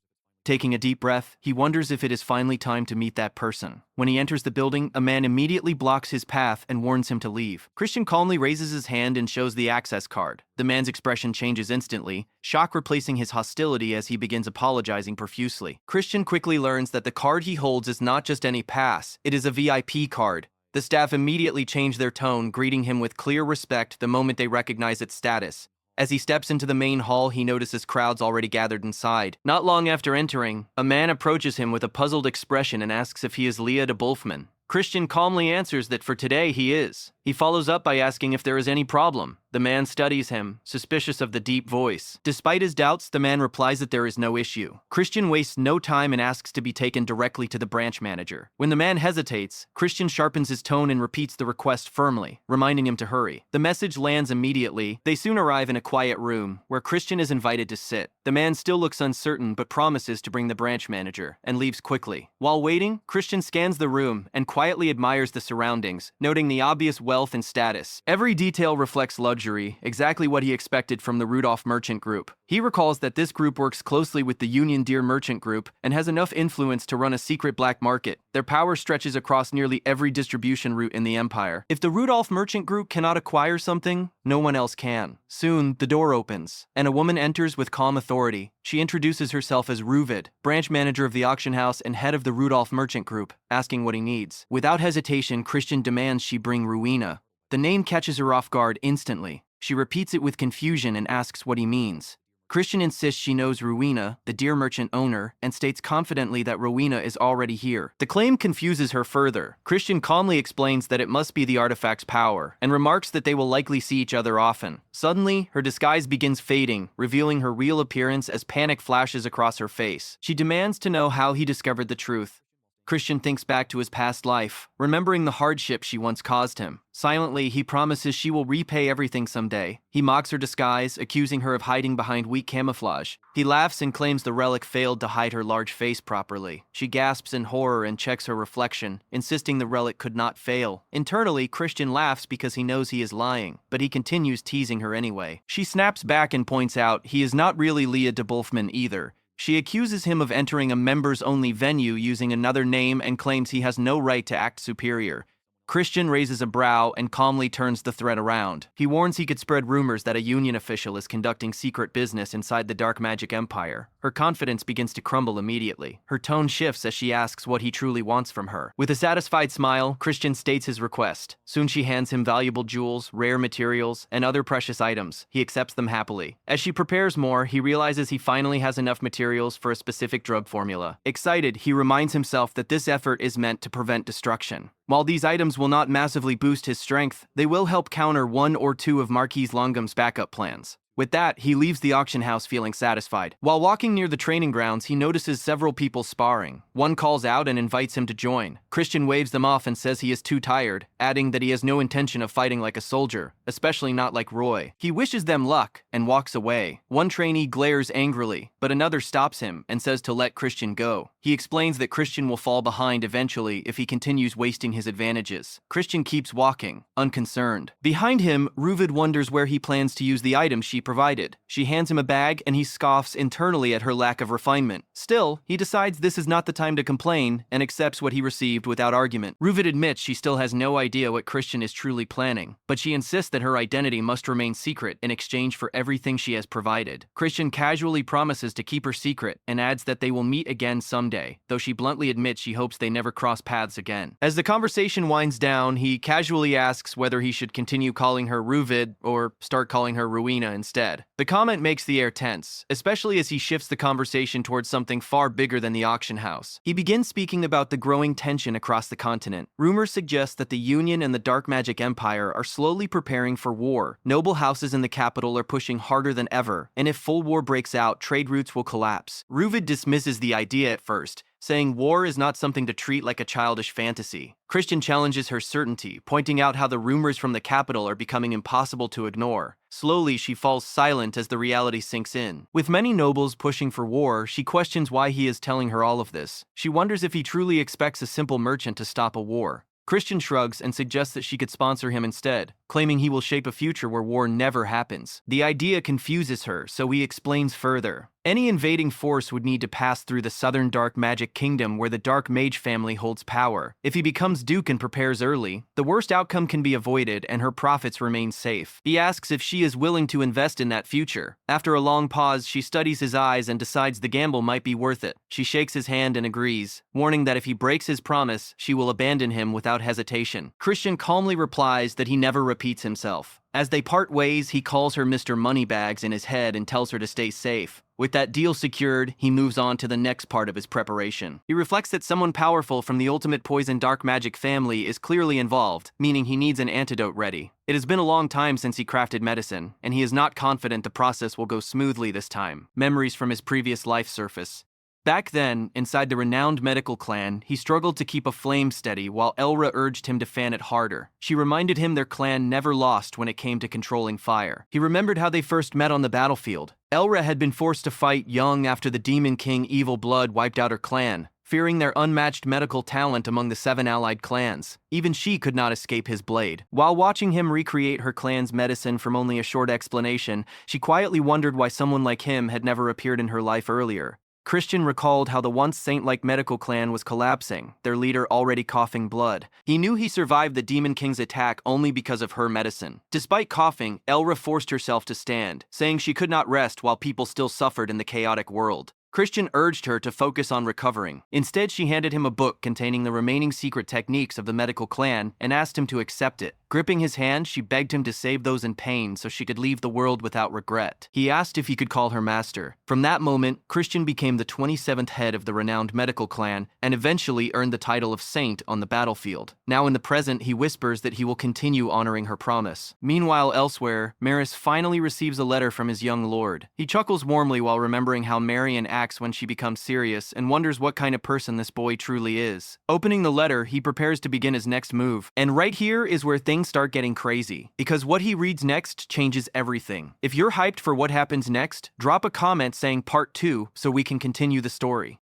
Taking a deep breath, he wonders if it is finally time to meet that person. When he enters the building, a man immediately blocks his path and warns him to leave. Christian calmly raises his hand and shows the access card. The man's expression changes instantly, shock replacing his hostility as he begins apologizing profusely. Christian quickly learns that the card he holds is not just any pass, it is a VIP card. The staff immediately change their tone, greeting him with clear respect the moment they recognize its status. As he steps into the main hall, he notices crowds already gathered inside. Not long after entering, a man approaches him with a puzzled expression and asks if he is Leah de Bolfman. Christian calmly answers that for today he is. He follows up by asking if there is any problem. The man studies him, suspicious of the deep voice. Despite his doubts, the man replies that there is no issue. Christian wastes no time and asks to be taken directly to the branch manager. When the man hesitates, Christian sharpens his tone and repeats the request firmly, reminding him to hurry. The message lands immediately. They soon arrive in a quiet room, where Christian is invited to sit. The man still looks uncertain, but promises to bring the branch manager, and leaves quickly. While waiting, Christian scans the room and quietly admires the surroundings, noting the obvious wealth and status. Every detail reflects luxury, exactly what he expected from the Rudolph Merchant Group. He recalls that this group works closely with the Union Deer Merchant Group and has enough influence to run a secret black market. Their power stretches across nearly every distribution route in the empire. If the Rudolph Merchant Group cannot acquire something, no one else can. Soon, the door opens, and a woman enters with calm authority. She introduces herself as Ruvid, branch manager of the auction house and head of the Rudolph Merchant Group, asking what he needs. Without hesitation, Christian demands she bring Ruina. The name catches her off guard instantly. She repeats it with confusion and asks what he means. Christian insists she knows Ruina, the deer merchant owner, and states confidently that Rowena is already here. The claim confuses her further. Christian calmly explains that it must be the artifact's power, and remarks that they will likely see each other often. Suddenly, her disguise begins fading, revealing her real appearance as panic flashes across her face. She demands to know how he discovered the truth. Christian thinks back to his past life, remembering the hardship she once caused him. Silently, he promises she will repay everything someday. He mocks her disguise, accusing her of hiding behind weak camouflage. He laughs and claims the relic failed to hide her large face properly. She gasps in horror and checks her reflection, insisting the relic could not fail. Internally, Christian laughs because he knows he is lying, but he continues teasing her anyway. She snaps back and points out he is not really Leah de Bulfman either. She accuses him of entering a members-only venue using another name and claims he has no right to act superior. Christian raises a brow and calmly turns the threat around. He warns he could spread rumors that a union official is conducting secret business inside the dark magic empire. Her confidence begins to crumble immediately. Her tone shifts as she asks what he truly wants from her. With a satisfied smile, Christian states his request. Soon she hands him valuable jewels, rare materials, and other precious items. He accepts them happily. As she prepares more, he realizes he finally has enough materials for a specific drug formula. Excited, he reminds himself that this effort is meant to prevent destruction. While these items will not massively boost his strength, they will help counter one or two of Marquise Longum's backup plans. With that, he leaves the auction house feeling satisfied. While walking near the training grounds, he notices several people sparring. One calls out and invites him to join. Christian waves them off and says he is too tired, adding that he has no intention of fighting like a soldier, especially not like Roy. He wishes them luck and walks away. One trainee glares angrily, but another stops him and says to let Christian go. He explains that Christian will fall behind eventually if he continues wasting his advantages. Christian keeps walking, unconcerned. Behind him, Ruvid wonders where he plans to use the items she provided. She hands him a bag and he scoffs internally at her lack of refinement. Still, he decides this is not the time to complain and accepts what he received without argument. Ruvid admits she still has no idea what Christian is truly planning, but she insists that her identity must remain secret in exchange for everything she has provided. Christian casually promises to keep her secret and adds that they will meet again someday, though she bluntly admits she hopes they never cross paths again. As the conversation winds down, he casually asks whether he should continue calling her Ruvid or start calling her Rowena instead. The comment makes the air tense, especially as he shifts the conversation towards something far bigger than the auction house. He begins speaking about the growing tension across the continent. Rumors suggest that the Union and the Dark Magic Empire are slowly preparing for war. Noble houses in the capital are pushing harder than ever, and if full war breaks out, trade routes will collapse. Ruvid dismisses the idea at first, saying war is not something to treat like a childish fantasy. Christian challenges her certainty, pointing out how the rumors from the capital are becoming impossible to ignore. Slowly, she falls silent as the reality sinks in. With many nobles pushing for war, she questions why he is telling her all of this. She wonders if he truly expects a simple merchant to stop a war. Christian shrugs and suggests that she could sponsor him instead, claiming he will shape a future where war never happens. The idea confuses her, so he explains further. Any invading force would need to pass through the southern dark magic kingdom where the dark mage family holds power. If he becomes duke and prepares early, the worst outcome can be avoided and her profits remain safe. He asks if she is willing to invest in that future. After a long pause, she studies his eyes and decides the gamble might be worth it. She shakes his hand and agrees, warning that if he breaks his promise, she will abandon him without hesitation. Christian calmly replies that he never repeats himself. As they part ways, he calls her Mr. Moneybags in his head and tells her to stay safe. With that deal secured, he moves on to the next part of his preparation. He reflects that someone powerful from the ultimate poison dark magic family is clearly involved, meaning he needs an antidote ready. It has been a long time since he crafted medicine, and he is not confident the process will go smoothly this time. Memories from his previous life surface. Back then, inside the renowned medical clan, he struggled to keep a flame steady while Elra urged him to fan it harder. She reminded him their clan never lost when it came to controlling fire. He remembered how they first met on the battlefield. Elra had been forced to fight young after the Demon King Evil Blood wiped out her clan, fearing their unmatched medical talent among the 7 allied clans. Even she could not escape his blade. While watching him recreate her clan's medicine from only a short explanation, she quietly wondered why someone like him had never appeared in her life earlier. Christian recalled how the once saint-like medical clan was collapsing, their leader already coughing blood. He knew he survived the Demon King's attack only because of her medicine. Despite coughing, Elra forced herself to stand, saying she could not rest while people still suffered in the chaotic world. Christian urged her to focus on recovering. Instead, she handed him a book containing the remaining secret techniques of the medical clan and asked him to accept it. Gripping his hand, she begged him to save those in pain so she could leave the world without regret. He asked if he could call her master. From that moment, Christian became the 27th head of the renowned medical clan and eventually earned the title of saint on the battlefield. Now in the present, he whispers that he will continue honoring her promise. Meanwhile, elsewhere, Maris finally receives a letter from his young lord. He chuckles warmly while remembering how Marion acts when she becomes serious and wonders what kind of person this boy truly is. Opening the letter, he prepares to begin his next move. And right here is where things start getting crazy, because what he reads next changes everything. If you're hyped for what happens next, drop a comment saying part 2 so we can continue the story.